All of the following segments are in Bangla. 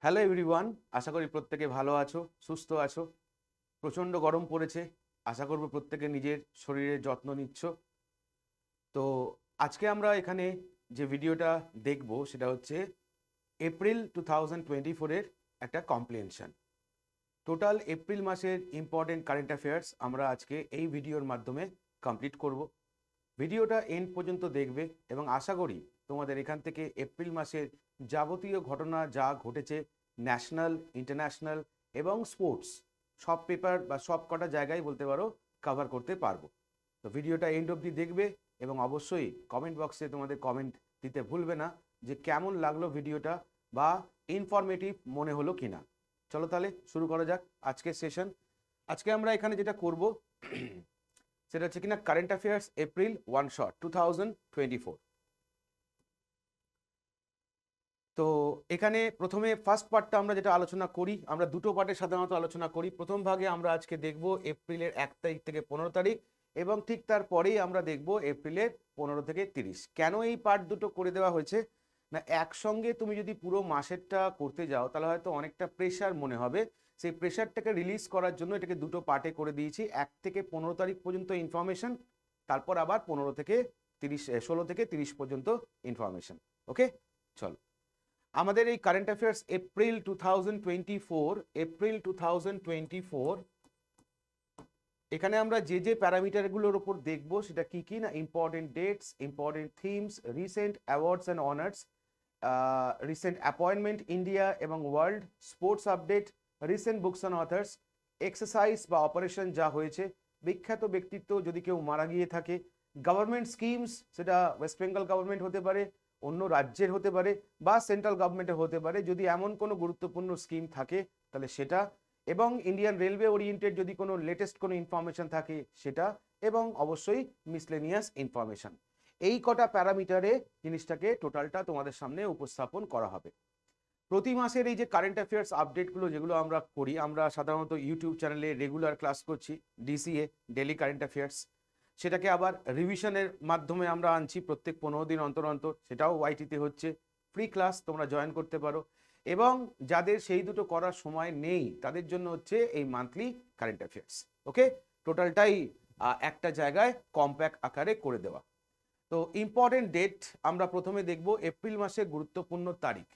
হ্যালো এভরিওয়ান, আশা করি প্রত্যেকে ভালো আছো, সুস্থ আছো। প্রচণ্ড গরম পড়েছে। আশা করব প্রত্যেকে নিজের শরীরের যত্ন নিচ্ছ। তো আজকে আমরা এখানে যে ভিডিওটা দেখব সেটা হচ্ছে এপ্রিল 2024-এর একটা কম্প্রিহেনশন। টোটাল এপ্রিল মাসের ইম্পর্টেন্ট কারেন্ট অ্যাফেয়ার্স আমরা আজকে এই ভিডিওর মাধ্যমে কমপ্লিট করব। ভিডিওটা এন্ড পর্যন্ত দেখবে এবং আশা করি তোমাদের এখান থেকে এপ্রিল মাসের যাবতীয় ঘটনা যা ঘটেছে ন্যাশনাল, ইন্টারন্যাশনাল এবং স্পোর্টস সব পেপার বা সব কটা জায়গায় বলতে পারো কভার করতে পারবো। তো ভিডিওটা এন্ড অবধি দেখবে এবং অবশ্যই কমেন্ট বক্সে তোমাদের কমেন্ট দিতে ভুলবে না যে কেমন লাগলো ভিডিওটা বা ইনফরমেটিভ মনে হলো কিনা। চলো তাহলে শুরু করা যাক আজকের সেশন। আজকে আমরা এখানে যেটা করব সেটা হচ্ছে কিনা current affairs April one shot 2024। তো এখানে প্রথমে ফার্স্ট পার্টটা আমরা যেটা আলোচনা করি, আমরা দুটো পার্টে সাধারণত আলোচনা করি। প্রথম ভাগে আমরা আজকে দেখব এপ্রিলের 1 তারিখ থেকে 15 তারিখ এবং ঠিক তারপরেই আমরা দেখব এপ্রিলের 15 থেকে 30। কেন এই পার্ট দুটো করে দেওয়া হয়েছে না, একসঙ্গে তুমি যদি পুরো মাসেরটা করতে যাও তাহলে হয়তো অনেকটা প্রেশার মনে হবে। সেই প্রেশারটাকে রিলিজ করার জন্য এটাকে দুটো পার্টে করে দিয়েছি। 1 থেকে 15 তারিখ পর্যন্ত ইনফরমেশন, তারপর আবার 15 থেকে 30, 16 থেকে 30 পর্যন্ত ইনফরমেশন। ওকে, চলো আমাদের এই কারেন্ট অ্যাফেয়ার্স এপ্রিল 2024 এখানে আমরা যে প্যারামিটারগুলোর উপর দেখব সেটা কি কি না, important dates, important themes, recent awards and honours, recent appointment India এবং world, sports update, recent books and authors, exercise বা অপারেশন যা হয়েছে, বিখ্যাত ব্যক্তিত্ব যদি কেউ মারা গিয়ে থাকে, গভর্নমেন্ট স্কিমস, সেটা ওয়েস্ট বেঙ্গল গভর্নমেন্ট হতে পারে, অন্য রাজ্যের হতে পারে বা সেন্ট্রাল গভর্নমেন্টের হতে পারে, যদি এমন কোনো গুরুত্বপূর্ণ স্কিম থাকে তাহলে সেটা, এবং ইন্ডিয়ান রেলওয়ে ওরিয়েন্টেড যদি কোনো লেটেস্ট কোনো ইনফরমেশন থাকে সেটা, এবং অবশ্যই মিসলেনিয়াস ইনফরমেশন। এই কটা প্যারামিটারে জিনিসটাকে টোটালটা তোমাদের সামনে উপস্থাপন করা হবে। প্রতি মাসের এই যে কারেন্ট অ্যাফেয়ার্স আপডেটগুলো যেগুলো আমরা করি, আমরা সাধারণত ইউটিউব চ্যানেলে রেগুলার ক্লাস করছি ডিসিএ, ডেলি কারেন্ট অ্যাফেয়ার্স। সেটাকে আবার রিভিশনের মাধ্যমে আমরা আনছি প্রত্যেক 15 দিন অন্তর অন্তর, সেটাও ওয়াইটিতে হচ্ছে। ফ্রি ক্লাস তোমরা জয়েন করতে পারো, এবং যাদের সেই দুটো করার সময় নেই তাদের জন্য হচ্ছে এই মান্থলি কারেন্ট অ্যাফেয়ার্স। ওকে, টোটালটাই একটা জায়গায় কম্প্যাক্ট আকারে করে দেওয়া। তো ইম্পর্টেন্ট ডেট আমরা প্রথমে দেখব এপ্রিল মাসের গুরুত্বপূর্ণ তারিখ।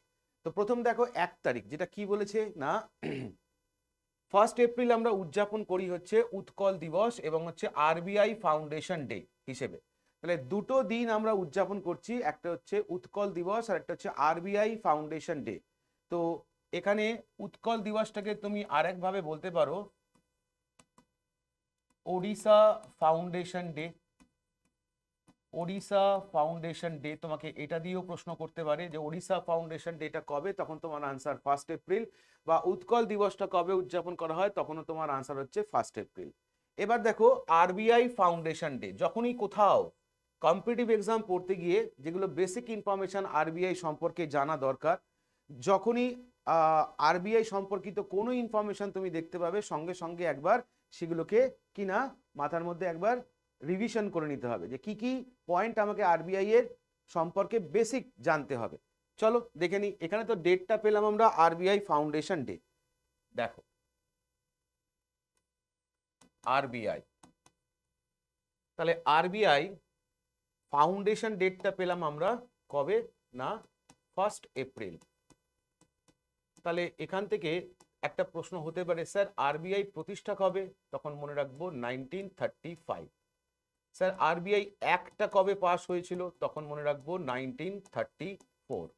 তো প্রথম দেখো 1 তারিখ, যেটা কি বলেছে না 1 এপ্রিল আমরা উদযাপন করি হচ্ছে উৎকল দিবস এবং হচ্ছে আরবিআই ফাউন্ডেশন ডে হিসেবে। তাহলে দুটো দিন আমরা উদযাপন করছি, একটা হচ্ছে উৎকল দিবস আর একটা হচ্ছে আরবিআই ফাউন্ডেশন ডে। তো এখানে উৎকল দিবসটাকে তুমি আরেকভাবে বলতে পারো Odisha foundation day. Odisha foundation day, তোমাকে এটা দিয়েও প্রশ্ন করতে পারে যে ওড়িশা ফাউন্ডেশন ডেটা কবে, তখন তোমার আনসার 1 এপ্রিল, বা উৎকল দিবসটা কবে উদযাপন করা হয় তখনও তোমার আনসার হচ্ছে 1 এপ্রিল। এবার দেখো আরবিআই ফাউন্ডেশন ডে, যখনই কোথাও কম্পিটিটিভ এক্সাম পড়তে গিয়ে যেগুলো বেসিক ইনফরমেশন আরবিআই সম্পর্কে জানা দরকার, যখনই আরবিআই সম্পর্কিত কোনো ইনফরমেশন তুমি দেখতে পাবে সঙ্গে সঙ্গে একবার সেগুলোকে কিনা মাথার মধ্যে একবার রিভিশন করে নিতে হবে যে কি কি পয়েন্ট আমাকে আরবিআই এর সম্পর্কে বেসিক জানতে হবে। চলো দেখে নিই, এখানে তো ডেটটা পেলাম আমরা আরবিআই ফাউন্ডেশন ডে। দেখো আরবিআই, তাহলে আরবিআই ফাউন্ডেশন ডেটটা পেলাম আমরা কবে না 1 এপ্রিল। তাহলে এখান থেকে একটা প্রশ্ন হতে পারে, স্যার আরবিআই প্রতিষ্ঠা কবে, তখন মনে রাখবো 1935। স্যার আরবিআই অ্যাক্টটা কবে পাস হয়েছিল, তখন মনে রাখবো 1934।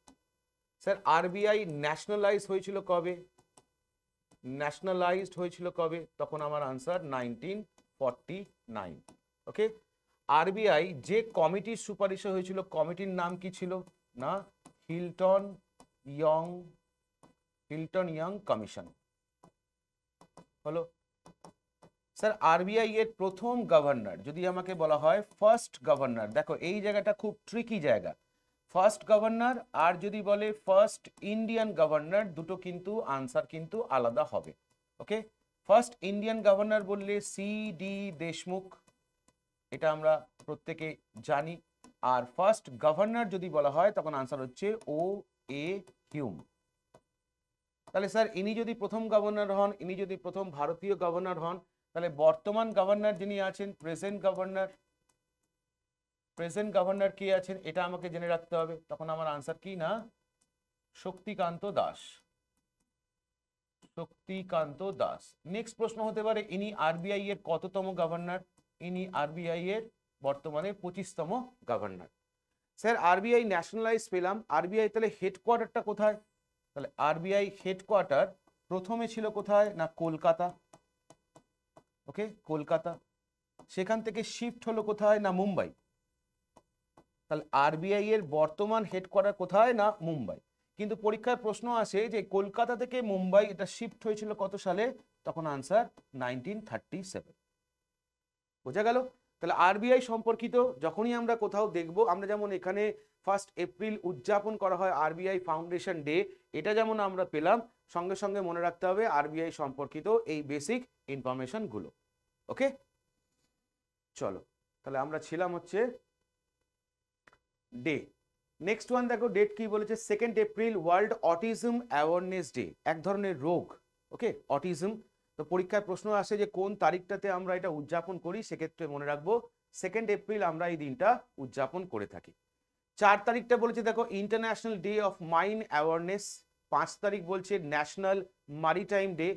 স্যার আরবিআই ন্যাশনালাইজ হয়েছিল কবে, ন্যাশনালাইজড হয়েছিল কবে, তখন আমার আনসার 1949। ওকে, আরবিআই যে কমিটির সুপারিশে হয়েছিল কমিটির নাম কি ছিল না হিল্টন ইয়ং কমিশন হলো। স্যার আরবিআই এর প্রথম গভর্নর যদি আমাকে বলা হয় ফার্স্ট গভর্নর, দেখো এই জায়গাটা খুব ট্রিকি জায়গা। ফার্স্ট গভর্নর আর যদি বলে ফার্স্ট ইন্ডিয়ান গভর্নর, দুটো কিন্তু আনসার কিন্তু আলাদা হবে। ওকে, ফার্স্ট ইন্ডিয়ান গভর্নর বললে সি ডি দেশমুখ, এটা আমরা প্রত্যেকে জানি। আর ফার্স্ট গভর্নর যদি বলা হয় তখন আনসার হচ্ছে ও এ হিউম। তাহলে স্যার ইনি যদি প্রথম গভর্নর হন, ইনি যদি প্রথম ভারতীয় গভর্নর হন, তাহলে বর্তমান গভর্নর যিনি আছেন, প্রেজেন্ট গভর্নর কি আছেন এটা আমাকে জেনে রাখতে হবে। তখন আমার আনসার কি না, শক্তিকান্ত দাস। শক্তিকান্ত দাস। নেক্সট প্রশ্ন হতে পারে ইনি আরবিআই এর কততম গভর্নর? ইনি আরবিআই এর বর্তমানে 25তম গভর্নর। স্যার আরবিআই ন্যাশনালাইজ পেলাম, আরবিআই তাহলে হেডকোয়ার্টারটা কোথায়? তাহলে আরবিআই হেডকোয়ার্টার প্রথমে ছিল কোথায় না কলকাতা। ওকে, কলকাতা। সেখান থেকে শিফট হলো কোথায় না মুম্বাই। তাহলে আরবিআই এর বর্তমান হেডকোয়ার্টার কোথায় না মুম্বাই। কিন্তু পরীক্ষায় প্রশ্ন আসে যে কলকাতা থেকে মুম্বাই এটা শিফট হয়েছিল কত সালে? তখন আনসার 1937। বোঝা গেল? তাহলে আরবিআই সম্পর্কিত যখনই আমরা কোথাও দেখব, আমরা যেমন এখানে 1 এপ্রিল উদযাপন করা হয় আরবিআই ফাউন্ডেশন ডে, এটা যেমন আমরা পেলাম, সঙ্গে সঙ্গে মনে রাখতে হবে আরবিআই সম্পর্কিত এই বেসিক ইনফরমেশন গুলো। ওকে, চলো তাহলে আমরা ছিলাম হচ্ছে ডে। নেক্সট ওয়ান দেখো ডেট কি বলেছে, 2 April world autism awareness day. এক ধরনের রোগ, ওকে, অটিজম। তো পরীক্ষায় প্রশ্ন আসে যে কোন তারিখটাতে আমরা এটা উদযাপন করি, সেক্ষেত্রে মনে রাখবো 2 এপ্রিল আমরা এই দিনটা উদযাপন করে থাকি। 4 তারিখটা বলেছে দেখো international day of mine awareness. 5 তারিখ বলছে ন্যাশনাল মারিটাইম ডে।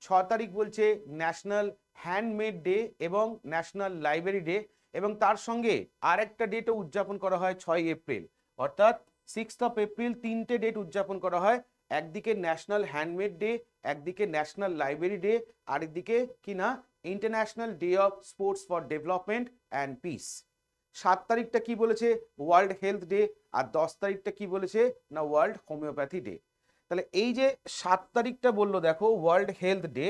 6 তারিখ বলছে ন্যাশনাল হ্যান্ডমেড ডে এবং ন্যাশনাল লাইব্রেরি ডে। এবং তার সঙ্গে আরেকটা ডেটও উদযাপন করা হয় 6 এপ্রিল, অর্থাৎ 6 এপ্রিল 3টে ডেট উদযাপন করা হয়। একদিকে ন্যাশনাল হ্যান্ডমেড ডে, একদিকে ন্যাশনাল লাইব্রেরি ডে, আরেকদিকে কি না international day of sports for development and piece. 7 তারিখটা কি বলেছে ওয়ার্ল্ড হেলথ ডে, আর 10 তারিখটা কি বলেছে না ওয়ার্ল্ড হোমিওপ্যাথি ডে। তাহলে এই যে 7 তারিখটা বললো দেখো ওয়ার্ল্ড হেলথ ডে,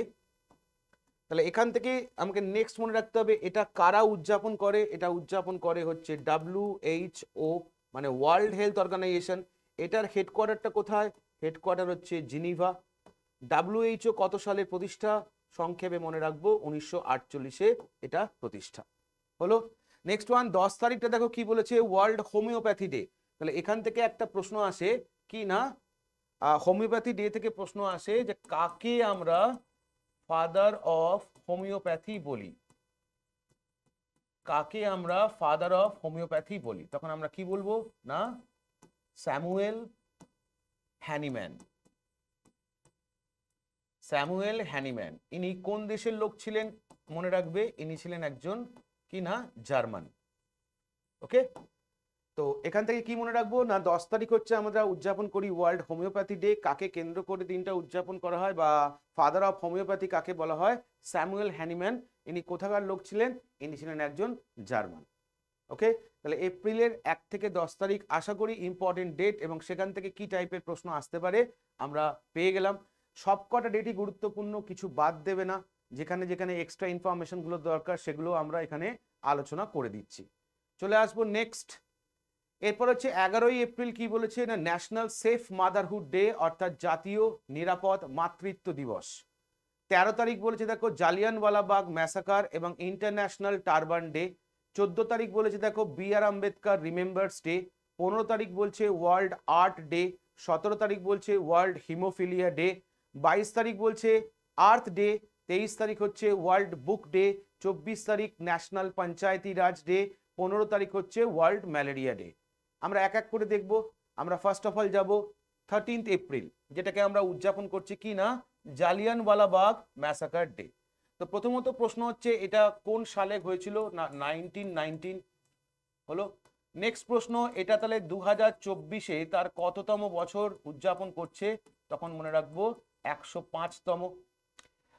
তাহলে এখান থেকে আমাকে নেক্সট মনে রাখতে হবে এটা কারা উদযাপন করে। এটা উদযাপন করে হচ্ছে WHO, মানে ওয়ার্ল্ড হেলথ অর্গানাইজেশন। এটার হেডকোয়ার্টারটা কোথায়? হেডকোয়ার্টার হচ্ছে জিনিভা। WHO কত সালে প্রতিষ্ঠা? সংক্ষেপে মনে রাখবো 1948-এ এটা প্রতিষ্ঠা হলো। নেক্সট ওয়ান 10 তারিখটা দেখো কি বলেছে ওয়ার্ল্ড হোমিওপ্যাথি ডে। তাহলে এখান থেকে একটা প্রশ্ন আসে কি না হোমিওপ্যাথি ডে থেকে প্রশ্ন আসে যে কাকে আমরা ফাদার অফ হোমিওপ্যাথি বলি। কাকে আমরা ফাদার অফ হোমিওপ্যাথি বলি? তখন আমরা কি বলবো না স্যামুয়েল হ্যানিম্যান। Samuel Hahnemann. ইনি কোন দেশের লোক ছিলেন মনে রাখবে? ইনি ছিলেন একজন কি না জার্মান। ওকে, তো এখান থেকে কি মনে রাখবো না 10 তারিখ হচ্ছে আমরা উদযাপন করি ওয়ার্ল্ড হোমিওপ্যাথি ডে। কাকে কেন্দ্র করে দিনটা উদযাপন করা হয় বা ফাদার অফ হোমিওপ্যাথি কাকে বলা হয়? Samuel Hahnemann. ইনি কোথাকার লোক ছিলেন? ইনি ছিলেন একজন জার্মান। ওকে, তাহলে এপ্রিলের 1 থেকে 10 তারিখ আশা করি ইম্পর্টেন্ট ডেট, এবং সেখান থেকে কি টাইপের প্রশ্ন আসতে পারে আমরা পেয়ে গেলাম। সবকটা ডেটই গুরুত্বপূর্ণ, কিছু বাদ দেবে না। যেখানে যেখানে এক্সট্রা ইনফরমেশনগুলো দরকার সেগুলো আমরা এখানে আলোচনা করে দিচ্ছি। চলে আসবো নেক্সট। এরপর হচ্ছে 11ই এপ্রিল কি বলেছে না ন্যাশনাল সেফ মাদারহুড ডে, অর্থাৎ জাতীয় নিরাপদ মাতৃত্ব দিবস। 13 তারিখ বলেছে দেখো জালিয়ানওয়ালাবাগ ম্যাসাকার এবং ইন্টারন্যাশনাল টারবান ডে। 14 তারিখ বলেছে দেখো BR আম্বেদকর রিমেম্বার্স ডে। 15 তারিখ বলছে ওয়ার্ল্ড আর্ট ডে। 17 তারিখ বলছে ওয়ার্ল্ড হিমোফিলিয়া ডে। 22 তারিখ বলছে আর্থ ডে। 23 তারিখ হচ্ছে ওয়ার্ল্ড বুক ডে। 24 তারিখ ন্যাশনাল পঞ্চায়েতি রাজ ডে। 15 তারিখ হচ্ছে ওয়ার্ল্ড ম্যালেরিয়া ডে। আমরা এক এক করে দেখব। আমরা ফার্স্ট অফ অল যাব 13 এপ্রিল, যেটাকে আমরা উদযাপন করছি কি না জালিয়ানওয়ালাবাগ ম্যাসাকার ডে। তো প্রথমত প্রশ্ন হচ্ছে এটা কোন সালে হয়েছিল না 1919 হলো। নেক্সট প্রশ্ন এটা তাহলে 2024-এ তার কততম বছর উদযাপন করছে? তখন মনে রাখবো 105তম।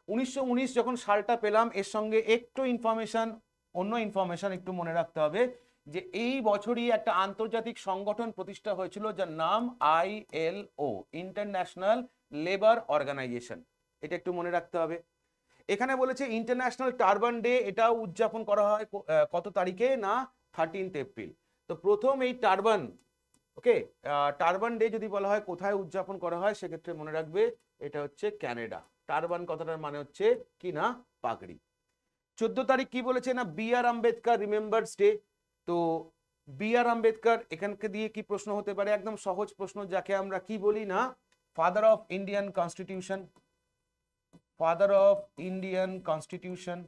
1919 যখন সালটা পেলাম, এর সঙ্গে একটু ইনফরমেশন, অন্য ইনফরমেশন একটু মনে রাখতে হবে যে এই বছরই একটা আন্তর্জাতিক সংগঠন প্রতিষ্ঠা হয়েছিল যার নাম ILO, ইন্টারন্যাশনাল লেবার অর্গানাইজেশন। এটা একটু মনে রাখতে হবে। এখানে বলেছে ইন্টারন্যাশনাল টারবান ডে, এটা উদযাপন করা হয় কত তারিখে না 13 এপ্রিল। তো প্রথম এই টারবান, ওকে, টারবান ডে যদি বলা হয় কোথায় উদযাপন করা হয়, সেক্ষেত্রে মনে রাখবে এটা হচ্ছে ক্যানাডা। টারবান কথাটার মানে হচ্ছে কি না পাগড়ি। 14 তারিখ কি বলেছে না BR আম্বেদকর রিমেম্বার্স ডে। তো BR আম্বেদকর এখানকে দিয়ে কি প্রশ্ন হতে পারে? একদম সহজ প্রশ্ন, যাকে আমরা কি বলি না father of Indian constitution, father of Indian constitution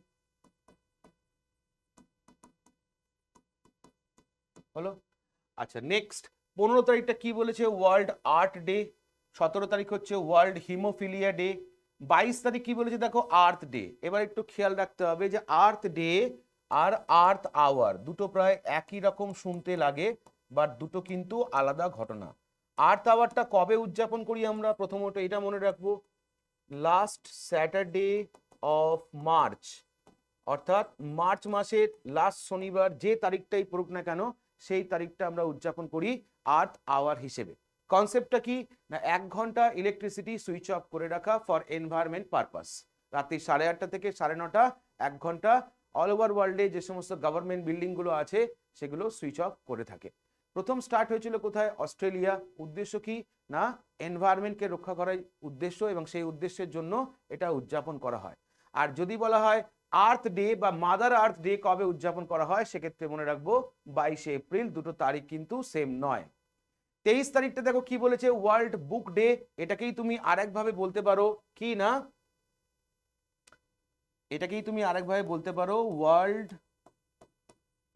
হলো। আচ্ছা নেক্সট 15 তারিখটা কি বলেছে, ওয়ার্ল্ড আর্ট ডে। 17 তারিখ হচ্ছে ওয়ার্ল্ড হিমোফিলিয়া ডে। 22 তারিখ কি বলেছে দেখো, আর্থ ডে। এবার একটু খেয়াল রাখতে হবে যে আর্থ ডে আর আর্থ আওয়ার দুটো প্রায় একই রকম শুনতে লাগে, বাট দুটো কিন্তু আলাদা ঘটনা। আর্থ আওয়ারটা কবে উদযাপন করি আমরা, প্রথমত এটা মনে রাখবো, লাস্ট স্যাটারডে অফ মার্চ, অর্থাৎ মার্চ মাসের লাস্ট শনিবার যে তারিখটাই পড়ুক না কেন, সেই তারিখটা আমরা উদযাপন করি আর্থ আওয়ার হিসেবে। কনসেপ্টটা কি না, 1 ঘন্টা ইলেকট্রিসিটি সুইচ অফ করে রাখা ফর এনভায়রনমেন্ট পারপাস। রাত্রি 8:30 থেকে 9:30 1 ঘন্টা অল ওভার ওয়ার্ল্ডে যে সমস্ত গভর্নমেন্ট বিল্ডিং গুলো আছে সেগুলো সুইচ অফ করে থাকে। প্রথম স্টার্ট হয়েছিল কোথায়, অস্ট্রেলিয়া। উদ্দেশ্য কি না, এনভায়রনমেন্টকে রক্ষা করার উদ্দেশ্য, এবং সেই উদ্দেশ্যের জন্য এটা উদযাপন করা হয়। আর যদি বলা হয় আর্থ ডে বা মাদার আর্থ ডে কবে উদযাপন করা হয়, সেক্ষেত্রে মনে রাখবো 22শে এপ্রিল। দুটো তারিখ কিন্তু সেম নয়। 23 তারিখটা দেখো কি বলেছে, ওয়ার্ল্ড বুক ডে। এটাকেই তুমি আরেকভাবে বলতে পারো কি না, এটাকেই তুমি আরেকভাবে বলতে পারো world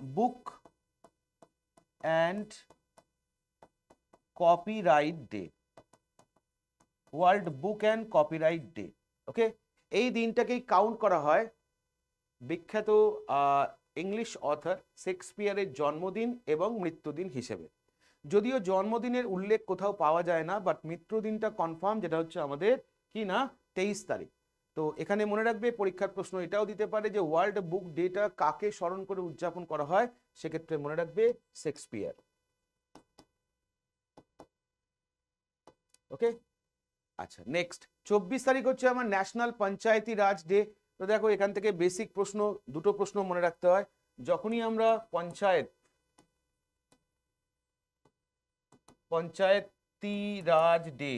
book and copyright day, world book and copyright day. Okay, এই দিনটাকেই কাউন্ট করা হয় বিখ্যাত ইংলিশ অথর শেক্সপিয়ারের জন্মদিন এবং মৃত্যুদিন হিসেবে। যদিও জন্মদিনের উল্লেখ কোথাও পাওয়া যায় না, বাট মৃত্যুদিনটা কনফার্ম, যেটা হচ্ছে আমাদের কি না 23 তারিখ। তো এখানে মনে রাখবে, পরীক্ষার প্রশ্ন এটাও দিতে পারে যে ওয়ার্ল্ড বুক ডেটা কাকে স্মরণ করে উদযাপন করা হয়, সেক্ষেত্রে মনে রাখবে শেক্সপিয়ার। ওকে, আচ্ছা নেক্সট 24 তারিখ হচ্ছে আমার ন্যাশনাল পঞ্চায়েতি রাজ ডে। তো দেখো এখান থেকে বেসিক প্রশ্ন, দুটো প্রশ্ন মনে রাখতে হয়। যখনই আমরা পঞ্চায়েতি রাজ ডে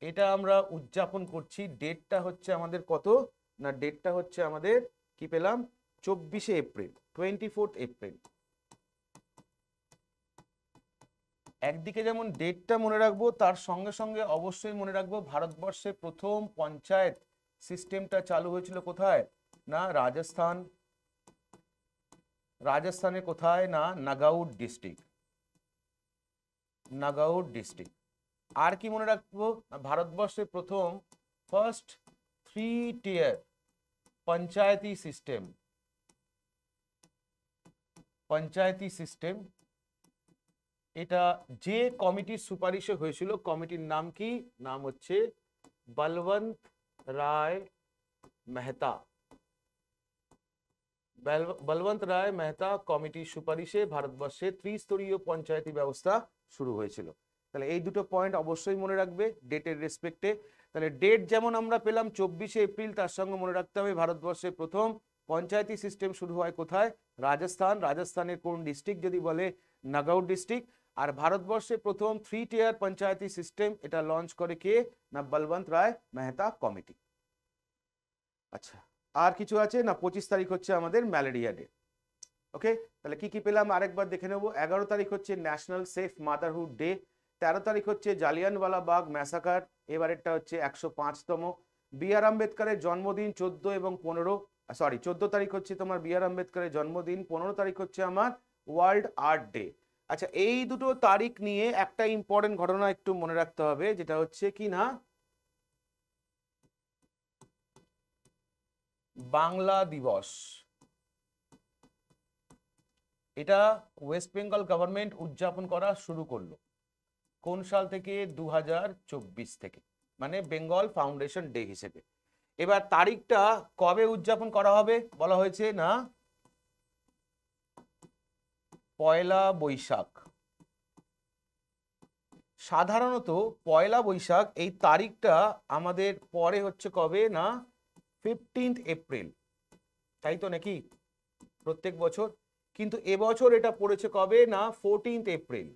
এটা আমরা উদযাপন করছি, ডেটটা হচ্ছে আমাদের কত না, ডেটটা হচ্ছে আমাদের কি পেলাম, 24শে এপ্রিল, 24th এপ্রিল। একদিকে যেমন ডেটটা মনে রাখবো, তার সঙ্গে সঙ্গে অবশ্যই মনে রাখবো ভারতবর্ষে প্রথম পঞ্চায়েত সিস্টেমটা চালু হয়েছিল কোথায় না, রাজস্থান। রাজস্থানে কোথায় না, নাগাউড ডিস্ট্রিক্ট, নাগাউড ডিস্ট্রিক্ট। আর কি মনে রাখবো, ভারতবর্ষে প্রথম ফার্স্ট 3 tier পঞ্চায়েতি সিস্টেম, পঞ্চায়েতি সিস্টেম এটা যে কমিটির সুপারিশে হয়েছিল, কমিটির নাম কি, নাম হচ্ছে বলবন্ত রায় মেহতা। বলবন্ত রায় মেহতা কমিটির সুপারিশে ভারতবর্ষে ত্রিস্তরীয় পঞ্চায়েতি ব্যবস্থা শুরু হয়েছিল। তাহলে এই দুটো পয়েন্ট অবশ্যই মনে রাখবে ডেটের রেসপেক্টে। তাহলে ডেট যেমন আমরা পেলাম 24শে এপ্রিল, তার সঙ্গে মনে রাখতে হবে ভারতবর্ষের প্রথম পঞ্চায়েতি সিস্টেম শুরু হয় কোথায়, রাজস্থান। রাজস্থানের কোন ডিস্ট্রিক্ট যদি বলে, নাগাউড ডিস্ট্রিক্ট। আর ভারতবর্ষে প্রথম 3 tier পঞ্চায়েতি সিস্টেম এটা লঞ্চ করে কে না, বলবন্ত রায় মেহতা কমিটি। আচ্ছা আর কিছু আছে না, 25 তারিখ হচ্ছে আমাদের ম্যালেরিয়া ডে। ওকে, তাহলে কি কি পেলাম আরেকবার দেখে নেবো। 11 তারিখ হচ্ছে ন্যাশনাল সেফ মাদারহুড ডে। 13 তারিখ হচ্ছে জালিয়ানওয়ালা বাগ ম্যাসাকার, এবারেরটা হচ্ছে 105তম। বি.আর. আম্বেদকরের জন্মদিন 14 এবং 15, 14 তারিখ হচ্ছে তোমার বি.আর. আম্বেদকরের জন্মদিন, 15 তারিখ হচ্ছে আমার ওয়ার্ল্ড আর্ট ডে। আচ্ছা এই দুটো তারিখ নিয়ে একটা ইম্পর্টেন্ট ঘটনা একটু মনে রাখতে হবে, যেটা হচ্ছে কি না, বাংলা দিবস। এটা ওয়েস্ট বেঙ্গল গভর্নমেন্ট উদযাপন করা শুরু করলো কোন সাল থেকে, 2024 থেকে, মানে বেঙ্গল ফাউন্ডেশন ডে হিসেবে। এবার তারিখটা কবে উদযাপন করা হবে বলা হয়েছে না, 1লা বৈশাখ। সাধারণত 1লা বৈশাখ এই তারিখটা আমাদের পরে হচ্ছে কবে না, 15th এপ্রিল, তাই তো নাকি প্রত্যেক বছর, কিন্তু এবছর এটা পড়েছে কবে না, 14th এপ্রিল।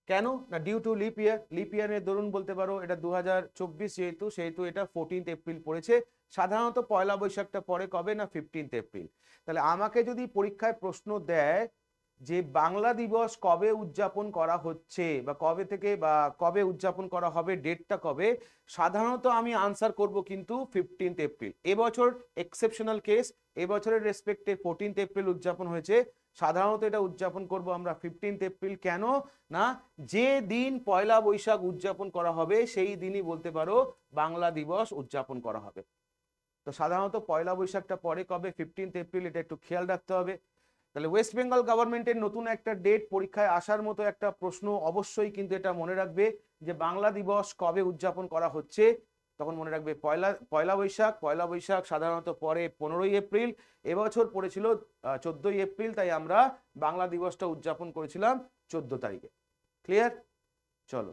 কেন না, due to leap year, leap ইয়ারের দরুন বলতে পারো, এটা 2024 সেহেতু এটা 14th এপ্রিল পড়েছে। সাধারণত 1লা বৈশাখটা পড়ে কবে না, 15th এপ্রিল। তাহলে আমাকে যদি পরীক্ষায় প্রশ্ন দেয় যে বাংলা দিবস কবে উদযাপন করা হচ্ছে বা কবে থেকে বা কবে উদযাপন করা হবে, ডেটটা কবে, সাধারণত আমি আনসার করব কিন্তু 15th এপ্রিল। এবছর এক্সেপশনাল কেস, এবছরের রেসপেক্টে 14th এপ্রিল উদযাপন হয়েছে, সাধারণত এটা উদযাপন করব আমরা 15th এপ্রিল। কেন না, যে দিন পয়লা বৈশাখ উদযাপন করা হবে সেই দিনই বলতে পারো বাংলা দিবস উদযাপন করা হবে। তো সাধারণত পয়লা বৈশাখটা পরে কবে, 15th এপ্রিল, এটা একটু খেয়াল রাখতে হবে। তাহলে ওয়েস্ট বেঙ্গল গভর্নমেন্টের নতুন একটা ডেট, পরীক্ষায় আসার মতো একটা প্রশ্ন অবশ্যই কিন্তু এটা মনে রাখবে যে বাংলা দিবস কবে উদযাপন করা হচ্ছে, তখন মনে রাখবে পয়লা বৈশাখ। পয়লা বৈশাখ সাধারণত পরে 15ই এপ্রিল, এবছর পড়েছিল 14ই এপ্রিল, তাই আমরা বাংলা দিবসটা উদযাপন করেছিলাম 14 তারিখে। ক্লিয়ার? চলো,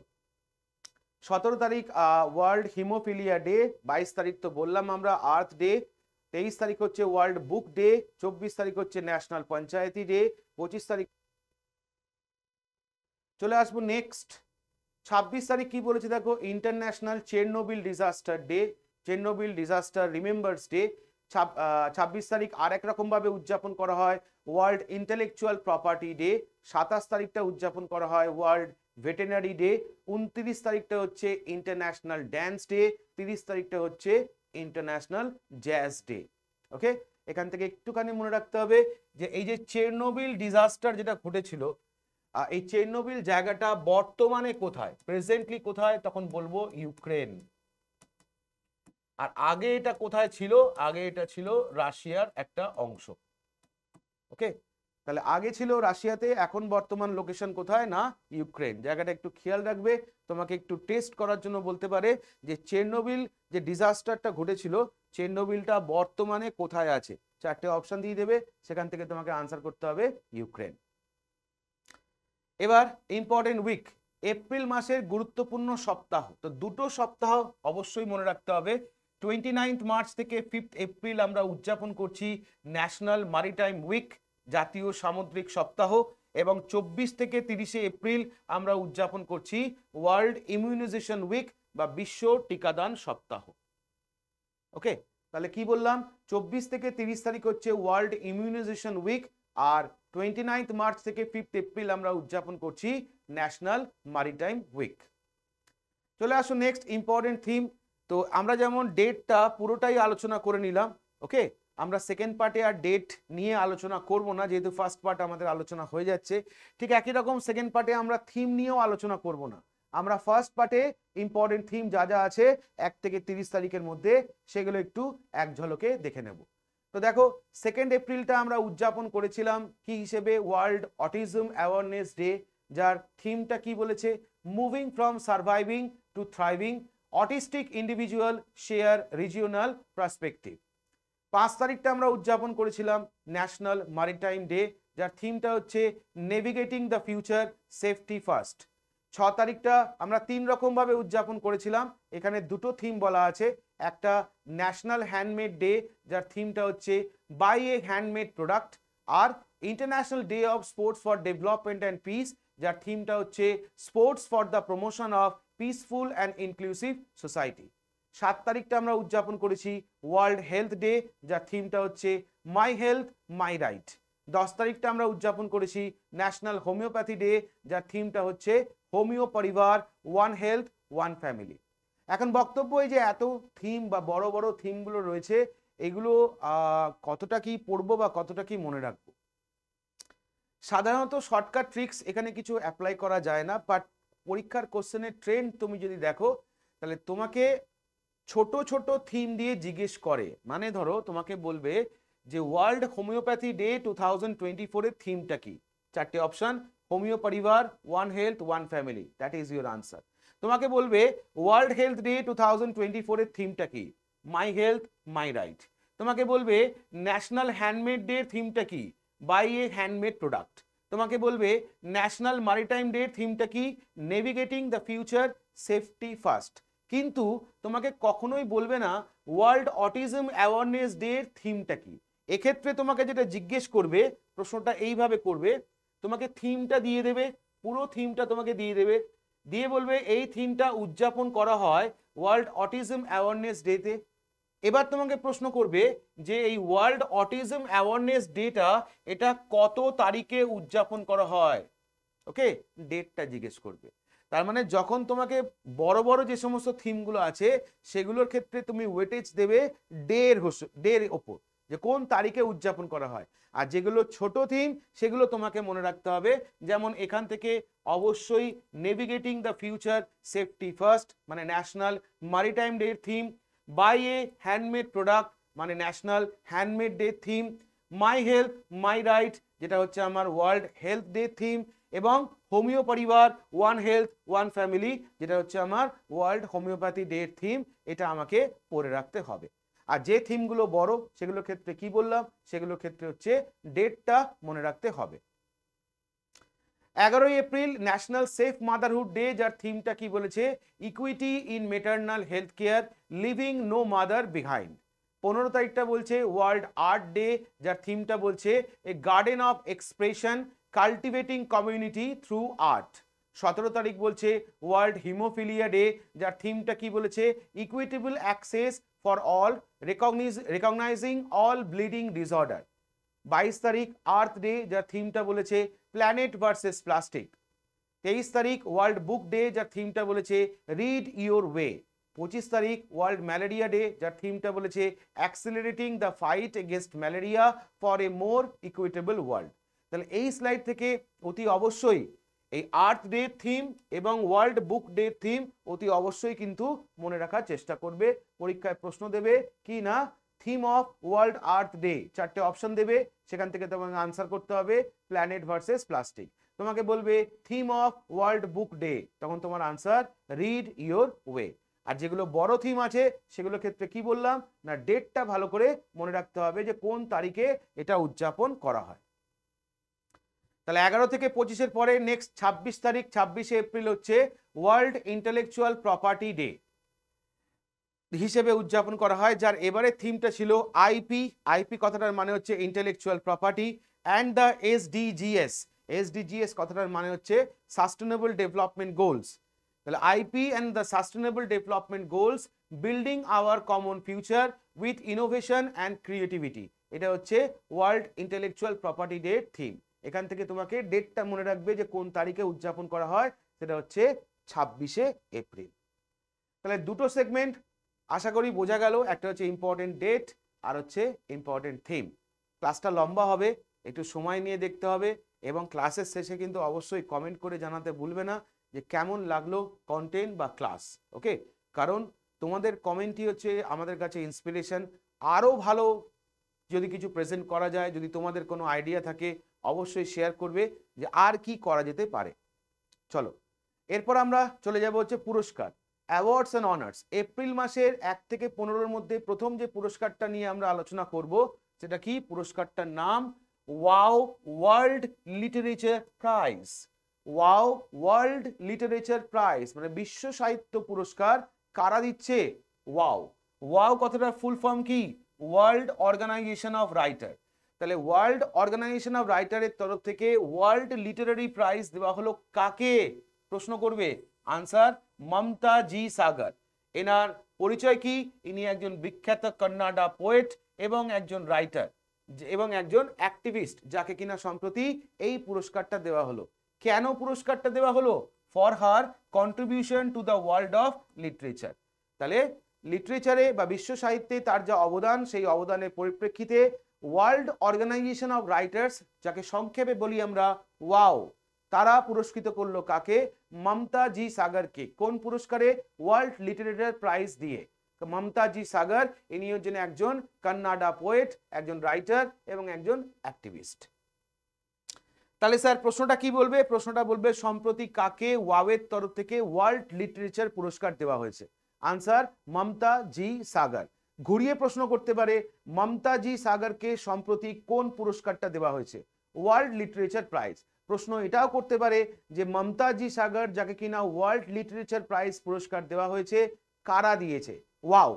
17 তারিখ ওয়ার্ল্ড হিমোফিলিয়া ডে, 22 তারিখ তো বললাম আমরা আর্থ ডে, 23 তারিখ হচ্ছে ওয়ার্ল্ড বুক ডে, 24 তারিখ হচ্ছে ন্যাশনাল পঞ্চায়েতি ডে, 25 তারিখ। চলে আসবো নেক্সট 26 তারিখ কি বলেছে দেখো, international Chernobyl disaster day, Chernobyl disaster remembers day. 26 তারিখ আর এক রকম ভাবে উদযাপন করা হয় ওয়ার্ল্ড ইন্টেলেকচুয়াল প্রপার্টি ডে। 27 তারিখটা উদযাপন করা হয় ওয়ার্ল্ড ভেটেরিনারি ডে। 29 তারিখটা হচ্ছে ইন্টারন্যাশনাল ড্যান্স ডে। 30 তারিখটা হচ্ছে ইন্টারন্যাশনাল জ্যাজ ডে। ওকে, এখান থেকে একটুখানি মনে রাখতে হবে যে এই যে চেরনোবিল ডিজাস্টার যেটা ঘটেছিল, এই চেরনোবিল জায়গাটা বর্তমানে কোথায়, প্রেজেন্টলি কোথায়, তখন বলবো ইউক্রেন। আর আগে এটা কোথায় ছিল, আগে এটা ছিল রাশিয়ার একটা অংশ। ওকে, তাহলে আগে ছিল রাশিয়াতে, এখন বর্তমান লোকেশন কোথায় না ইউক্রেন। জায়গাটা একটু খেয়াল রাখবে, তোমাকে একটু টেস্ট করার জন্য বলতে পারে যে চেরনোবিল যে ডিজাস্টারটা ঘটেছিল, চেরনোবিলটা বর্তমানে কোথায় আছে। 4টে অপশন দিয়ে দেবে, সেখান থেকে তোমাকে আনসার করতে হবে ইউক্রেন। এবার ইম্পর্টেন্ট উইক, এপ্রিল মাসের গুরুত্বপূর্ণ সপ্তাহ। তো দুটো সপ্তাহ অবশ্যই মনে রাখতে হবে। 29 মার্চ থেকে 5 এপ্রিল আমরা উদযাপন করছি ন্যাশনাল মারিটাইম উইক, জাতীয় সামুদ্রিক সপ্তাহ, এবং 24 থেকে 30 এপ্রিল আমরা উদযাপন করছি ওয়ার্ল্ড ইমিউনাইজেশন উইক বা বিশ্ব টিকাদান সপ্তাহ। ওকে, তাহলে কি বললাম, 24 থেকে 30 তারিখ হচ্ছে ওয়ার্ল্ড ইমিউনাইজেশন উইক, আর 29 মার্চ থেকে 5 এপ্রিল আমরা উদযাপন করছি ন্যাশনাল মারিটাইম উইক। চলে আসো নেক্সট ইম্পর্টেন্ট থিম। তো আমরা যেমন ডেটটা পুরোটাই আলোচনা করে নিলাম, ওকে, আমরা সেকেন্ড পার্টে আর ডেট নিয়ে আলোচনা করব না, যেহেতু ফার্স্ট পার্ট আমাদের আলোচনা হয়ে যাচ্ছে। ঠিক একই রকম সেকেন্ড পার্টে আমরা থিম নিয়েও আলোচনা করব না। আমরা ফার্স্ট পার্টে ইম্পর্টেন্ট থিম যা যা আছে 1 থেকে 30 তারিখের মধ্যে, সেগুলো একটু এক ঝলকে দেখে নেব। তো দেখো, 2 এপ্রিলটা আমরা উদযাপন করেছিলাম কি হিসেবে, ওয়ার্ল্ড অটিজম অ্যাওয়ারনেস ডে, যার থিমটা কি বলেছে, moving from surviving to thriving, autistic individual share regional perspective. 5 তারিখটা আমরা উদযাপন করেছিলাম ন্যাশনাল মারিটাইম ডে, যার থিমটা হচ্ছে navigating the future safety first. 6 তারিখটা আমরা 3 রকম ভাবে উদযাপন করেছিলাম, এখানে দুটো থিম বলা আছে। একটা ন্যাশনাল হ্যান্ডমেড ডে, যার থিমটা হচ্ছে বাই এ হ্যান্ডমেড প্রোডাক্ট, আর international day of sports for development and peace, যার থিমটা হচ্ছে sports for the promotion of peaceful and inclusive society. 7 তারিখটা আমরা উদযাপন করেছি ওয়ার্ল্ড হেলথ ডে, যার থিমটা হচ্ছে মাই হেলথ মাই রাইট। 10 তারিখটা আমরা উদযাপন করেছি ন্যাশনাল হোমিওপ্যাথি ডে, যার থিমটা হচ্ছে হোমিও পরিবার, ওয়ান হেলথ ওয়ান ফ্যামিলি। এখন বক্তব্য এই যে এত থিম বা বড় বড় থিমগুলো রয়েছে, এগুলো কতটা কি পড়বো বা কতটা কি মনে রাখবো। সাধারণত শর্টকাট ট্রিক্স এখানে কিছু অ্যাপ্লাই করা যায় না, বাট পরীক্ষার কোশ্চেনের ট্রেন্ড তুমি যদি দেখো, তাহলে তোমাকে ছোট ছোট থিম দিয়ে জিজ্ঞেস করে। মানে ধরো তোমাকে বলবে যে ওয়ার্ল্ড হোমিওপ্যাথি ডে 2024 এর থিমটা কি, 4টে অপশন, হোমিও পরিবার, one health one family, that is your answer. তোমাকে বলবে ওয়ার্ল্ড হেলথ ডে 2024 এর থিমটা কি, মাই হেলথ মাই রাইট। তোমাকে বলবে ন্যাশনাল হ্যান্ডমেড ডে থিমটা কি, বাই এ হ্যান্ডমেড প্রোডাক্ট। তোমাকে বলবে ন্যাশনাল মারিটাইম ডে থিমটা কি, navigating the future safety first. কিন্তু তোমাকে কখনোই বলবে না ওয়ার্ল্ড অটিজম অ্যাওয়ারনেস ডে এর থিমটা কি। এক্ষেত্রে তোমাকে যেটা জিজ্ঞেস করবে, প্রশ্নটা এইভাবে করবে, তোমাকে থিমটা দিয়ে দেবে, পুরো থিমটা তোমাকে দিয়ে দেবে, দিয়ে বলবে এই থিমটা উদযাপন করা হয় ওয়ার্ল্ড অটিজম অ্যাওয়ারনেস ডেতে। এবার তোমাকে প্রশ্ন করবে যে এই ওয়ার্ল্ড অটিজম অ্যাওয়ারনেস ডেটা এটা কত তারিখে উদযাপন করা হয়, ওকে, ডেটটা জিজ্ঞেস করবে। তার মানে যখন তোমাকে বড় বড় যে সমস্ত থিমগুলো আছে সেগুলোর ক্ষেত্রে তুমি ওয়েটেজ দেবে ডের ওপর, যে কোন তারিখে উদযাপন করা হয়। আর যেগুলো ছোট থিম সেগুলো তোমাকে মনে রাখতে হবে, যেমন এখান থেকে অবশ্যই navigating the future safety first মানে national maritime day theme, by a handmade product মানে national handmade day theme, my health my right যেটা হচ্ছে আমার ওয়ার্ল্ড হেলথ ডে থিম, এবং হোমিও পরিবার ওয়ান হেলথ ওয়ান ফ্যামিলি যেটা হচ্ছে আমার ওয়ার্ল্ড হোমিওপ্যাথি ডে থিম, এটা আমাকে পড়ে রাখতে হবে। আর যে থিমগুলো বড় সেগুলোর ক্ষেত্রে কি বললাম, সেগুলোর ক্ষেত্রে হচ্ছে ডেটটা মনে রাখতে হবে। 11 April national safe motherhood day, যার থিমটা কি বলেছে, equity in maternal health care, leaving no mother behind. 15 তারিখটা বলছে ওয়ার্ল্ড আর্ট ডে, যার থিমটা বলছে a garden of expression cultivating community through art. 17 তারিখ বলছে ওয়ার্ল্ড হিমোফিলিয়া ডে, যার থিমটা কি বলেছে, equitable access for all, recognising all bleeding disorder. 22 তারিখ আর্থ ডে, যার থিমটা বলেছে প্ল্যানেট ভার্সেস প্লাস্টিক। 23 তারিখ ওয়ার্ল্ড বুক ডে, যার থিমটা বলেছে রিড ইউর ওয়ে। 25 তারিখ ওয়ার্ল্ড ম্যালেরিয়া ডে, যার থিমটা বলেছে accelerating the fight against malaria for a more equitable world. তাহলে এই স্লাইড থেকে অতি অবশ্যই এই আর্থ ডে থিম এবং ওয়ার্ল্ড বুক ডে থিম অতি অবশ্যই কিন্তু মনে রাখার চেষ্টা করবে। পরীক্ষায় প্রশ্ন দেবে কি না, theme of world earth day, 4টে অপশন দেবে, সেখান থেকে তোমাকে আনসার করতে হবে প্ল্যানেট ভার্সেস প্লাস্টিক। তোমাকে বলবে theme of world book day, তখন তোমার আনসার রিড ইওর ওয়ে। আর যেগুলো বড় থিম আছে সেগুলোর ক্ষেত্রে কি বললাম না, ডেটটা ভালো করে মনে রাখতে হবে যে কোন তারিখে এটা উদযাপন করা হয়। তাহলে 11 থেকে 25-এর পরে নেক্সট 26 তারিখ, 26শে এপ্রিল হচ্ছে ওয়ার্ল্ড ইন্টেলেকচুয়াল প্রপার্টি ডে হিসেবে উদযাপন করা হয়, যার এবারে থিমটা ছিল আইপি। আইপি কথাটার মানে হচ্ছে ইন্টেলেকচুয়াল প্রপার্টি অ্যান্ড দ্য এসডিজিএস। এসডিজিএস কথাটার মানে হচ্ছে সাস্টেনেবল ডেভেলপমেন্ট গোলস। তাহলে IP and the sustainable development goals building hour common future with innovation and creativity, এটা হচ্ছে world intellectual property day theme. এখান থেকে তোমাকে ডেটটা মনে রাখবে যে কোন তারিখে উদযাপন করা হয়, সেটা হচ্ছে 26শে এপ্রিল। তাহলে দুটো সেগমেন্ট আশা করি বোঝা গেল, একটা হচ্ছে ইম্পর্টেন্ট ডেট আর হচ্ছে ইম্পর্টেন্ট থিম। ক্লাসটা লম্বা হবে, একটু সময় নিয়ে দেখতে হবে, এবং ক্লাসের শেষে কিন্তু অবশ্যই কমেন্ট করে জানাতে ভুলবে না যে কেমন লাগলো কন্টেন্ট বা ক্লাস, ওকে। কারণ তোমাদের কমেন্টই হচ্ছে আমাদের কাছে ইন্সপিরেশন, আরও ভালো যদি কিছু প্রেজেন্ট করা যায়, যদি তোমাদের কোনো আইডিয়া থাকে অবশ্যই শেয়ার করবে যে আর কি করা যেতে পারে। চলো এরপর আমরা চলে যাব হচ্ছে পুরস্কার, অ্যাওয়ার্ডস অ্যান্ড অনার্স। এপ্রিল মাসের 1 থেকে 15-এর মধ্যে প্রথম যে পুরস্কারটা নিয়ে আমরা আলোচনা করব সেটা কি, পুরস্কারটার নাম wow world literature prize. Wow world literature prize মানে বিশ্ব সাহিত্য পুরস্কার কারা দিচ্ছে, ওয়াও। ওয়াও কথাটার ফুল ফর্ম কি, ওয়ার্ল্ড অর্গানাইজেশন অফ রাইটার। তাহলে ওয়ার্ল্ড অর্গানাইজেশন অফ রাইটারের তরফ থেকে ওয়ার্ল্ড লিটারারি প্রাইজ দেওয়া হলো কাকে, প্রশ্ন করবে, আনসার মমতা জি সাগর। এনার পরিচয় কি, ইনি একজন বিখ্যাত কন্নাডা পোয়েট এবং একজন রাইটার এবং একজন অ্যাক্টিভিস্ট, যাকে কিনা সম্প্রতি এই পুরস্কারটা দেওয়া হলো। কেন পুরস্কারটা দেওয়া হলো, for her contribution to the world of literature. তাহলে লিটারেচারে বা বিশ্ব সাহিত্যে তার যা অবদান, সেই অবদানের পরিপ্রেক্ষিতে ওয়ার্ল্ড অর্গানাইজেশন অফ রাইটার্স, যাকে সংক্ষেপে বলি আমরা ওয়াও, তারা পুরস্কৃত করলো কাকে, মমতা জি সাগরকে। কোন পুরস্কারে, ওয়ার্ল্ড লিটারেচার প্রাইজ দিয়ে। মমতা জি সাগর ইনি হচ্ছেন একজন কন্নাডা পোয়েট, একজন রাইটার এবং একজন অ্যাক্টিভিস্ট। তাহলে স্যার প্রশ্নটা কি বলবে, প্রশ্নটা বলবে সম্প্রতি কাকে ওয়াওয়ের তরফ থেকে ওয়ার্ল্ড লিটারেচার পুরস্কার দেওয়া হয়েছে, আনসার মমতা জি সাগর। ঘুরিয়ে প্রশ্ন করতে পারে মমতা জি সাগরকে সম্প্রতি কোন পুরস্কারটা দেওয়া হয়েছে, ওয়ার্ল্ড লিটারেচার প্রাইজ। প্রশ্ন এটাও করতে পারে যে মমতা জি সাগর যাকে কিনা ওয়ার্ল্ড লিটারেচার প্রাইজ পুরস্কার দেওয়া হয়েছে কারা দিয়েছে, wow,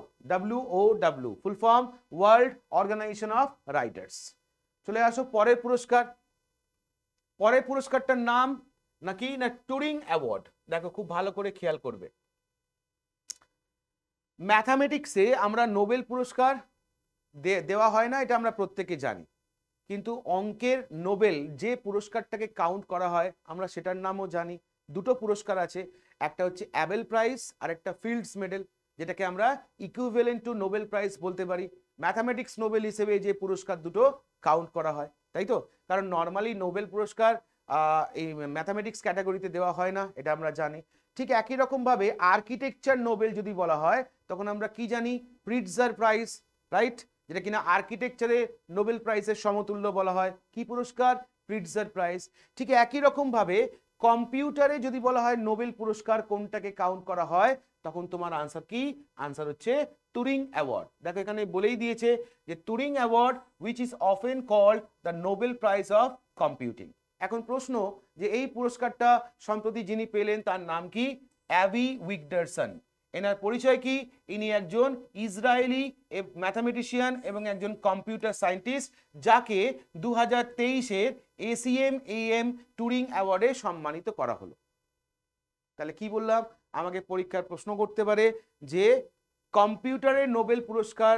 WOW full form world organization of writers. চলে আসো পরের পুরস্কার। পরের পুরস্কারটার নাম নাকি না টুরিং অ্যাওয়ার্ড। দেখো খুব ভালো করে খেয়াল করবে, ম্যাথামেটিক্সে আমরা নোবেল পুরস্কার দেওয়া হয় না, এটা আমরা প্রত্যেকে জানি, কিন্তু অঙ্কের নোবেল যে পুরস্কারটাকে কাউন্ট করা হয় আমরা সেটার নামও জানি। দুটো পুরস্কার আছে, একটা হচ্ছে অ্যাবেল প্রাইজ আর একটা ফিল্ডস মেডেল, যেটাকে আমরা ইকুইভ্যালেন্ট টু নোবেল প্রাইজ বলতে পারি। ম্যাথামেটিক্স নোবেল হিসেবে যে পুরস্কার দুটো কাউন্ট করা হয়, তাই তো? কারণ নর্মালি নোবেল পুরস্কার এই ম্যাথামেটিক্স ক্যাটাগরিতে দেওয়া হয় না, এটা আমরা জানি। ঠিক একই রকম ভাবে আর্কিটেকচার নোবেল যদি বলা হয় তখন আমরা কি জানি? প্রিটজার প্রাইজ, রাইট? যেটা কিনা আর্কিটেকচারে নোবেল প্রাইজের সমতুল্য বলা হয়। কি পুরস্কার? প্রিটজার প্রাইজ। ঠিক একই রকম ভাবে কম্পিউটারে যদি বলা হয় নোবেল পুরস্কার কোনটাকে কাউন্ট করা হয়, তখন তোমার আনসার কি? আনসার হচ্ছে টুরিং অ্যাওয়ার্ড। দেখো এখানে বলেই দিয়েছে যে Turing award which is often called the Nobel prize of computing. এখন প্রশ্ন যে এই পুরস্কারটা সম্প্রতি যিনি পেলেন তার নাম কি? অ্যাভি উইগডারসন। এনার পরিচয় কি? ইনি একজন ইসরায়েলি ম্যাথামেটিশিয়ান এবং একজন কম্পিউটার সায়েন্টিস্ট, যাকে 2023-এর ACM/AM টুরিং অ্যাওয়ার্ডে সম্মানিত করা হলো। তাহলে কি বললাম? আমাকে পরীক্ষার প্রশ্ন করতে পারে যে কম্পিউটারের নোবেল পুরস্কার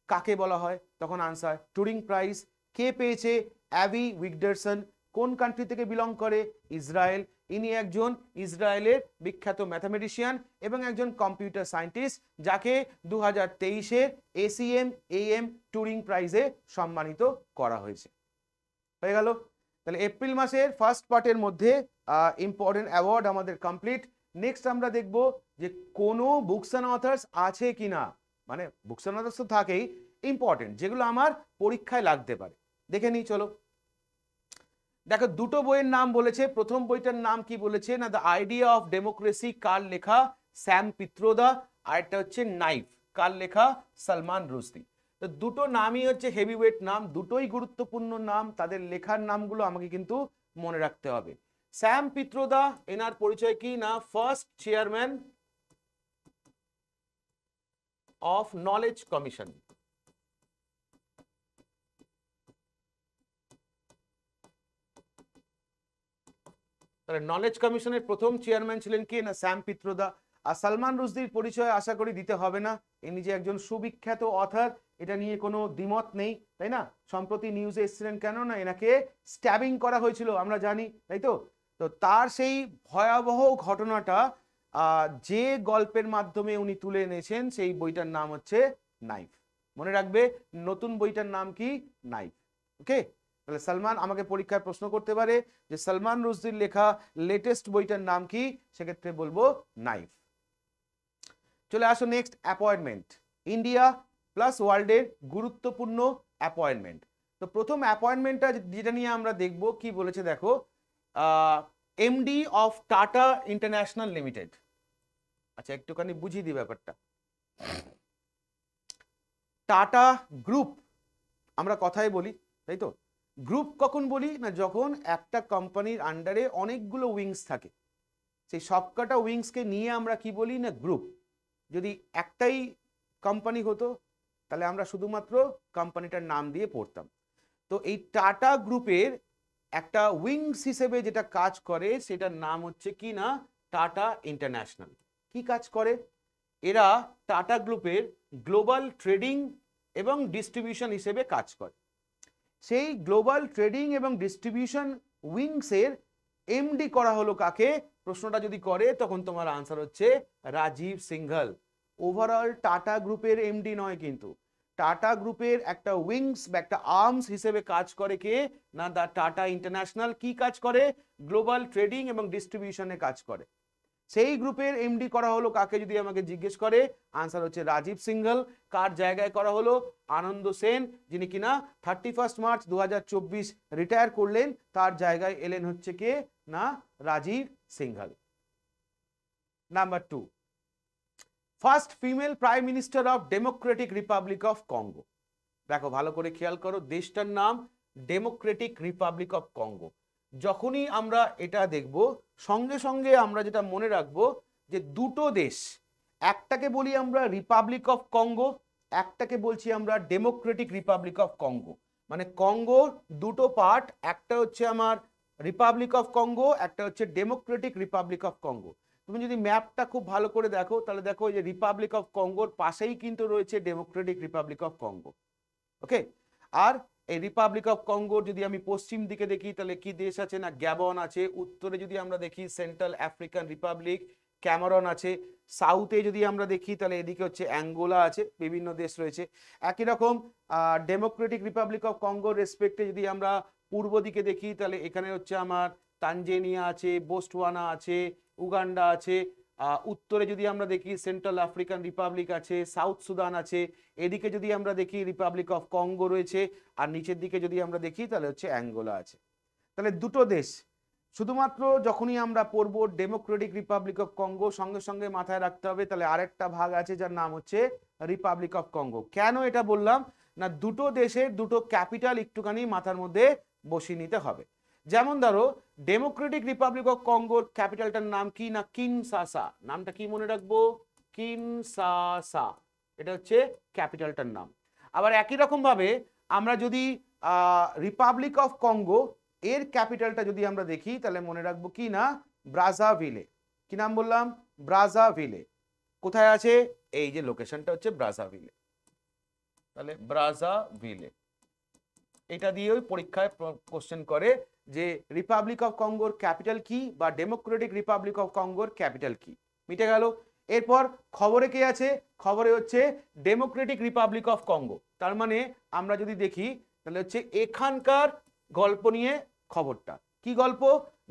কাকে বলা হয়, তখন আনসার টুরিং প্রাইজ। কে পেয়েছে? অ্যাভি উইগডারসন। কোন কান্ট্রি থেকে বিলং করে? ইসরায়েল। ইনি একজন ইসরায়েলের বিখ্যাত ম্যাথামেটিশিয়ান এবং একজন কম্পিউটার সায়েন্টিস্ট, যাকে 2023-এর ACM/AM টুরিং প্রাইজে সম্মানিত করা হয়েছে। হয়ে গেল। তাহলে এপ্রিল মাসের ফার্স্ট পার্টের মধ্যে ইম্পর্টেন্ট অ্যাওয়ার্ড আমাদের কমপ্লিট। নেক্সট আমরা দেখব যে কোনো বুকস অ্যান্ড অথার্স আছে কিনা, মানে বুকস অ্যান্ড অথার্স তো থাকেই, ইম্পর্টেন্ট যেগুলো আমার পরীক্ষায় লাগতে পারে। দেখে নিই চলো। দেখো দুটো বইয়ের নাম বলেছে। প্রথম বইটার নাম কি বলেছে না? The idea of democracy. কার লেখা? স্যাম পিত্রোদা। আর একটা হচ্ছে নাইফ। কার লেখা? সালমান রুশদি। তো দুটো নামই হচ্ছে হেভিওয়েট নাম, দুটোই গুরুত্বপূর্ণ নাম। তাদের লেখার নামগুলো আমাকে কিন্তু মনে রাখতে হবে। স্যাম পিত্রোদা, এনার পরিচয় কি না? First chairman of knowledge commission. তাহলে নলেজ কমিশনের প্রথম চেয়ারম্যান ছিলেন কে না? স্যাম পিত্রোদা। আর সালমান রুশদির পরিচয় আশা করি দিতে হবে না, ইনি যে একজন সুবিখ্যাত অথার এটা নিয়ে কোনো দ্বিমত নেই, তাই না? সম্প্রতি নিউজে এসেছিলেন কেন না এনাকে স্ট্যাবিং করা হয়েছিল, আমরা জানি, তাই তো? তো তার সেই ভয়াবহ ঘটনাটা যে গল্পের মাধ্যমে উনি তুলে এনেছেন সেই বইটার নাম হচ্ছে নাইফ। মনে রাখবে নতুন বইটার নাম কি? নাইফ। ওকে। তাহলে সালমান আমাকে পরীক্ষায় প্রশ্ন করতে পারে যে সালমান রুশদির লেখা লেটেস্ট বইটার নাম কি, সেক্ষেত্রে বলবো নাইফ। চলে আসো নেক্সট, অ্যাপয়েন্টমেন্ট। ইন্ডিয়া প্লাস ওয়ার্ল্ডের গুরুত্বপূর্ণ অ্যাপয়েন্টমেন্ট। তো প্রথম অ্যাপয়েন্টমেন্টটা যেটা নিয়ে আমরা দেখব কি বলেছে দেখো, MD of tata international limited. আচ্ছা একটুখানি বুঝিয়ে দিই ব্যাপারটা। টাটা গ্রুপ আমরা কথাই বলি, তাই তো? গ্রুপ কখন বলি না? যখন একটা কোম্পানির আন্ডারে অনেকগুলো উইংস থাকে, সেই সবকটা উইংসকে নিয়ে আমরা কি বলি না? গ্রুপ। যদি একটাই কোম্পানি হতো তাহলে আমরা শুধুমাত্র কোম্পানিটার নাম দিয়ে পড়তাম। তো এই টাটা গ্রুপের একটা উইংস হিসেবে যেটা কাজ করে সেটার নাম হচ্ছে কি না? Tata international. কি কাজ করে এরা? টাটা গ্রুপের গ্লোবাল ট্রেডিং এবং ডিস্ট্রিবিউশন হিসেবে কাজ করে। সেই গ্লোবাল ট্রেডিং এবং ডিস্ট্রিবিউশন উইংসের এমডি করা হলো কাকে? প্রশ্নটা যদি করে তখন তোমার আনসার হচ্ছে রাজীব সিংঘল। ওভারঅল টাটা গ্রুপের এমডি নয়, কিন্তু টাটা গ্রুপের একটা উইংস বা একটা আর্মস হিসেবে কাজ করে কে না? দা টাটা ইন্টারন্যাশনাল। কি কাজ করে? গ্লোবাল ট্রেডিং এবং ডিস্ট্রিবিউশনে কাজ করে। সেই গ্রুপের এমডি করা হলো কাকে যদি আমাকে জিজ্ঞেস করে, আনসার হচ্ছে রাজীব সিংঘল। কার জায়গায় করা হলো? আনন্দ সেন, যিনি কিনা 31 মার্চ 2024 রিটায়ার করলেন, তার জায়গায় এলেন হচ্ছে কে না? Rajiv Singhal. Number 2, first female prime minister of Democratic Republic of Congo. দেখো ভালো করে খেয়াল করো, দেশটার নাম ডেমোক্রেটিক রিপাবলিক অফ কঙ্গো। যখনই আমরা এটা দেখব সঙ্গে সঙ্গে আমরা যেটা মনে রাখবো যে দুটো দেশ, একটাকে বলি আমরা রিপাবলিক অফ কঙ্গো, একটাকে বলছি আমরা ডেমোক্রেটিক রিপাবলিক অফ কঙ্গো। মানে কঙ্গোর দুটো পার্ট, একটা হচ্ছে আমার রিপাবলিক অফ কঙ্গো, একটা হচ্ছে ডেমোক্রেটিক রিপাবলিক অফ কঙ্গো। তুমি যদি ম্যাপটা খুব ভালো করে দেখো তাহলে দেখো যে রিপাবলিক অফ কঙ্গোর পাশেই কিন্তু রয়েছে ডেমোক্রেটিক রিপাবলিক অফ কঙ্গো। ওকে, আর এই রিপাবলিক অফ কঙ্গোর যদি আমি পশ্চিম দিকে দেখি তাহলে কি দেশ আছে না গ্যাবন আছে, উত্তরে যদি আমরা দেখি সেন্ট্রাল আফ্রিকান রিপাবলিক ক্যামেরন আছে, সাউথে যদি আমরা দেখি তাহলে এদিকে হচ্ছে অ্যাঙ্গোলা আছে, বিভিন্ন দেশ রয়েছে। একই রকম ডেমোক্রেটিক রিপাবলিক অফ কঙ্গোর রেসপেক্টে যদি আমরা পূর্ব দিকে দেখি তাহলে এখানে হচ্ছে আমার তানজেনিয়া আছে, বোস্টওয়ানা আছে, উগান্ডা আছে। উত্তরে যদি আমরা দেখি সেন্ট্রাল আফ্রিকান রিপাবলিক আছে, সাউথ সুদান আছে, এদিকে যদি আমরা দেখি রিপাবলিক অফ কঙ্গো রয়েছে, আর নিচের দিকে যদি আমরা দেখি তাহলে হচ্ছে অ্যাঙ্গোলা আছে। তাহলে দুটো দেশ। শুধুমাত্র যখনই আমরা পড়বো ডেমোক্রেটিক রিপাবলিক অফ কঙ্গো, সঙ্গে সঙ্গে মাথায় রাখতে হবে তাহলে আরেকটা ভাগ আছে যার নাম হচ্ছে রিপাবলিক অফ কঙ্গো। কেন এটা বললাম না, দুটো দেশের দুটো ক্যাপিটাল একটুখানি মাথার মধ্যে বসিয়ে নিতে হবে। যেমন ধরো ডেমোক্রেটিক রিপাবলিক অফ কঙ্গোর ক্যাপিটালটার নাম কি না কিনশাসা। নামটা কি মনে রাখবো? কিনশাসা, এটা হচ্ছে ক্যাপিটালটার নাম। আবার একই রকম ভাবে আমরা যদি রিপাবলিক অফ কঙ্গো এর ক্যাপিটালটা যদি আমরা দেখি তাহলে মনে রাখবো কি না ব্রাজাভিলে। কি নাম বললাম? ব্রাজাভিলে। কোথায় আছে? এই যে লোকেশনটা হচ্ছে ব্রাজাভিলে। তাহলে ব্রাজাভিলে, এটা দিয়ে ওই পরীক্ষায় কোশ্চেন করে যে রিপাবলিক অফ কঙ্গোর ক্যাপিটাল কি বা ডেমোক্রেটিক রিপাবলিক অফ কঙ্গোর ক্যাপিটাল কি। মিটে গেল। এরপর খবরে কে আছে? খবরে হচ্ছে ডেমোক্রেটিক রিপাবলিক অফ কঙ্গো। তার মানে আমরা যদি দেখি তাহলে হচ্ছে এখানকার গল্প নিয়ে খবরটা। কি গল্প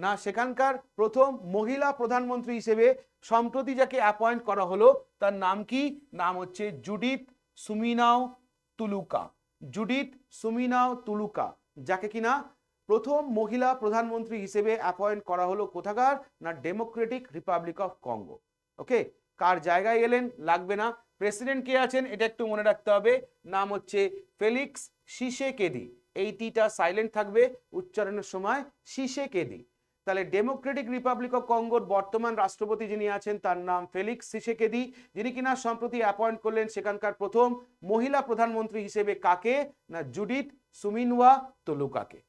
না, সেখানকার প্রথম মহিলা প্রধানমন্ত্রী হিসেবে সম্প্রতি যাকে অ্যাপয়েন্ট করা হলো তার নাম কি? নাম হচ্ছে জুডিথ সুমিনাও তুলুকা। জুডিথ সুমিনাও তুলুকা, যাকে কিনা প্রথম মহিলা প্রধানমন্ত্রী হিসেবে অ্যাপয়েন্ট করা হলো কোথাকার না ডেমোক্রেটিক রিপাবলিক অফ কঙ্গো। ওকে, কার জায়গায় এলেন লাগবে না, প্রেসিডেন্ট কে আছেন এটা একটু মনে রাখতে হবে, নাম হচ্ছে ফেলিক্স শিশেকেদি। এই টিটা সাইলেন্ট থাকবে উচ্চারণের সময়, শিশেকেদি। তাহলে ডেমোক্রেটিক রিপাবলিক অফ কঙ্গোর বর্তমান রাষ্ট্রপতি যিনি আছেন তার নাম ফেলিক্স শিশেকেদি, যিনি কিনা সম্প্রতি অ্যাপয়েন্ট করলেন সেখানকার প্রথম মহিলা প্রধানমন্ত্রী হিসেবে কাকে না জুডিথ সুমিনওয়া তুলুকাকে।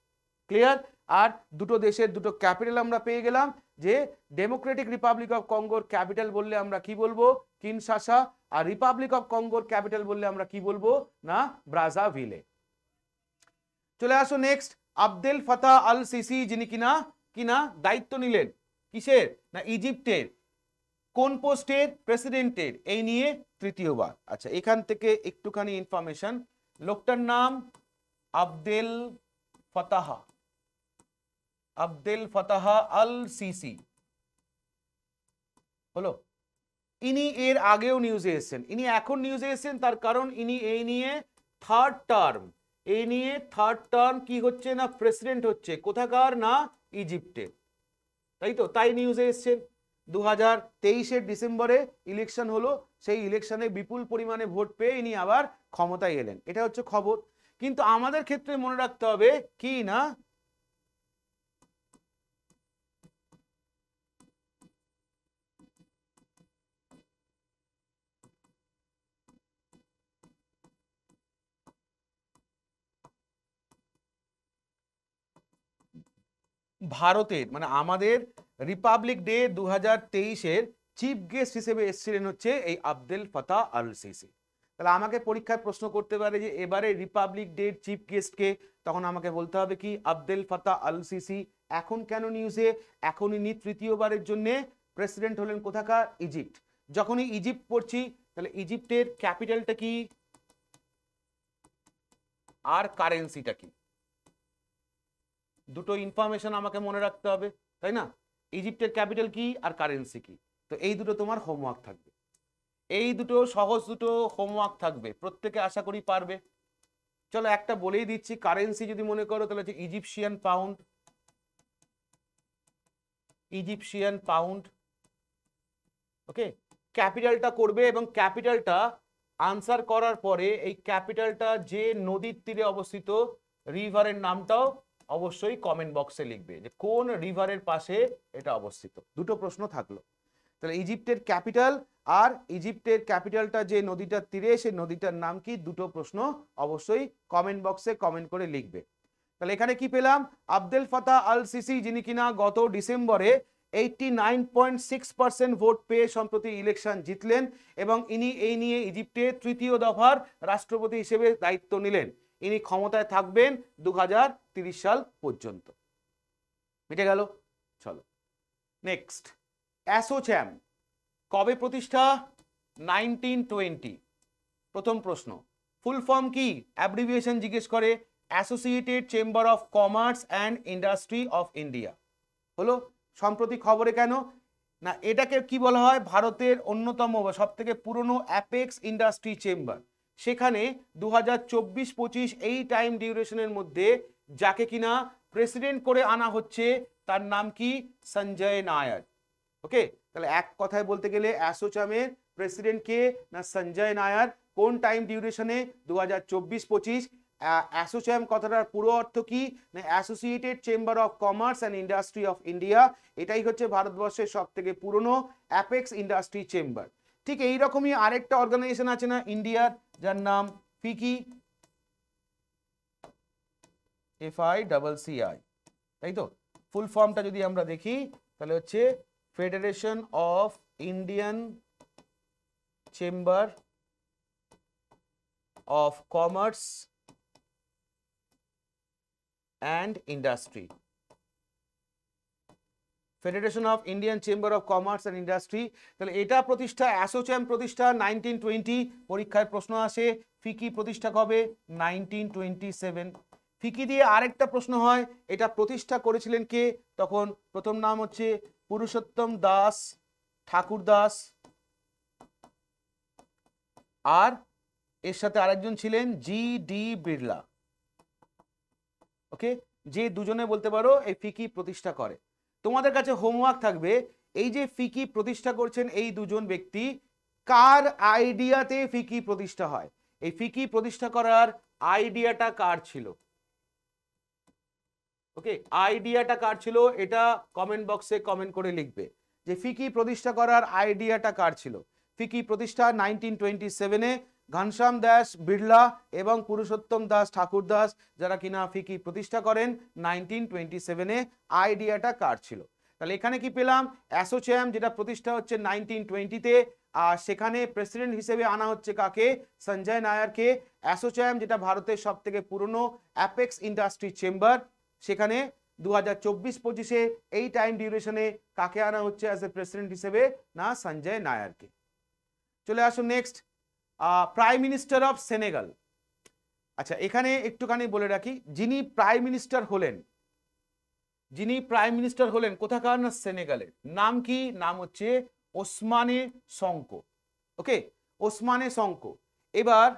ক্লিয়ার? আর দুটো দেশের দুটো ক্যাপিটাল আমরা পেয়ে গেলাম, যে ডেমোক্রেটিক রিপাবলিক অফ কঙ্গোর ক্যাপিটাল বললে আমরা কি বলবো? কিনশাসা। আর রিপাবলিক অফ কঙ্গোর ক্যাপিটাল বললে আমরা কি বলবো না ব্রাজাভিলে। চলে আসো next, Abdel Fattah al Sisi, যিনি কিনা কিনা দায়িত্ব নিলেন কিসের না ইজিপ্টের কোন পোস্টের? প্রেসিডেন্টের। এই নিয়ে তৃতীয়বার। আচ্ছা, এখান থেকে একটুখানি ইনফরমেশন। লোকটার নাম Abdel Fattah, Abdel Fattah al Sisi হলো। ইনি এর আগেও নিউজে এসেছেন, ইনি এখন নিউজে এসেছেন তার কারণ ইনি এই নিয়ে থার্ড টার্ম, এই নিয়ে থার্ড টার্ম কি হচ্ছে না প্রেসিডেন্ট হচ্ছে কোথাকার না ইজিপ্টের, তাই তো, তাই নিউজে এসেছেন। 2023-এর ডিসেম্বরে ইলেকশন হলো, সেই ইলেকশনে বিপুল পরিমাণে ভোট পেয়ে ইনি আবার ক্ষমতায় এলেন, এটা হচ্ছে খবর। কিন্তু আমাদের ক্ষেত্রে মনে রাখতে হবে কি না ভারতের মানে আমাদের রিপাবলিক ডে 2023-এর চিফ গেস্ট হিসেবে এসেছিলেন হচ্ছে এই আবদেল ফাতাহ আল সিসি। তাহলে আমাকে পরীক্ষায় প্রশ্ন করতে পারে যে এবারে রিপাবলিক ডে চিফ গেস্টকে, তখন আমাকে বলতে হবে কি আবদেল ফাতাহ আল সিসি। এখন কেন নিউজে? এখন ইনি তৃতীয়বারের জন্য প্রেসিডেন্ট হলেন কোথাকার? ইজিপ্ট। যখনই ইজিপ্ট পড়ছি তাহলে ইজিপ্টের ক্যাপিটালটা কি আর কারেন্সিটা কি, দুটো ইনফরমেশন আমাকে মনে রাখতে হবে, তাই না? ইজিপ্টের ক্যাপিটাল কি আর কারেন্সি কি, তো এই দুটো তোমার হোমওয়ার্ক থাকবে, এই দুটো সহজ দুটো হোমওয়ার্ক থাকবে, প্রত্যেকে আশা করি পারবে। চলো একটা বলেই দিচ্ছি, কারেন্সি যদি মনে করো তাহলে হচ্ছে ইজিপশিয়ান পাউন্ড, ইজিপশিয়ান পাউন্ড। ওকে, ক্যাপিটালটা করবে এবং ক্যাপিটালটা আনসার করার পরে এই ক্যাপিটালটা যে নদীর তীরে অবস্থিত রিভারের নামটাও অবশ্যই কমেন্ট বক্সে লিখবে যে কোন রিভারের পাশে এটা অবস্থিত। দুটো প্রশ্ন থাকলো। তাহলে ইজিপ্টের ক্যাপিটাল আর ইজিপ্টের ক্যাপিটালটা যে নদীটার তীরে সেই নদীটার নাম কি, দুটো প্রশ্ন অবশ্যই কমেন্ট বক্সে কমেন্ট করে লিখবে। তাহলে এখানে কি পেলাম? আবদেল ফাতাহ আল সিসি, যিনি কিনা গত ডিসেম্বরে 89.6% ভোট পেয়ে সম্প্রতি ইলেকশন জিতলেন এবং ইনি এই নিয়ে ইজিপ্টে তৃতীয় দফার রাষ্ট্রপতি হিসেবে দায়িত্ব নিলেন। ইনি ক্ষমতায় থাকবেন 2030 সাল পর্যন্ত। মিটে গেল। চলো নেক্সট, অ্যাসোচ্যাম কবে প্রতিষ্ঠা? 1920। প্রথম প্রশ্ন, ফুল ফর্ম কি? অ্যাব্রিভিয়েশন জিজ্ঞেস করে, associated chamber of commerce and industry of India. হলো সম্প্রতি খবরে কেন না, এটাকে কি বলা হয়? ভারতের অন্যতম বা সব থেকে পুরনো অ্যাপেক্স ইন্ডাস্ট্রি চেম্বার। সেখানে 2024-25 এই টাইম ডিউরেশনের মধ্যে যাকে কিনা প্রেসিডেন্ট করে আনা হচ্ছে তার নাম কি? সঞ্জয় নায়ার। ওকে, তাহলে এক কথায় বলতে গেলে অ্যাসোচ্যামের প্রেসিডেন্ট কে না সঞ্জয় নায়ার। কোন টাইম ডিউরেশনে? 2024-25। অ্যাসোচ্যাম কথাটার পুরো অর্থ কি না associated chamber of commerce and industry of India. এটাই হচ্ছে ভারতবর্ষের সব থেকে পুরনো অ্যাপেক্স ইন্ডাস্ট্রি চেম্বার। ঠিক এইরকমই আরেকটা অর্গানাইজেশন আছে না ইন্ডিয়ার, যার নাম ফিকি, FICCI, তাই তো? ফুল ফর্মটা যদি আমরা দেখি তাহলে হচ্ছে federation of Indian chamber of commerce and industry. Federation of Indian chamber of commerce and industry. তাহলে এটা প্রতিষ্ঠা, অ্যাসোচ্যাম প্রতিষ্ঠা 1920। পরীক্ষায় প্রশ্ন আসে ফিকি প্রতিষ্ঠা কবে? 1927। ফিকি দিয়ে আরেকটা প্রশ্ন হয়, এটা প্রতিষ্ঠা করেছিলেন কে? তখন প্রথম নাম হচ্ছে পুরুষোত্তম দাস ঠাকুর দাস, আর এর সাথে আরেকজন ছিলেন GD বিড়লা। ওকে, যে দুজনে বলতে পারো এই ফিকি প্রতিষ্ঠা করে। তোমাদের কাছে হোমওয়ার্ক থাকবে, এই যে ফিকি প্রতিষ্ঠা করছেন এই দুজন ব্যক্তি, কার আইডিয়াতে ফিকি প্রতিষ্ঠা হয়? এই ফিকি প্রতিষ্ঠা করার আইডিয়াটা কার ছিল? ওকে, আইডিয়াটা কার ছিল এটা কমেন্ট বক্সে কমেন্ট করে লিখবে যে ফিকি প্রতিষ্ঠা করার আইডিয়াটা কার ছিল। ফিকি প্রতিষ্ঠা 1927-এ ঘনশ্যাম দাস বিড়লা এবং পুরুষোত্তম দাস ঠাকুর দাস, যারা কিনা ফিকি প্রতিষ্ঠা করেন 1927-এ। আইডিয়াটা কার ছিল? তাহলে এখানে কি পেলাম? অ্যাসোচ্যাম যেটা প্রতিষ্ঠা হচ্ছে 1920-তে, আর সেখানে প্রেসিডেন্ট হিসেবে আনা হচ্ছে কাকে? সঞ্জয় নায়ারকে। অ্যাসোচ্যাম যেটা ভারতের সব থেকে পুরনো অ্যাপেক্স ইন্ডাস্ট্রি চেম্বার, সেখানে 2024-25-এ এই টাইম ডিউরেশনে কাকে আনা হচ্ছে অ্যাজ এ প্রেসিডেন্ট হিসেবে? না সঞ্জয় নায়ারকে। চলে আসুন next, prime minister of Senegal. আচ্ছা, এখানে একটুখানি বলে রাখি, যিনি প্রাইম মিনিস্টার হলেন কোথাকার? না সেনেগালের। নাম কি? নাম হচ্ছে ওসমানে সংকো। ওকে, ওসমানে সংকো। এবার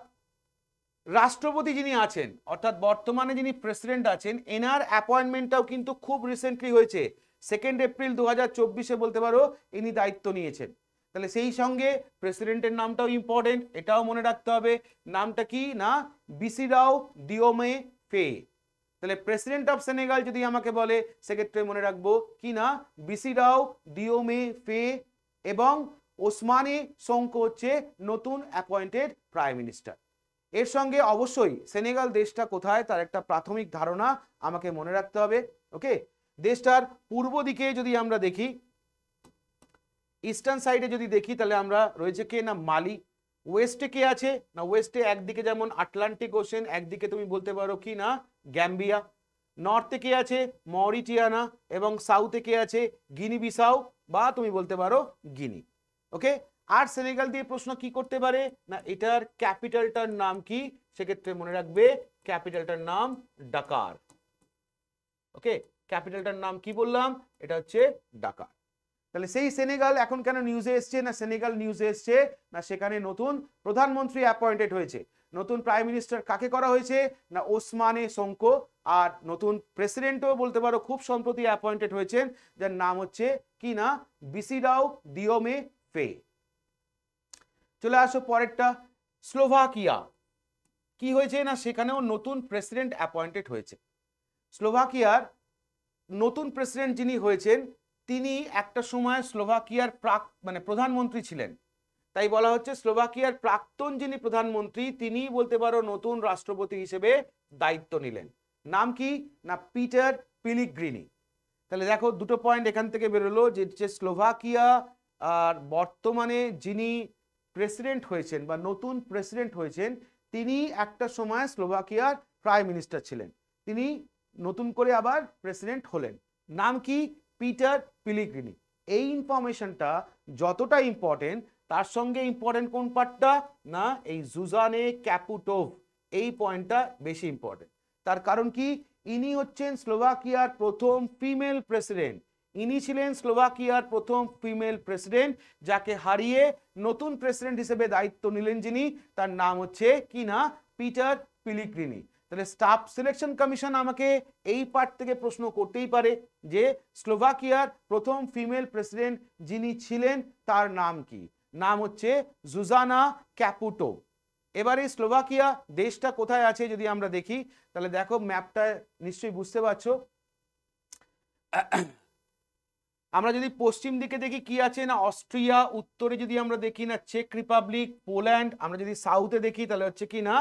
রাষ্ট্রপতি যিনি আছেন অর্থাৎ বর্তমানে যিনি প্রেসিডেন্ট আছেন, এনার অ্যাপয়েন্টমেন্টটাও কিন্তু খুব রিসেন্টলি হয়েছে। 2 এপ্রিল 2024-এ বলতে পারো ইনি দায়িত্ব নিয়েছেন। তাহলে সেই সঙ্গে প্রেসিডেন্টের নামটাও ইম্পর্টেন্ট, এটাও মনে রাখতে হবে। নামটা কি না বিসিরাও দিওমে ফে। তাহলে প্রেসিডেন্ট অফ সেনেগাল যদি আমাকে বলে সেক্ষেত্রে মনে রাখবো কি না বিসিরাও দিওমে ফে, এবং ওসমানে সংকো হচ্ছে নতুন অ্যাপয়েন্টেড প্রাইম মিনিস্টার। এর সঙ্গে অবশ্যই সেনেগাল দেশটা কোথায় তার একটা প্রাথমিক ধারণা আমাকে মনে রাখতে হবে। ওকে, দেশটার পূর্ব দিকে যদি আমরা দেখি, ইস্টার্ন সাইডে যদি দেখি, তাহলে আমরা রয়েছে কে না মালি। ওয়েস্টে কে আছে না ওয়েস্টে একদিকে যেমন আটলান্টিক ওশেন, একদিকে তুমি বলতে পারো কি না গ্যাম্বিয়া। নর্থে কে আছে? মরিটিয়ানা। এবং সাউথে কে আছে? গিনি বিসাউ বা তুমি বলতে পারো গিনি। ওকে, আর সেনেগাল দিয়ে প্রশ্ন কি করতে পারে না এটার ক্যাপিটালটার নাম কি? সেক্ষেত্রে মনে রাখবে ক্যাপিটালটার নাম ডাকার। ওকে, ক্যাপিটালটার নাম কি বললাম? এটা হচ্ছে ডাকার। তাহলে সেই সেনেগাল এখন কেন নিউজে এসছে না সেনেগাল নিউজে এসছে না সেখানে নতুন প্রধানমন্ত্রী অ্যাপয়েন্টেড হয়েছে। নতুন প্রাইম মিনিস্টার কাকে করা হয়েছে না ওসমানে সংকো। আর নতুন প্রেসিডেন্টও বলতে পারো খুব সম্প্রতি অ্যাপয়েন্টেড হয়েছেন, যার নাম হচ্ছে কি না বিসিরাও দিওমে ফে। চলে আসো পরেরটা, স্লোভাকিয়া। কি হয়েছে না সেখানেও নতুন প্রেসিডেন্ট অ্যাপয়েন্টেড হয়েছে। স্লোভাকিয়ার নতুন প্রেসিডেন্ট যিনি হয়েছেন তিনি একটা সময় স্লোভাকিয়ার প্রধানমন্ত্রী ছিলেন, তাই বলা হচ্ছে স্লোভাকিয়ার প্রাক্তন যিনি প্রধানমন্ত্রী তিনি বলতে পারো নতুন রাষ্ট্রপতি হিসেবে দায়িত্ব নিলেন। নাম কি না পিটার পিলিগ্রিনি। তাহলে দেখো দুটো পয়েন্ট এখান থেকে বেরোলো, যে স্লোভাকিয়া আর বর্তমানে যিনি প্রেসিডেন্ট হয়েছেন বা নতুন প্রেসিডেন্ট হয়েছেন, তিনি একটা সময় স্লোভাকিয়ার প্রাইম মিনিস্টার ছিলেন, তিনি নতুন করে আবার প্রেসিডেন্ট হলেন। নাম কি? পিটার পিলিগ্রিনি। এই ইনফরমেশনটা যতটা ইম্পর্টেন্ট, তার সঙ্গে ইম্পর্টেন্ট কোন পার্টটা না, এই জুজানে ক্যাপুটোভ, এই পয়েন্টটা বেশি ইম্পর্টেন্ট। তার কারণ কি, ইনি হচ্ছেন স্লোভাকিয়ার প্রথম ফিমেল প্রেসিডেন্ট, ইনি ছিলেন স্লোভাকিয়ার প্রথম ফিমেল প্রেসিডেন্ট, যাকে হারিয়ে নতুন প্রেসিডেন্ট হিসেবে দায়িত্ব নিলেন যিনি, তার নাম হচ্ছে কি না, পিটার পিলিগ্রিনি। তাহলে স্টাফ সিলেকশন কমিশন আমাকে এই পার্ট থেকে প্রশ্ন করতেই পারে যে স্লোভাকিয়ার প্রথম ফিমেল প্রেসিডেন্ট যিনি ছিলেন তার নাম কি, নাম হচ্ছে জুজানা ক্যাপুটো। এবারে স্লোভাকিয়া দেশটা কোথায় আছে যদি আমরা দেখি, তাহলে দেখো ম্যাপটা নিশ্চয়ই বুঝতে পারছো। আমরা যদি পশ্চিম দিকে দেখি কি আছে না অস্ট্রিয়া, উত্তরে যদি আমরা দেখি না চেক রিপাবলিক, পোল্যান্ড, আমরা যদি সাউথে দেখি তাহলে হচ্ছে কি না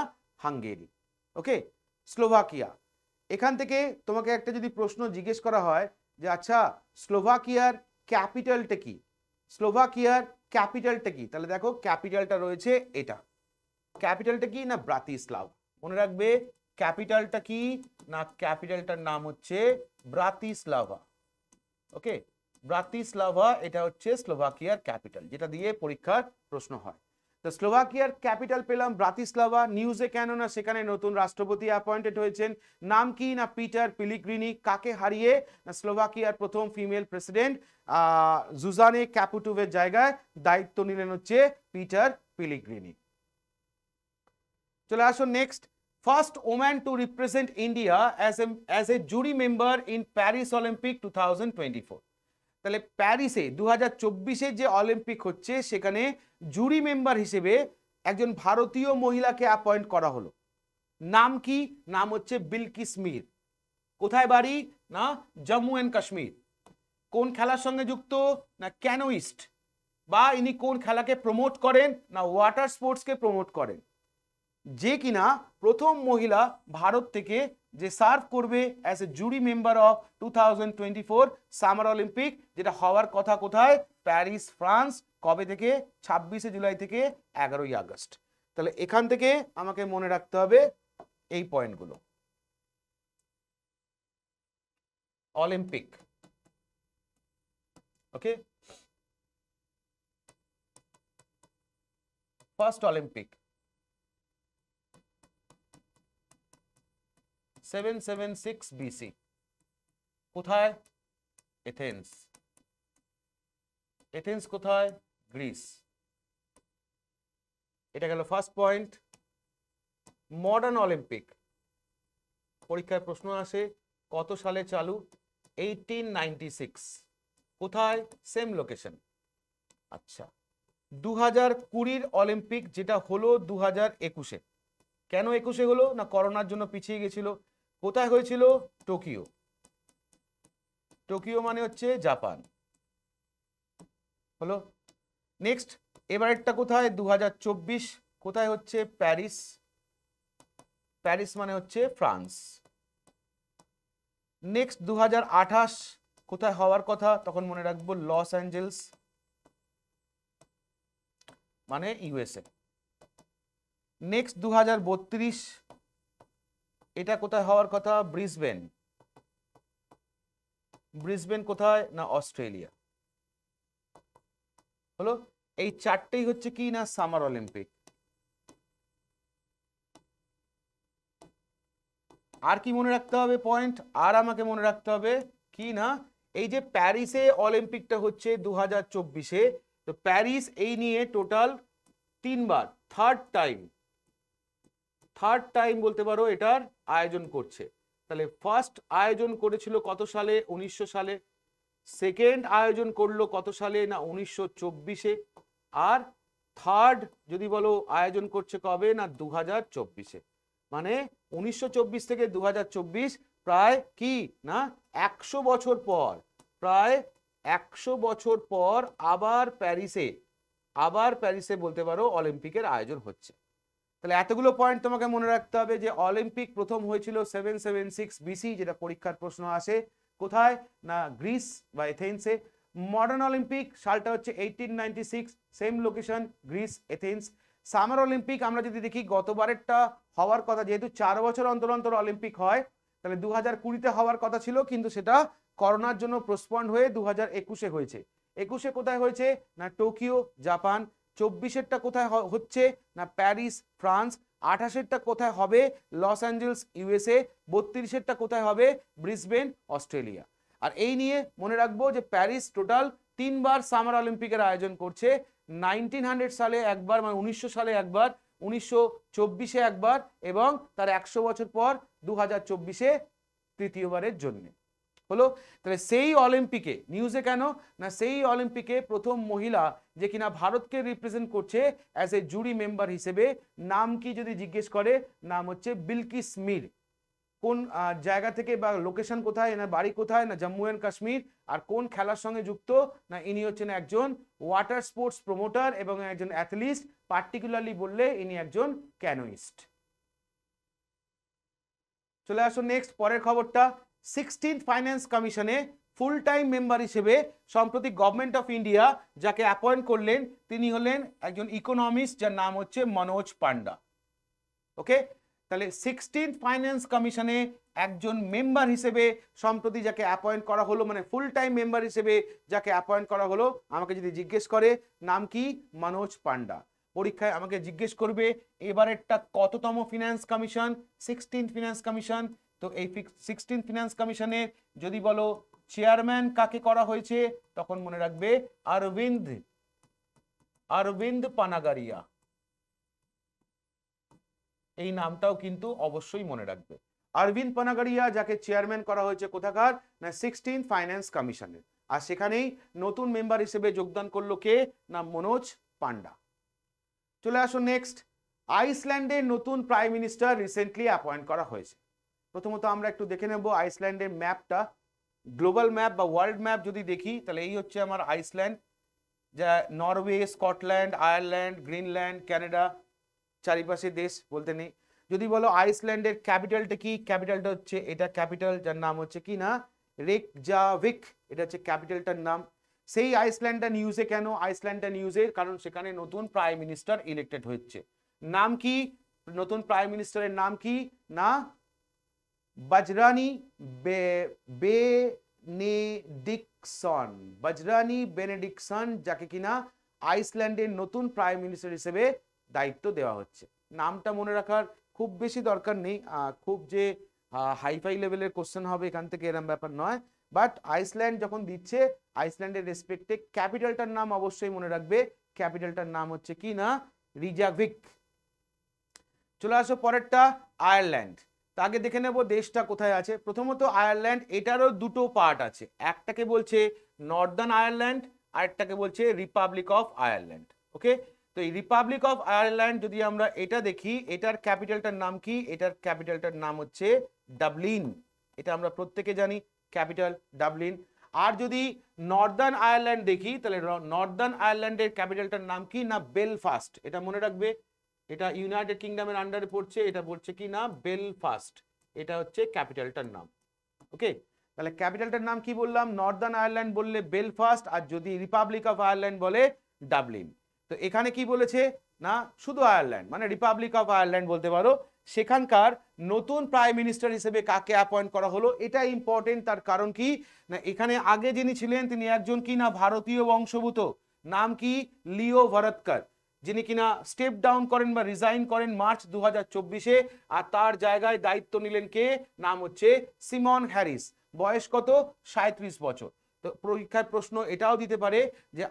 হাঙ্গেরি। ওকে, স্লোভাকিয়া। এখান থেকে তোমাকে একটা যদি প্রশ্ন জিজ্ঞেস করা হয় যে আচ্ছা স্লোভাকিয়ার ক্যাপিটালটা কি, স্লোভাকিয়ার ক্যাপিটালটা কি, তাহলে দেখো ক্যাপিটালটা রয়েছে এটা। ক্যাপিটালটা কি না ব্রাতিস্লাভা। মনে রাখবে ক্যাপিটালটা কি না, ক্যাপিটালটার নাম হচ্ছে ব্রাতিস্লাভা। ওকে, ব্রাতিস্লাভা এটা হচ্ছে স্লোভাকিয়ার ক্যাপিটাল, যেটা দিয়ে পরীক্ষার প্রশ্ন হয়। তো স্লোভাকিয়ার ক্যাপিটাল পেলাম ব্রাতিস্লাভা। নিউজে কেন না সেখানে নতুন রাষ্ট্রপতি অ্যাপয়েন্টেড হয়েছেন, নাম কি না পিটার পিলিগ্রিনি। কাকে হারিয়ে না স্লোভাকিয়ার প্রথম ফিমেল প্রেসিডেন্ট জুজানে ক্যাপুটোভের জায়গায় দায়িত্ব নিলেন হচ্ছে পিটার পিলিগ্রিনি। চলে আসো next. First woman to represent India as a jury member in Paris Olympic 2024। তাহলে প্যারিসে 2024-এর যে অলিম্পিক হচ্ছে সেখানে জুরি মেম্বার হিসেবে একজন ভারতীয় মহিলাকে অ্যাপয়েন্ট করা হলো। নাম কি? নাম হচ্ছে বিলকিস মির। কোথায় বাড়ি না জম্মু অ্যান্ড কাশ্মীর। কোন খেলার সঙ্গে যুক্ত না ক্যানোইস্ট, বা ইনি কোন খেলাকে প্রমোট করেন না ওয়াটার স্পোর্টসকে প্রমোট করেন। যে কিনা প্রথম মহিলা ভারত থেকে যে সার্ভ করবে as a jury member of 2024 summer Olympic, যেটা হওয়ার কথা কোথায়, প্যারিস ফ্রান্স। কবে থেকে? 26শে জুলাই থেকে 11ই আগস্ট। তাহলে এখান থেকে আমাকে মনে রাখতে হবে এই পয়েন্টগুলো। অলিম্পিক, ওকে, ফার্স্ট অলিম্পিক 776 BC, কোথায়? এথেন্স। এথেন্স কোথায়? গ্রিস। এটা গেল ফার্স্ট পয়েন্ট। মডার্ন অলিম্পিক পরীক্ষায় প্রশ্ন আসে কত সালে চালু? 1896। কোথায়? Same location. আচ্ছা, 2020-এর অলিম্পিক যেটা হলো 2021-এ। কেন 21-এ হলো না করোনার জন্য পিছিয়ে গেছিল। কোথায় হয়েছিল? টোকিও। টোকিও মানে হচ্ছে জাপান। হলো। নেক্সট এবারেরটা কোথায়? 2024। কোথায় হচ্ছে? প্যারিস। প্যারিস মানে হচ্ছে ফ্রান্স। নেক্সট 2028 কোথায় হওয়ার কথা? তখন মনে রাখবো লস অ্যাঞ্জেলস মানে ইউএসএ। নেক্সট 2032 এটা কোথায় হওয়ার কথা? ব্রিসবেন। ব্রিসবেন কোথায় না অস্ট্রেলিয়া। হলো। এই চারটেই হচ্ছে কি না সামার অলিম্পিক। আর কি মনে রাখতে হবে পয়েন্ট? আর আমাকে মনে রাখতে হবে কি না এই যে প্যারিসে অলিম্পিকটা হচ্ছে 2024-এ, তো প্যারিস এই নিয়ে টোটাল 3বার, থার্ড টাইম বলতে পারো এটার আয়োজন করছে। তাহলে ফার্স্ট আয়োজন করেছিল কত সালে? 1900 সালে। সেকেন্ড আয়োজন করলো কত সালে না 1924-এ। আর থার্ড যদি বলো আয়োজন করছে কবে না 2024-এ। মানে 1924 থেকে 2024 প্রায় কি না 100 বছর পর, প্রায় 100 বছর পর আবার প্যারিসে বলতে পারো অলিম্পিকের আয়োজন হচ্ছে। তাহলে এতগুলো পয়েন্ট তোমাকে মনে রাখতে হবে যে অলিম্পিক প্রথম হয়েছিল 776 BC, যেটা পরীক্ষার প্রশ্ন আসে। কোথায় না গ্রিস বা এথেন্সে। মডার্ন অলিম্পিক সালটা হচ্ছে 1896, same location Greece Athens. Summer Olympic আমরা যদি দেখি গতবারেরটা হওয়ার কথা, যেহেতু 4 বছর অন্তর অন্তর অলিম্পিক হয়, তাহলে 2020-তে হওয়ার কথা ছিল, কিন্তু সেটা করোনার জন্য পোস্টপন্ড হয়ে 2021-এ হয়েছে। 21-এ কোথায় হয়েছে না টোকিও জাপান। 24-এরটা কোথায় হচ্ছে না প্যারিস ফ্রান্স। 28-এরটা কোথায় হবে লস অ্যাঞ্জেলস ইউএসএ। 32-এরটা কোথায় হবে ব্রিসবেন অস্ট্রেলিয়া। আর এই নিয়ে মনে রাখবো যে প্যারিস টোটাল 3বার সামার অলিম্পিকের আয়োজন করছে। 1900 সালে একবার, মানে 1900 সালে একবার, 1924-এ একবার, এবং তার 100 বছর পর 2024-এ তৃতীয়বারের জন্য হলো। তাহলে সেই অলিম্পিকে নিউজে কেন না, সেই অলিম্পিকে প্রথম মহিলা যে কিনা ভারতকে রিপ্রেজেন্ট করছে অ্যাজ এ জুরি মেম্বার হিসেবে, নাম কি যদি জিজ্ঞেস করে, নাম হচ্ছে বিলকিস মির। কোন জায়গা থেকে বা লোকেশন কোথায়, না বাড়ি কোথায়, না জম্মু অ্যান্ড কাশ্মীর। আর কোন খেলার সঙ্গে যুক্ত না ইনি হচ্ছেন একজন ওয়াটার স্পোর্টস প্রমোটার এবং একজন অ্যাথলিস্ট, পার্টিকুলারলি বললে ইনি একজন ক্যানোইস্ট। চলে আসো নেক্সট পরের খবরটা। 16th ফাইন্যান্স কমিশনে ফুল টাইম মেম্বার হিসেবে সম্প্রতি গভর্নমেন্ট অফ ইন্ডিয়া যাকে অ্যাপয়েন্ট করলেন তিনি হলেন একজন ইকোনমিস্ট যার নাম হচ্ছে মনোজ পান্ডা। ওকে, তাহলে 16th ফাইন্যান্স কমিশনে একজন মেম্বার হিসেবে সম্প্রতি যাকে অ্যাপয়েন্ট করা হলো, মানে ফুল টাইম মেম্বার হিসেবে যাকে অ্যাপয়েন্ট করা হলো, আমাকে যদি জিজ্ঞেস করে নাম কি মনোজ পান্ডা। পরীক্ষায় আমাকে জিজ্ঞেস করবে এবারেরটা কততম finance commission, 16th finance commission. তো এই 16th ফিনান্স কমিশনে যদি বলো চেয়ারম্যান কাকে করা হয়েছে, তখন মনে রাখবে অরবিন্দ পানাগারিয়া। এই নামটাও কিন্তু অবশ্যই মনে রাখবে। অরবিন্দ পানাগারিয়া যাকে চেয়ারম্যান করা হয়েছে কোথাকার না 16th ফাইন্যান্স কমিশনের। আর সেখানেই নতুন মেম্বার হিসেবে যোগদান করলো কে না মনোজ পান্ডা। চলে আসো নেক্সট। আইসল্যান্ডের নতুন প্রাইম মিনিস্টার রিসেন্টলি অ্যাপয়েন্ট করা হয়েছে। প্রথমত আমরা একটু দেখে নেব আইসল্যান্ডের ম্যাপটা। গ্লোবাল ম্যাপ বা ওয়ার্ল্ড ম্যাপ যদি দেখি, তাহলে এই হচ্ছে আমার আইসল্যান্ড, যা Norway, Scotland, Ireland, Greenland, Canada, চারিপাশে দেশ বলতে নেই। যদি বলো আইসল্যান্ডের ক্যাপিটালটা কি, ক্যাপিটালটা হচ্ছে এটা ক্যাপিটাল, যার নাম হচ্ছে কি না রেকজাভিক, এটা হচ্ছে ক্যাপিটালটার নাম। সেই আইসল্যান্ডটা নিউজে কেন, আইসল্যান্ডটা নিউজে কারণ সেখানে নতুন প্রাইম মিনিস্টার ইলেক্টেড হচ্ছে। নাম কি নতুন প্রাইম মিনিস্টারের নাম কি না বজরানি বেনেডিকসন। বজরানি বেনেডিকসন যাকে কিনা আইসল্যান্ডের নতুন প্রাইম মিনিস্টার হিসেবে দায়িত্ব দেওয়া হচ্ছে। নামটা মনে রাখার খুব বেশি দরকার নেই, খুব যে হাইফাই লেভেলের কোশ্চেন হবে এখান থেকে এরকম ব্যাপার নয়। বাট আইসল্যান্ড যখন দিচ্ছে, আইসল্যান্ডের রেসপেক্টে ক্যাপিটালটার নাম অবশ্যই মনে রাখবে। ক্যাপিটালটার নাম হচ্ছে কি না রিজাভিক। চলে আসো পরেরটা আয়ারল্যান্ড। আগে দেখে নেব দেশটা কোথায় আছে। প্রথমত আয়ারল্যান্ড, এটারও দুটো পার্ট আছে, একটাকে বলছে নর্দার্ন আয়ারল্যান্ড, আরেকটাকে বলছে রিপাবলিক অফ আয়ারল্যান্ড। ওকে, তো এই রিপাবলিক অফ আয়ারল্যান্ড যদি আমরা এটা দেখি, এটার ক্যাপিটালটার নাম কি, এটার ক্যাপিটালটার নাম হচ্ছে ডাবলিন। এটা আমরা প্রত্যেকে জানি ক্যাপিটাল ডাবলিন। আর যদি নর্দার্ন আয়ারল্যান্ড দেখি, তাহলে নর্দার্ন আয়ারল্যান্ডের ক্যাপিটালটার নাম কি না বেলফাস্ট। এটা মনে রাখবে, এটা ইউনাইটেড কিংডমের আন্ডারে পড়ছে, এটা পড়ছে কি না বেলফাস্ট, এটা হচ্ছে ক্যাপিটালটার নাম। ওকে, তাহলে ক্যাপিটালটার নাম কি বললাম, নর্দার্ন আয়ারল্যান্ড বললে বেলফাস্ট, আর যদি রিপাবলিক অফ আয়ারল্যান্ড বলে ডাবলিন। তো এখানে কি বলেছে না শুধু আয়ারল্যান্ড, মানে রিপাবলিক অফ আয়ারল্যান্ড বলতে পারো। সেখানকার নতুন প্রাইম মিনিস্টার হিসেবে কাকে অ্যাপয়েন্ট করা হলো, এটা ইম্পর্টেন্ট। তার কারণ কি না এখানে আগে যিনি ছিলেন তিনি একজন কি না ভারতীয় বংশোদ্ভূত, নাম কি লিও ভারতকর, যিনি কিনা স্টেপ ডাউন করেন বা রিজাইন করেন মার্চ 2024-এ। আর তার জায়গায় দায়িত্ব নিলেন কে, নাম হচ্ছে সিমন হ্যারিস। বয়স কত, 37 বছর। তো পরীক্ষার প্রশ্ন এটাও দিতে পারে যে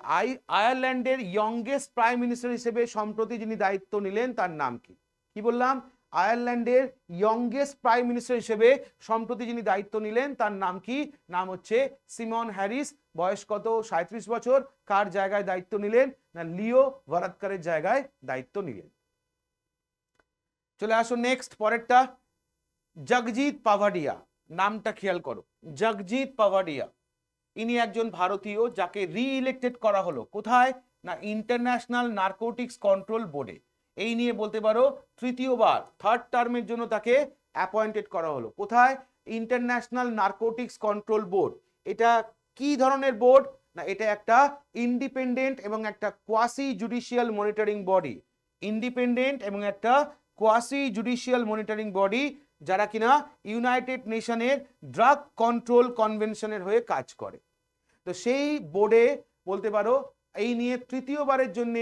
আয়ারল্যান্ডের ইয়ংগেস্ট প্রাইম মিনিস্টার হিসেবে সম্প্রতি যিনি দায়িত্ব নিলেন তার নাম কি। কি বললাম, আয়ারল্যান্ডের ইয়ংগেস্ট প্রাইম মিনিস্টার হিসেবে সম্প্রতি যিনি দায়িত্ব নিলেন তার নাম কি, নাম হচ্ছে সিমন হ্যারিস। বয়স কত, 37 বছর। কার জায়গায় দায়িত্ব নিলেন না লিও ভারতকরের জায়গায় দায়িত্ব নিলেন। চলে আসো নেক্সট পরেরটা, জগজিৎ পাভাডিয়া। নামটা খেয়াল করো, জগজিৎ পাভাডিয়া। ইনি একজন ভারতীয় যাকে রি-ইলেক্টেড করা হলো কোথায় না ইন্টারন্যাশনাল নার্কোটিক্স কন্ট্রোল বোর্ডে। এই নিয়ে বলতে পারো তৃতীয়বার, থার্ড টার্মের জন্য তাকে অ্যাপয়েন্টেড করা হলো কোথায় ইন্টারন্যাশনাল নার্কোটিক্স কন্ট্রোল বোর্ড। এটা কি ধরনের বোর্ড না, এটা একটা ইন্ডিপেন্ডেন্ট এবং একটা quasi judicial monitoring body. Independent এবং একটা কোয়াসি জুডিশিয়াল মনিটরিং বডি, যারা কিনা ইউনাইটেড নেশনের ড্রাগ কন্ট্রোল কনভেনশনের হয়ে কাজ করে। তো সেই বোর্ডে বলতে পারো এই নিয়ে তৃতীয়বারের জন্য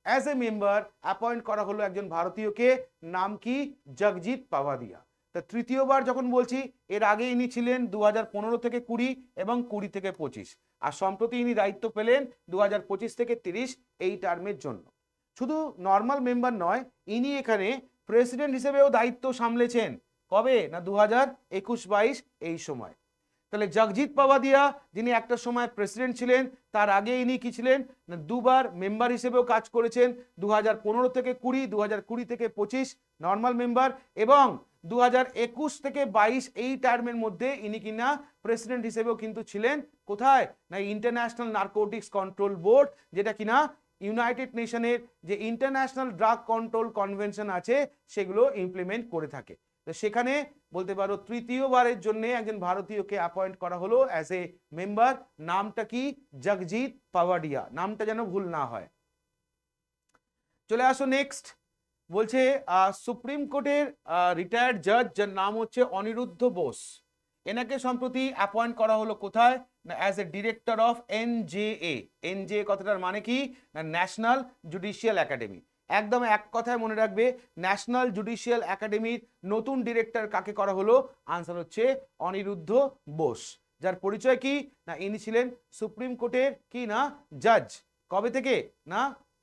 অ্যাজ এ মেম্বার অ্যাপয়েন্ট করা হলো একজন ভারতীয়কে, নাম কি জগজিৎ পাভাদিয়া। তা তৃতীয়বার যখন বলছি, এর আগে ইনি ছিলেন 2015 থেকে 20 এবং 20 থেকে 25, আর সম্প্রতি ইনি দায়িত্ব পেলেন 2025 থেকে 30 এই টার্মের জন্য। শুধু নর্মাল মেম্বার নয়, ইনি এখানে প্রেসিডেন্ট হিসেবেও দায়িত্ব সামলেছেন। কবে না 2021-22 এই সময়। তাহলে জগজিৎ পাভাদিয়া যিনি একটা সময় প্রেসিডেন্ট ছিলেন, তার আগে ইনি কি ছিলেন না দুবার মেম্বার হিসেবেও কাজ করেছেন, 2015 থেকে 20, 2020 থেকে 25 নর্মাল মেম্বার, এবং 2021 থেকে 22 এই টার্মের মধ্যে ইনি কিনা প্রেসিডেন্ট হিসেবেও কিন্তু ছিলেন। কোথায় না ইন্টারন্যাশনাল নার্কোটিক্স কন্ট্রোল বোর্ড, যেটা কিনা ইউনাইটেড নেশনের যে ইন্টারন্যাশনাল ড্রাগ কন্ট্রোল কনভেনশন আছে সেগুলো ইমপ্লিমেন্ট করে থাকে। তো সেখানে বলতে পারো তৃতীয়বারের জন্য একজন ভারতীয়কে অ্যাপয়েন্ট করা হলো অ্যাজ এ মেম্বার। নামটা কি জগজিৎ পাভাডিয়া, নামটা যেন ভুল না হয়। চলে আসো নেক্সট। বলছে সুপ্রিম কোর্টের রিটায়ার্ড জাজ, যার নাম হচ্ছে অনিরুদ্ধ বোস, এনাকে সম্প্রতি অ্যাপয়েন্ট করা হলো কোথায় না অ্যাজ এ ডিরেক্টর অফ এনজেএ। এনজেএ কথাটার মানে কি না ন্যাশনাল জুডিশিয়াল একাডেমি। একদম এক কথায় মনে রাখবে, ন্যাশনাল জুডিশিয়াল একাডেমির নতুন ডিরেক্টর কাকে করা হলো, আনসার হচ্ছে অনিরুদ্ধ বোস, যার পরিচয় কি না ইনি ছিলেন সুপ্রিম কোর্টের কি না জাজ। কবে থেকে না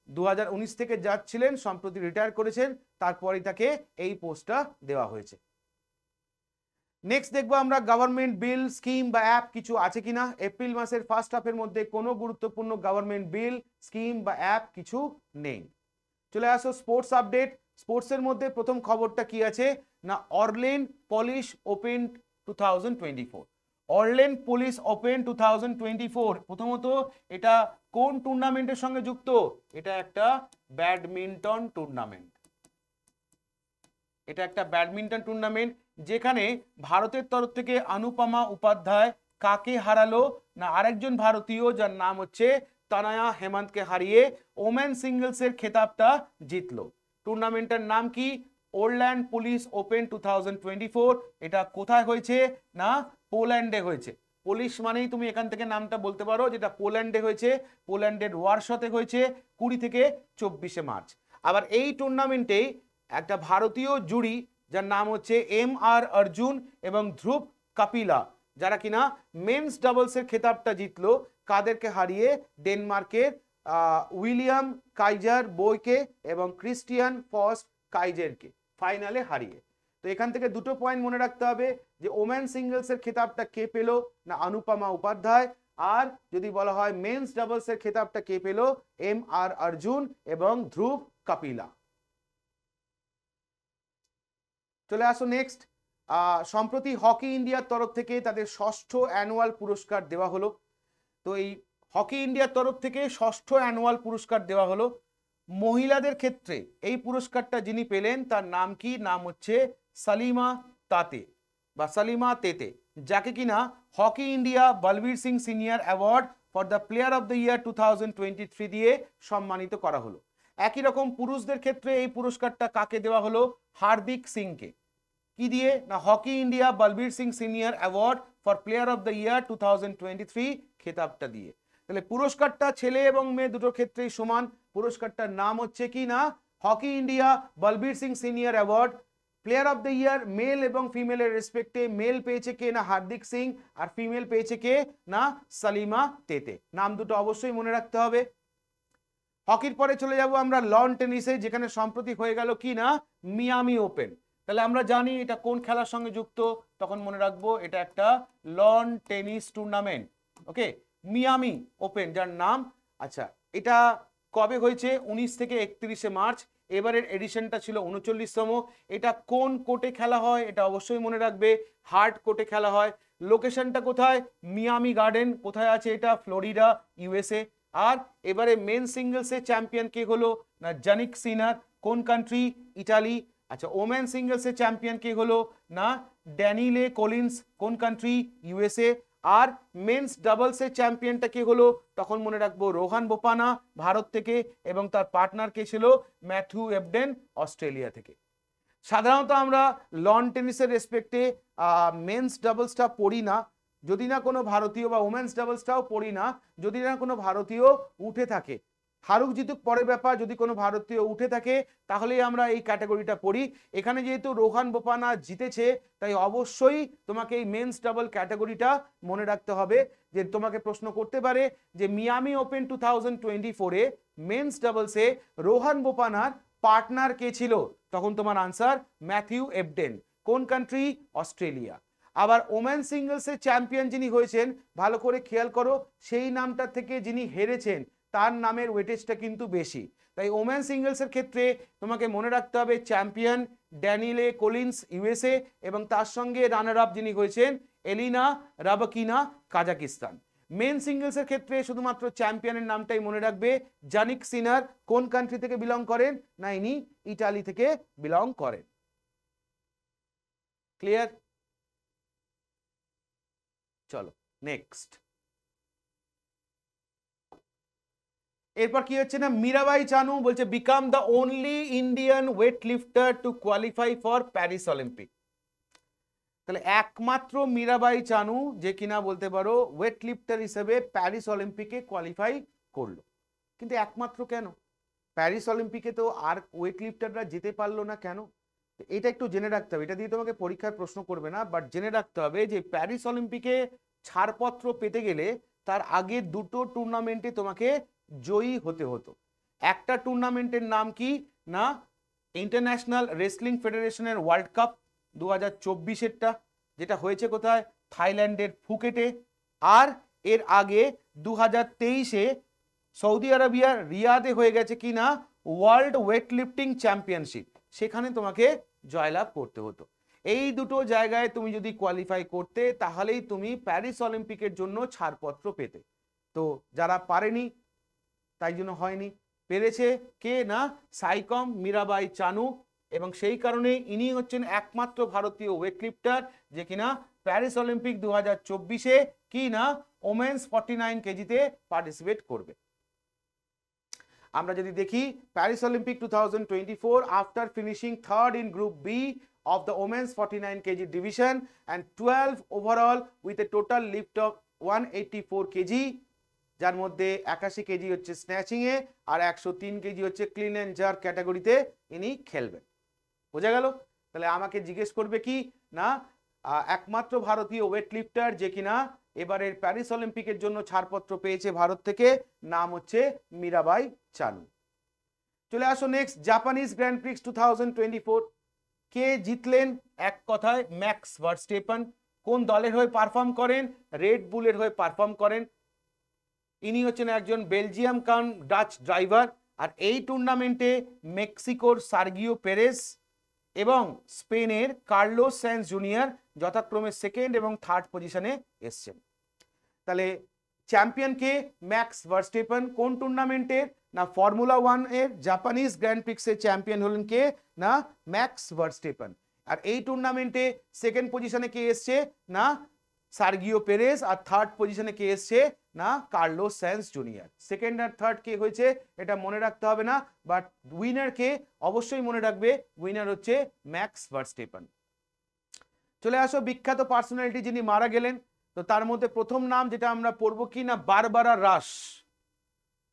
2019 থেকে জাজ ছিলেন, সম্প্রতি রিটায়ার করেছেন, তারপরেই তাকে এই পোস্টটা দেওয়া হয়েছে। নেক্সট দেখবো আমরা গভর্নমেন্ট বিল, স্কিম বা অ্যাপ কিছু আছে কিনা। এপ্রিল মাসের ফার্স্ট হাফের মধ্যে কোনো গুরুত্বপূর্ণ গভর্নমেন্ট বিল, স্কিম বা অ্যাপ কিছু নেই। চলে আসো স্পোর্টস আপডেট। স্পোর্টসের মধ্যে প্রথম খবরটা কি আছে না অরলেন পুলিশ ওপেন 2024। অরলেন পুলিশ ওপেন 2024 প্রথমত এটা কোন টুর্নামেন্টের সঙ্গে যুক্ত, এটা একটা ব্যাডমিন্টন টুর্নামেন্ট। এটা একটা ব্যাডমিন্টন টুর্নামেন্ট যেখানে ভারতের তরফ থেকে অনুপমা উপাধ্যায় কাকে হারালো না আরেকজন ভারতীয় যার নাম হচ্ছে তানায়া হেমন্তকে হারিয়ে ওমেন সিঙ্গলসের খেতাবটা জিতলো। টুর্নামেন্টের নাম কি অরল্যান্ড পুলিশ ওপেন 2024। এটা কোথায় হয়েছে না পোল্যান্ডে হয়েছে। পুলিশ মানেই তুমি এখান থেকে নামটা বলতে পারো, যেটা পোল্যান্ডে হয়েছে, পোল্যান্ডের ওয়ারশতে হয়েছে 20 থেকে 24 মার্চ। আবার এই টুর্নামেন্টেই একটা ভারতীয় জুরি যার নাম হচ্ছে MR অর্জুন এবং ধ্রুব কাপিলা, যারা কিনা মেন্স ডাবলসের খেতাবটা জিতলো, কাদেরকে হারিয়ে ডেনমার্কের উইলিয়াম কাইজার বইকে এবং ক্রিস্টিয়ান ফস্ট কাইজারকে ফাইনালে হারিয়ে। তো এখান থেকে দুটো পয়েন্ট মনে রাখতে হবে যে ওমেন সিঙ্গলসের খেতাবটা কে পেল না অনুপমা উপাধ্যায়, আর যদি বলা হয় মেন্স ডাবলসের খেতাবটা কে পেল MR অর্জুন এবং ধ্রুব কাপিলা। চলে আসো নেক্সট। সম্প্রতি হকি ইন্ডিয়ার তরফ থেকে তাদের ষষ্ঠ অ্যানুয়াল পুরস্কার দেওয়া হলো। তো এই হকি ইন্ডিয়ার তরফ থেকে ষষ্ঠ অ্যানুয়াল পুরস্কার দেওয়া হলো। মহিলাদের ক্ষেত্রে এই পুরস্কারটা যিনি পেলেন তার নাম কি, নাম হচ্ছে সালিমা তাতে বা সালিমা তেতে, যাকে কিনা hockey India Balbir Singh senior award for the player of the ইয়ার 2023 দিয়ে সম্মানিত করা হলো। একই রকম পুরুষদের ক্ষেত্রে এই পুরস্কারটা কাকে দেওয়া হলো, হার্দিক সিংকে। কি দিয়ে না hockey India Balbir Singh senior award for player of the ইয়ার 2023 খেতাবটা দিয়ে। তাহলে পুরস্কারটা ছেলে এবং মেয়ে দুটো ক্ষেত্রেই সমান। পুরস্কারটার নাম হচ্ছে কি না hockey India Balbir Singh senior award player of the year male এবং ফিমেলের রেসপেক্টে। মেল পেয়েছে কে না হার্দিক সিং, আর ফিমেল পেয়েছে কে না সালিমা তেতে। নাম দুটো অবশ্যই মনে রাখতে হবে। হকির পরে চলে যাব আমরা লন টেনিসে, যেখানে সম্প্রতি হয়ে গেল কি না মিয়ামি ওপেন। তাহলে আমরা জানি এটা কোন খেলার সঙ্গে যুক্ত, তখন মনে রাখবো এটা একটা লন টেনিস টুর্নামেন্ট। ওকে, মিয়ামি ওপেন যার নাম, আচ্ছা এটা কবে হয়েছে 19 থেকে 31 মার্চ। এবারের এডিশনটা ছিল 39তম। এটা কোন কোর্টে খেলা হয় এটা অবশ্যই মনে রাখবে, হার্ট কোর্টে খেলা হয়। লোকেশনটা কোথায়, মিয়ামি গার্ডেন। কোথায় আছে এটা, ফ্লোরিডা USA। আর এবারে মেন সিঙ্গলসে চ্যাম্পিয়ন কে হলো না জানিক সিনার, কোন কান্ট্রি, ইটালি। আচ্ছা ওমেন সিঙ্গলসে চ্যাম্পিয়ন কে হলো না ড্যানিলে কলিন্স, কোন কান্ট্রি? ইউএসএ। আর মেন্স ডাবলসের চ্যাম্পিয়নটা কে হলো? তখন মনে রাখবো রোহান বোপানা ভারত থেকে, এবং তার পার্টনার কে ছিল? ম্যাথিউ এবডেন অস্ট্রেলিয়া থেকে। সাধারণত আমরা লন টেনিসের রেসপেক্টে মেন্স ডাবলসটা পড়ি না, যদি না কোনো ভারতীয়, বা ওমেন্স ডাবলসটাও পড়ি না যদি না কোনো ভারতীয় উঠে থাকে। হারুক জিতুক পরের ব্যাপার, যদি কোনো ভারতীয় উঠে থাকে তাহলেই আমরা এই ক্যাটাগরিটা পড়ি। এখানে যেহেতু রোহান বোপানা জিতেছে, তাই অবশ্যই তোমাকে এই মেন্স ডাবল ক্যাটাগরিটা মনে রাখতে হবে। যে তোমাকে প্রশ্ন করতে পারে যে মিয়ামি ওপেন 2024-এ মেন্স ডাবলসে রোহান বোপানার পার্টনার কে ছিল? তখন তোমার আনসার ম্যাথিউ এবডেন, কোন কান্ট্রি? অস্ট্রেলিয়া। আবার ওমেন সিঙ্গলসের চ্যাম্পিয়ন যিনি হয়েছেন, ভালো করে খেয়াল করো, সেই নামটা থেকে যিনি হেরেছেন তার নামের ওয়েটেজটা কিন্তু বেশি। তাই ওমেন সিঙ্গলসের ক্ষেত্রে তোমাকে মনে রাখতে হবে চ্যাম্পিয়ন ড্যানিলে কলিন্স ইউএসএ, এবং তার সঙ্গে রানার আপ যিনি হয়েছেন এলিনা রাবাকিনা কাজাকিস্তান। মেন সিঙ্গলসের ক্ষেত্রে শুধুমাত্র চ্যাম্পিয়নের নামটাই মনে রাখবে, জানিক সিনার, কোন কান্ট্রি থেকে বিলং করেন? না, ইনি ইটালি থেকে বিলং করেন। ক্লিয়ার? চলো নেক্সট। এরপর কি হচ্ছে না, মীরাবাই চানু বলছে become the only Indian weightlifter to qualify for Paris Olympic. তাহলে একমাত্র মীরাবাই চানু যে কিনা বলতে পারো ওয়েট লিফটার হিসেবে প্যারিস অলিম্পিকে কোয়ালিফাই করলো। কিন্তু একমাত্র কেন? প্যারিস অলিম্পিকে তো আর ওয়েট লিফটাররা যেতে পারলো না কেন? এটা একটু জেনে রাখতে হবে। এটা দিয়ে তোমাকে পরীক্ষার প্রশ্ন করবে না, বাট জেনে রাখতে হবে যে প্যারিস অলিম্পিকে ছাড়পত্র পেতে গেলে তার আগে দুটো টুর্নামেন্টে তোমাকে জয়ী হতে হতো। একটা টুর্নামেন্টের নাম কি না, ইন্টারন্যাশনাল রেসলিং ফেডারেশনের ওয়ার্ল্ড কাপ 2024-এরটা, যেটা হয়েছে কোথায়? থাইল্যান্ডের ফুকেটে। আর এর আগে 2023-এ সৌদি আরবিয়ার রিয়াদে হয়ে গেছে কি না ওয়ার্ল্ড ওয়েট লিফটিং চ্যাম্পিয়নশিপ, সেখানে তোমাকে জয়লাভ করতে হতো। এই দুটো জায়গায় তুমি যদি কোয়ালিফাই করতে তাহলেই তুমি প্যারিস অলিম্পিকের জন্য ছাড়পত্র পেতে। তো যারা পারেনি তাই জন্য হয়নি, পেরেছে কে না সাইকম মীরাবাই চানু, এবং সেই কারণে ইনি হচ্ছেন একমাত্র ভারতীয় ওয়েট লিফটার যে কিনা প্যারিস অলিম্পিক 2024-এ কি না ওমেন্স 49 কেজিতে পার্টিসিপেট করবে। আমরা যদি দেখি Paris Olympic 2024, after finishing third in group B of the women's 49 kg division and 12 overall with a total lift of 184 kg, যার মধ্যে 81 কেজি হচ্ছে স্ন্যাচিং এ আর 103 কেজি হচ্ছে ক্লিন এন্ড জার্ক ক্যাটাগরিতে ইনি খেলবেন। বোঝা গেল? তাহলে আমাকে জিজ্ঞেস করবে কি না একমাত্র ভারতীয় ওয়েট লিফটার যে কিনা এবারের প্যারিস অলিম্পিকের জন্য ছাড়পত্র পেয়েছে ভারত থেকে, নাম হচ্ছে মীরাবাই চানু। চলে আসো নেক্সট, জাপানিজ গ্র্যান্ড প্রিক্স 2024 কে জিতলেন? এক কথায় ম্যাক্স ভার্স্টেপেন। কোন দলের হয়ে পারফর্ম করেন? রেড বুলের হয়ে পারফর্ম করেন। ইনি হচ্ছেন একজন বেলজিয়াম কাম ডাচ ড্রাইভার। আর এই টুর্নামেন্টে মেক্সিকোর সার্গিও পেরেস এবং স্পেনের কার্লোস সাইন্স জুনিয়র যথাক্রমে সেকেন্ড এবং থার্ড পজিশনে এসছেন। তাহলে চ্যাম্পিয়ন কে? ম্যাক্স ভার্স্টেপেন। কোন টুর্নামেন্টের? না ফর্মুলা 1 এর জাপানিজ গ্র্যান্ড প্রিক্সের চ্যাম্পিয়ন হলেন কে না ম্যাক্স ভার্স্টেপেন। আর এই টুর্নামেন্টে সেকেন্ড পজিশনে কে এসছে না সার্গিও পেরেস, আর থার্ড পজিশনে কে এসছে না কার্লোস সাইন্স জুনিয়র। সেকেন্ড আর থার্ড কে হয়েছে এটা মনে রাখতে হবে না, বাট উইনার কে অবশ্যই মনে রাখবে, উইনার হচ্ছে ম্যাক্স ভার্স্টেপেন। চলে আসো বিখ্যাত পার্সোনালিটি যিনি মারা গেলেন। তো তার মধ্যে প্রথম নাম যেটা আমরা পড়বো কি না বারবারা রাশ।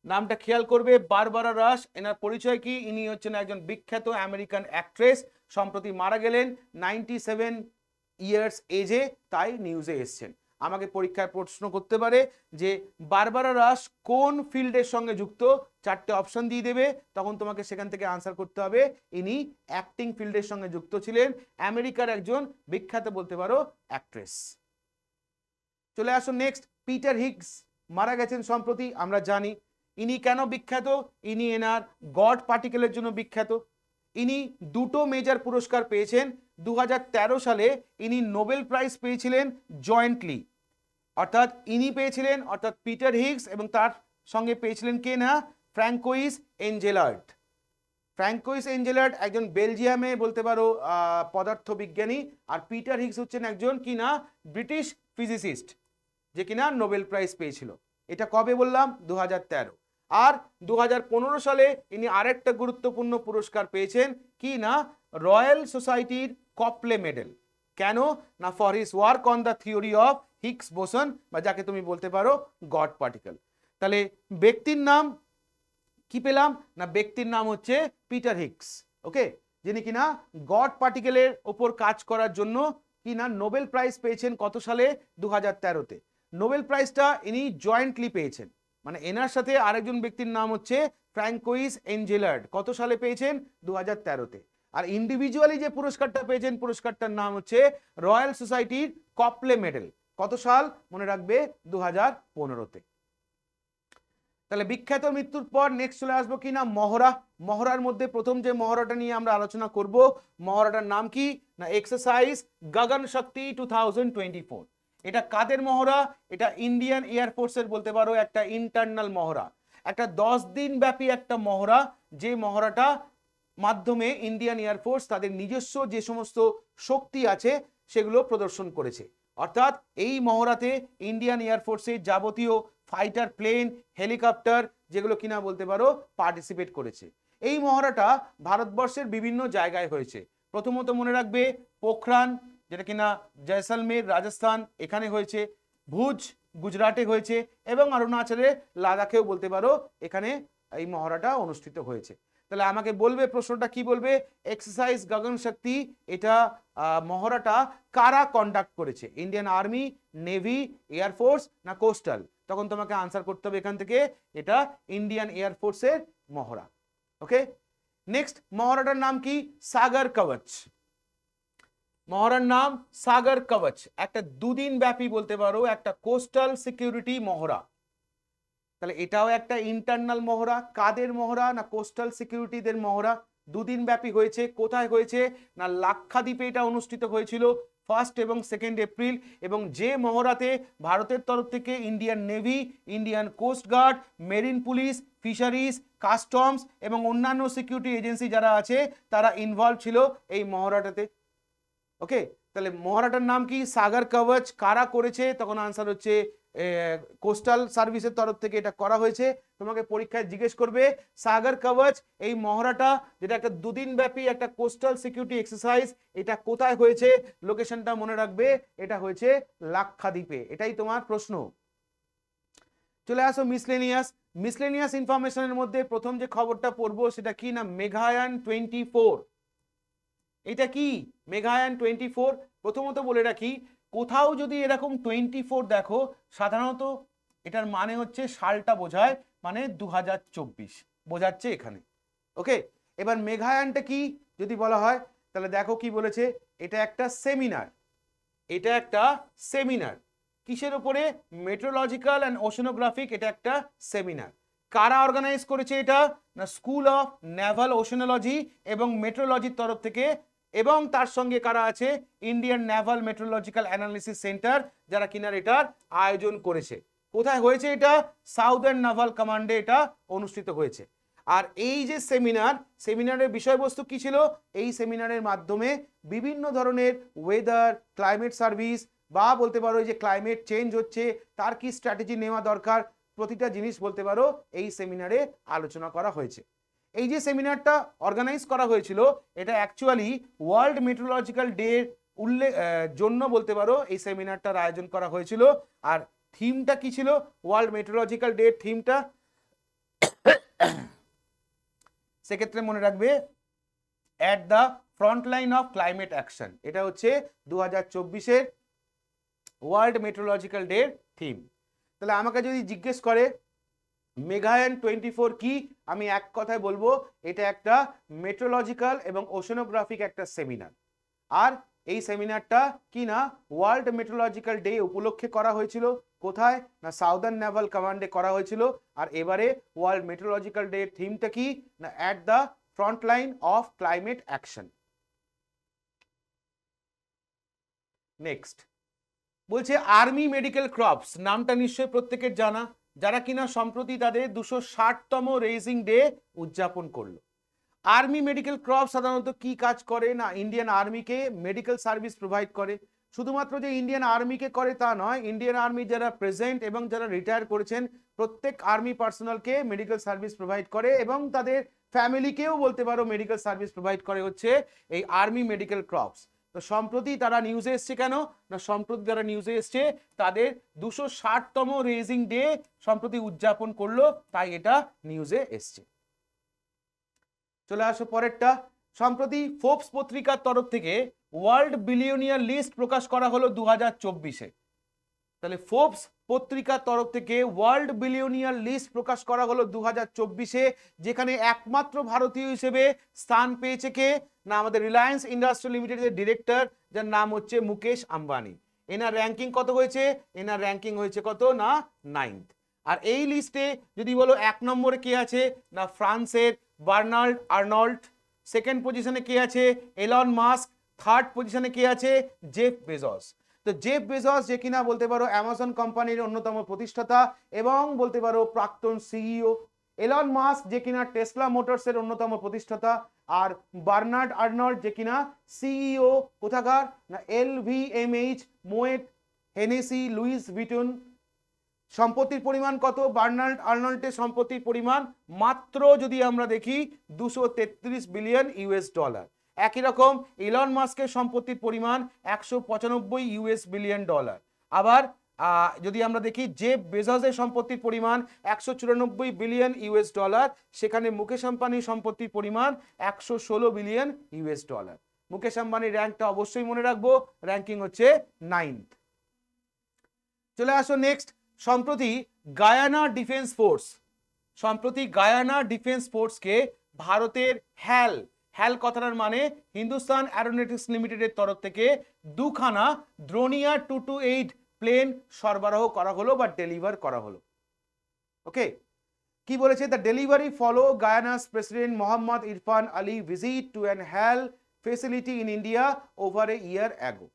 নামটা খেয়াল করবে, বারবারা রাশ। এনার পরিচয় কি? ইনি হচ্ছেন একজন বিখ্যাত আমেরিকান অ্যাক্ট্রেস, সম্প্রতি মারা গেলেন 97 ইয়ার্স এজে, তাই নিউজে এসছেন। আমাকে পরীক্ষায় প্রশ্ন করতে পারে যে বারবারা রাশ কোন ফিল্ডের সঙ্গে যুক্ত, চারটে অপশন দিয়ে দেবে, তখন তোমাকে সেখান থেকে আনসার করতে হবে। ইনি অ্যাক্টিং ফিল্ডের সঙ্গে যুক্ত ছিলেন, আমেরিকার একজন বিখ্যাত বলতে পারো অ্যাক্ট্রেস। চলে আসো নেক্সট, পিটার হিগস মারা গেছেন সম্প্রতি, আমরা জানি। ইনি কেন বিখ্যাত? ইনি এনার গড পার্টিকেলের জন্য বিখ্যাত। ইনি দুটো মেজর পুরস্কার পেয়েছেন। 2013 সালে ইনি নোবেল প্রাইজ পেয়েছিলেন জয়েন্টলি, অর্থাৎ ইনি পেয়েছিলেন, অর্থাৎ পিটার হিগস, এবং তার সঙ্গে পেয়েছিলেন কে না ফ্র্যাঙ্কোইস এঞ্জেলার্ড। ফ্র্যাঙ্কোইস এঞ্জেলার্ড একজন বেলজিয়ামে বলতে পারো পদার্থবিজ্ঞানী, আর পিটার হিগস হচ্ছেন একজন কিনা ব্রিটিশ ফিজিসিস্ট যে কিনা নোবেল প্রাইজ পেয়েছিল। এটা কবে বললাম? 2013। আর 2015 সালে ইনি আরেকটা গুরুত্বপূর্ণ পুরস্কার পেয়েছেন কি না, রয়্যাল সোসাইটির কপলে মেডেল। কেন না, for his work on the theory of Higgs boson, বা যাকে তুমি বলতে পারো গড পার্টিকেল। তাহলে ব্যক্তির নাম কি পেলাম না, ব্যক্তির নাম হচ্ছে পিটার হিগস, ওকে, যিনি কিনা গড পার্টিকেলের ওপর কাজ করার জন্য কিনা নোবেল প্রাইজ পেয়েছেন কত সালে? 2013-তে। নোবেল প্রাইজটা ইনি জয়েন্টলি পেয়েছেন, মানে এনার সাথে আরেকজন ব্যক্তির নাম হচ্ছে ফ্র্যাঙ্কোইস এঞ্জেলার্ড। কত সালে পেয়েছেন? 2013-তে। আর ইন্ডিভিজুয়ালি যে পুরস্কারটা পেয়েছেন, পুরস্কারটার নাম হচ্ছে রয়্যাল সোসাইটির কপলে মেডেল। কত সাল? মনে রাখবে, 2015-তে। তাহলে বিখ্যাত মৃত্যুর পর নেক্সট চলে আসবো কি না, মহড়া। মহড়ার মধ্যে প্রথম যে মহড়াটা নিয়ে আমরা আলোচনা করব, মহড়াটার নাম কি না, এক্সারসাইজ গগন শক্তি 2024। এটা কাদের মহড়া? এটা ইন্ডিয়ান এয়ারফোর্সের বলতে পারো একটা ইন্টারনাল মহড়া, একটা 10 দিন ব্যাপী একটা মহড়া, যে মহড়াটা মাধ্যমে ইন্ডিয়ান এয়ারফোর্স তাদের নিজস্ব যে সমস্ত শক্তি আছে সেগুলো প্রদর্শন করেছে। অর্থাৎ এই মহড়াতে ইন্ডিয়ান এয়ারফোর্সের যাবতীয় ফাইটার প্লেন, হেলিকপ্টার যেগুলো কিনা বলতে পারো পার্টিসিপেট করেছে। এই মহড়াটা ভারতবর্ষের বিভিন্ন জায়গায় হয়েছে। প্রথমত মনে রাখবে পোখরান, যেটা কিনা জয়সলমের রাজস্থান এখানে হয়েছে, ভুজ গুজরাটে হয়েছে, এবং অরুণাচলে লাদাখেও বলতে পারো এখানে এই মহড়াটা অনুষ্ঠিত হয়েছে। তাহলে আমাকে বলবে, প্রশ্নটা কি বলবে, এক্সারসাইজ গগন শক্তি এটা মহড়াটা কারা কন্ডাক্ট করেছে? ইন্ডিয়ান আর্মি, নেভি, এয়ারফোর্স না কোস্টাল? তখন তোমাকে আনসার করতে হবে এখান থেকে, এটা ইন্ডিয়ান এয়ারফোর্সের মহড়া। ওকে, নেক্সট মহড়াটার নাম কি? সাগর কবচ। মহড়ার নাম সাগর কবচ, একটা 2 দিন ব্যাপী বলতে পারো একটা কোস্টাল সিকিউরিটি মহড়া। তাহলে এটাও একটা ইন্টারনাল মহড়া। কাদের মহড়া না, কোস্টাল সিকিউরিটিদের মহড়া। 2 দিন ব্যাপী হয়েছে। কোথায় হয়েছে না, লাক্ষাদ্বীপে এটা অনুষ্ঠিত হয়েছিল 1 এবং 2 এপ্রিল। এবং যে মহড়াতে ভারতের তরফ থেকে Indian navy, Indian coast guard, marine police, fisheries, customs এবং অন্যান্য সিকিউরিটি এজেন্সি যারা আছে তারা ইনভলভ ছিল এই মহড়াটাতে। ওকে, তাহলে মহড়াটার নাম কি? সাগর কবচ। কারা করেছে? তখন আনসার হচ্ছে কোস্টাল সার্ভিসের তরফ থেকে এটা করা হয়েছে। তোমাকে পরীক্ষায় জিজ্ঞেস করবে সাগর কবচ এই মহড়াটা, যেটা একটা 2 দিন ব্যাপী একটা কোস্টাল সিকিউরিটি এক্সারসাইজ, এটা কোথায় হয়েছে? লোকেশনটা মনে রাখবে, এটা হয়েছে লাক্ষাদ্বীপে। এটাই তোমার প্রশ্ন। চলে আসো মিসলেনিয়াস। মিসলেনিয়াস ইনফরমেশনের মধ্যে প্রথম যে খবরটা পড়বো সেটা কি না, মেঘায়ান 24। এটা কি মেঘায়ান 24? প্রথমত বলে রাখি, কোথাও যদি এরকম 24 দেখো, সাধারণত এটার মানে হচ্ছে সালটা বোঝায়, মানে 2024 বোঝাচ্ছে এখানে। ওকে, এবার মেঘায়ানটা কি যদি বলা হয়, তাহলে দেখো কি বলেছে, এটা একটা সেমিনার। এটা একটা সেমিনার কিসের উপরে? Meteorological and oceanographic. এটা একটা সেমিনার। কারা অর্গানাইজ করেছে এটা না, স্কুল অফ নেভাল ওশানোলজি এবং মেট্রোলজির তরফ থেকে, এবং তার সঙ্গে কারা আছে, Indian Naval meteorological analysis centre, যারা কিনার এটার আয়োজন করেছে। কোথায় হয়েছে এটা? সাউদার্ন নেভাল কমান্ডে এটা অনুষ্ঠিত হয়েছে। আর এই যে সেমিনারের বিষয়বস্তু কি ছিল? এই সেমিনারের মাধ্যমে বিভিন্ন ধরনের ওয়েদার, ক্লাইমেট সার্ভিস, বা বলতে পারো যে ক্লাইমেট চেঞ্জ হচ্ছে তার কি স্ট্র্যাটেজি নেওয়া দরকার, প্রতিটা জিনিস বলতে পারো এই সেমিনারে আলোচনা করা হয়েছে। এই যে সেমিনারটা অর্গানাইজ করা হয়েছিল, এটা অ্যাকচুয়ালি ওয়ার্ল্ড মেট্রোলজিক্যাল ডে জন্য বলতে পারো এই সেমিনারটার আয়োজন করা হয়েছিল। আর থিমটা কি ছিল? ওয়ার্ল্ড মেট্রোলজিক্যাল ডে থিমটা সেক্ষেত্রে মনে রাখবে, at the front line of climate action. এটা হচ্ছে 2024-এর ওয়ার্ল্ড মেট্রোলজিক্যাল ডে থিম। তাহলে আমাকে যদি জিজ্ঞেস করে মেঘায়ান 24 কি, আমি এক কথায় বলবো এটা একটা মেট্রোলজিক্যাল এবং ওশানোগ্রাফিক একটা সেমিনার। আর এই সেমিনারটা কি না ওয়ার্ল্ড মেট্রোলজিক্যাল ডে উপলক্ষে করা হয়েছিল। কোথায় না, সাউদার্ন নেভাল কমান্ডে করা হয়েছিল। আর এবারে ওয়ার্ল্ড মেট্রোলজিক্যাল ডে থিমটা কি না, at the front line of climate action. Next বলছে আর্মি মেডিকেল ক্রপস, নামটা নিশ্চয়ই প্রত্যেকের জানা, যারা কিনা সম্প্রতি তাদের 260তম রেজিং ডে উদযাপন করলো। আর্মি মেডিকেল ক্রপ সাধারণত কি কাজ করে না ইন্ডিয়ান আর্মিকে মেডিকেল সার্ভিস প্রোভাইড করে। শুধুমাত্র যে ইন্ডিয়ান আর্মিকে করে তা নয়, ইন্ডিয়ান আর্মি যারা প্রেজেন্ট এবং যারা রিটায়ার করেছেন প্রত্যেক আর্মি পার্সোনালকে মেডিকেল সার্ভিস প্রোভাইড করে এবং তাদের ফ্যামিলিকেও বলতে পারো মেডিকেল সার্ভিস প্রোভাইড করে হচ্ছে এই আর্মি মেডিকেল ক্রপস। তো সম্প্রতি তারা নিউজে এসছে কেন না, সম্প্রতি তারা নিউজে এসছে তাদের 260তম রেজিং ডে সম্প্রতি উদযাপন করলো, তাই এটা নিউজে এসছে। চলে আসো পরেরটা। সম্প্রতি ফোর্বস পত্রিকার তরফ থেকে ওয়ার্ল্ড বিলিয়নিয়ার লিস্ট প্রকাশ করা হলো 2024-এ। তাহলে ফোর্বস পত্রিকার তরফ থেকে ওয়ার্ল্ড বিলিয়নিয়ার লিস্ট প্রকাশ করা হলো 2024-এ, যেখানে একমাত্র ভারতীয় হিসেবে স্থান পেয়েছে কে না আমাদের রিলায়েন্স ইন্ডাস্ট্রিয়াল লিমিটেডের ডিরেক্টর, যার নাম হচ্ছে মুকেশ আম্বানি। এনার র্যাঙ্কিং কত হয়েছে? এনার র্যাঙ্কিং হয়েছে কত না 9th। আর এই লিস্টে যদি বলো 1 নম্বরে কে আছে না ফ্রান্সের বার্নার্ড আর্নল্ড, সেকেন্ড পজিশনে কে আছে এলন মাস্ক, থার্ড পজিশনে কে আছে জেফ বেজস। তো জেফ বেজস যে কিনা বলতে পারো অ্যামাজন কোম্পানির অন্যতম প্রতিষ্ঠাতা এবং বলতে পারো প্রাক্তন সিইও, এলন মাস্ক যে কিনা টেসলা মোটরসের অন্যতম প্রতিষ্ঠাতা, আর বার্নার্ড আর্নল্ড যে কিনা সিইও কোথাকার না LVMH, মোয়েট, হেনেসি, লুইস ভিটন। সম্পত্তির পরিমাণ কত? বার্নার্ড আর্নল্ডের সম্পত্তির পরিমাণ মাত্র যদি আমরা দেখি 233 বিলিয়ন ইউএস ডলার। একই রকম ইলন মাস্কের সম্পত্তির পরিমাণ 195 ইউএস বিলিয়ন ডলার। আবার যদি আমরা দেখি জেফ বেজসের সম্পত্তির পরিমাণ 194 বিলিয়ন ইউএস ডলার, সেখানে মুকেশ আম্বানির সম্পত্তির পরিমাণ 116 বিলিয়ন ইউএস ডলার। মুকেশ আম্বানির র্যাঙ্কটা অবশ্যই মনে রাখবো, র্যাঙ্কিং হচ্ছে 9th। চলে আসো নেক্সট। সম্প্রতি গায়ানা ডিফেন্স ফোর্সকে ভারতের হ্যাল কথাটার মানে হিন্দুস্তান অ্যারোনটিক্স লিমিটেডের তরফ থেকে 2খানা দ্রোনিয়ার 228 প্লেন সরবরাহ করা হলো বা ডেলিভার করা হলো। ওকে, কি বলেছে? The delivery follow Guyana's president Mohammad Irfan Ali visit to an HAL facility in India over a year ago.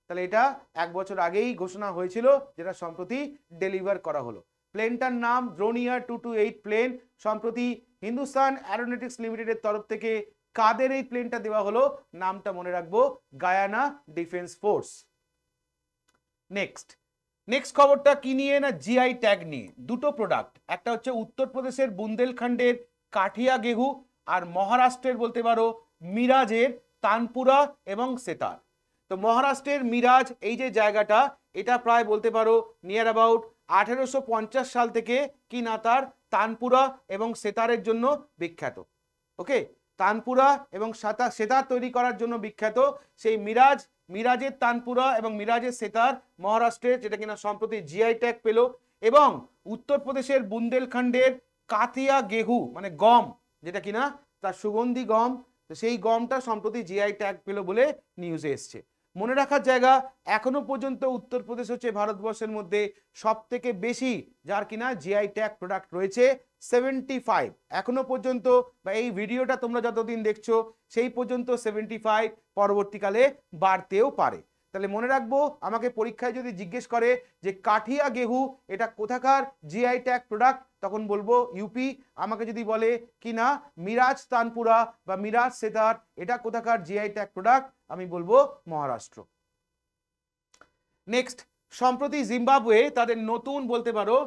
তাহলে এটা 1 বছর আগেই ঘোষণা হয়েছিল, যেটা সম্প্রতি ডেলিভার করা হলো। প্লেনটার নাম দ্রোনিয়ার 228 প্লেন। সম্প্রতি হিন্দুস্তান অ্যারোনটিক্স লিমিটেডের তরফ থেকে কাদের এই প্লেনটা দেওয়া হলো, নামটা মনে রাখবো, গায়ানা ডিফেন্স ফোর্স। নেক্সট খবরটা কি নিয়ে না জিআই ট্যাগ নিয়ে। দুটো প্রোডাক্ট, একটা হচ্ছে উত্তরপ্রদেশের বুন্দেলখণ্ডের কাঠিয়া গেহু আর মহারাষ্ট্রের বলতে পারো মিরাজের তানপুরা এবং সেতার। তো মহারাষ্ট্রের মিরাজ এই যে জায়গাটা, এটা প্রায় বলতে পারো নিয়ার অ্যাবাউট 1850 সাল থেকে কি না তার তানপুরা এবং সেতারের জন্য বিখ্যাত। ওকে, তানপুরা এবং সেতার তৈরি করার জন্য বিখ্যাত। সেই মিরাজের তানপুরা এবং মিরাজের সেতার মহারাষ্ট্রের, যেটা কিনা সম্প্রতি জিআই ট্যাগ পেল। এবং উত্তরপ্রদেশের বুন্দেলখণ্ডের কাতিয়া গেহু মানে গম, যেটা কিনা তার সুগন্ধি গম, তো সেই গমটা সম্প্রতি জিআই ট্যাগ পেল বলে নিউজে এসছে। মনে রাখার জায়গা, এখনো পর্যন্ত উত্তরপ্রদেশ হচ্ছে ভারতবর্ষের মধ্যে সব থেকে বেশি যার কিনা জিআই ট্যাগ প্রোডাক্ট রয়েছে 75 এখনো পর্যন্ত, বা এই ভিডিওটা তোমরা যতদিন দেখছো সেই পর্যন্ত 75, পরবর্তীকালে বাড়তেও পারে। তাহলে মনে রাখবো, আমাকে পরীক্ষায় যদি জিজ্ঞেস করে যে কাঠিয়া গেহু এটা কোথাকার জিআই ট্যাগ প্রোডাক্ট, তখন বলবো ইউপি। আমাকে যদি বলে কি না মিরাজ তানপুরা বা মিরাজ সেতার এটা কোথাকার জিআই ট্যাগ প্রোডাক্ট, আমি বলবো মহারাষ্ট্র। নেক্সট, সম্প্রতি জিম্বাবুয়ে তাদের নতুন বলতে পারো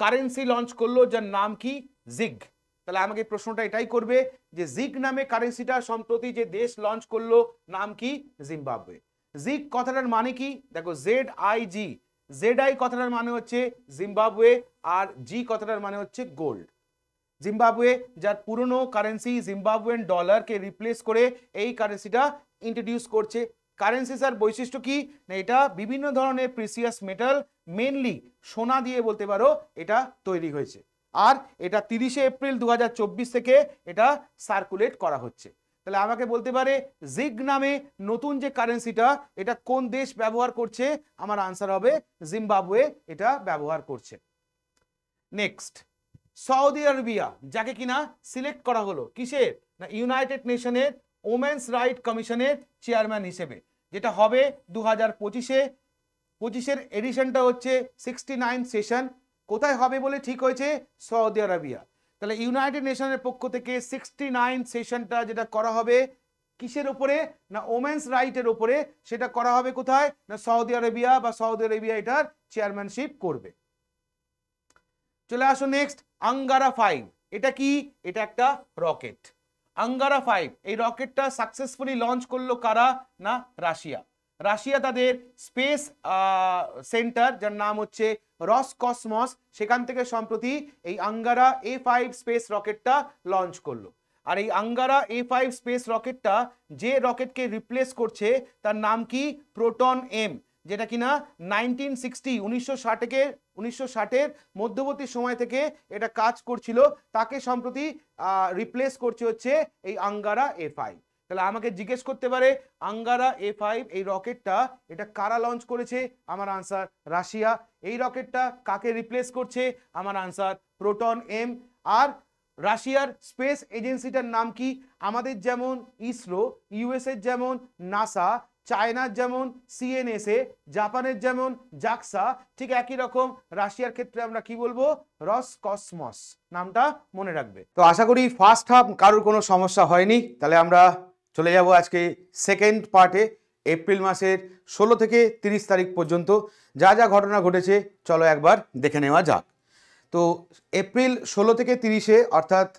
কারেন্সি লঞ্চ করলো, যার নাম কি জিগ। তাহলে আমাকে প্রশ্নটা এটাই করবে যে জিগ নামে কারেন্সিটা সম্প্রতি যে দেশ লঞ্চ করলো নাম কি? জিম্বাবুয়ে। জিগ কথাটার মানে কি? দেখো ZIG, ZI কথাটার মানে হচ্ছে জিম্বাবুয়ে আর জি কথাটার মানে হচ্ছে গোল্ড। জিম্বাবুয়ে যার পুরনো কারেন্সি জিম্বাবুয়েন ডলারকে রিপ্লেস করে এই কারেন্সিটা ইন্ট্রোডিউস করছে। কারেন্সিটার বৈশিষ্ট্য কি না এটা বিভিন্ন ধরনের প্রিসিয়াস মেটাল, মেনলি সোনা দিয়ে বলতে পারো এটা তৈরি হয়েছে। আর এটা 30শে এপ্রিল 2024 থেকে এটা সার্কুলেট করা হচ্ছে। তাহলে আমাকে বলতে পারে জিগ নামে নতুন যে কারেন্সিটা এটা কোন দেশ ব্যবহার করছে? আমার আনসার হবে জিম্বাবুয়ে এটা ব্যবহার করছে। নেক্সট, সৌদি আরবিয়া যাকে কিনা সিলেক্ট করা হলো কিসের না ইউনাইটেড নেশনের ওমেন্স রাইট কমিশনের চেয়ারম্যান হিসেবে, যেটা হবে 2025-এর এডিশনটা হচ্ছে 69 সেশন। কোথায় হবে বলে ঠিক হয়েছে? Saudi Arabia. তাহলে ইউনাইটেড নেশনের পক্ষ থেকে 69 সেশনটা যেটা করা হবে কিসের উপরে, না ওমেন্স রাইটের উপরে, সেটা করা হবে কোথায়, না সৌদি আরবিয়া, বা সৌদি আরবিয়া এটার চেয়ারম্যানশিপ করবে। চলে আসো নেক্সট, আঙ্গারা 5। এটা কি, এটা একটা রকেট। আঙ্গারা 5 এই রকেটটা সাকসেসফুলি লঞ্চ করলো কারা, না রাশিয়া। রাশিয়া তাদের স্পেস সেন্টার, যার নাম হচ্ছে রসকসমস, সেখান থেকে সম্প্রতি এই আঙ্গারা A5 স্পেস রকেটটা লঞ্চ করলো। আর এই আঙ্গারা A5 স্পেস রকেটটা যে রকেটকে রিপ্লেস করছে তার নাম কি, প্রোটন এম, যেটা কিনা 1960-এর মধ্যবর্তী সময় থেকে এটা কাজ করছিল, তাকে সম্প্রতি রিপ্লেস করছে হচ্ছে এই আঙ্গারা A5। তাহলে আমাকে জিজ্ঞেস করতে পারে আঙ্গারা A5 এই রকেটটা এটা কারা লঞ্চ করেছে, আমার আনসার রাশিয়া। এই রকেটটা কাকে রিপ্লেস করছে, আমার আনসার প্রোটন এম। আর রাশিয়ার স্পেস এজেন্সিটার নাম কি, আমাদের যেমন ইসরো, ইউএস এর যেমন নাসা, চায়নার যেমন সিএনএসএ, জাপানের যেমন জাক্সা, ঠিক একই রকম রাশিয়ার ক্ষেত্রে আমরা কি বলবো, রসকসমস, নামটা মনে রাখবে। তো আশা করি ফার্স্ট হাফ কারোর কোনো সমস্যা হয়নি। তাহলে আমরা চলে যাব আজকে সেকেন্ড পার্টে, এপ্রিল মাসের 16 থেকে 30 তারিখ পর্যন্ত যা যা ঘটনা ঘটেছে চলো একবার দেখে নেওয়া যাক। তো এপ্রিল 16 থেকে 30-এ অর্থাৎ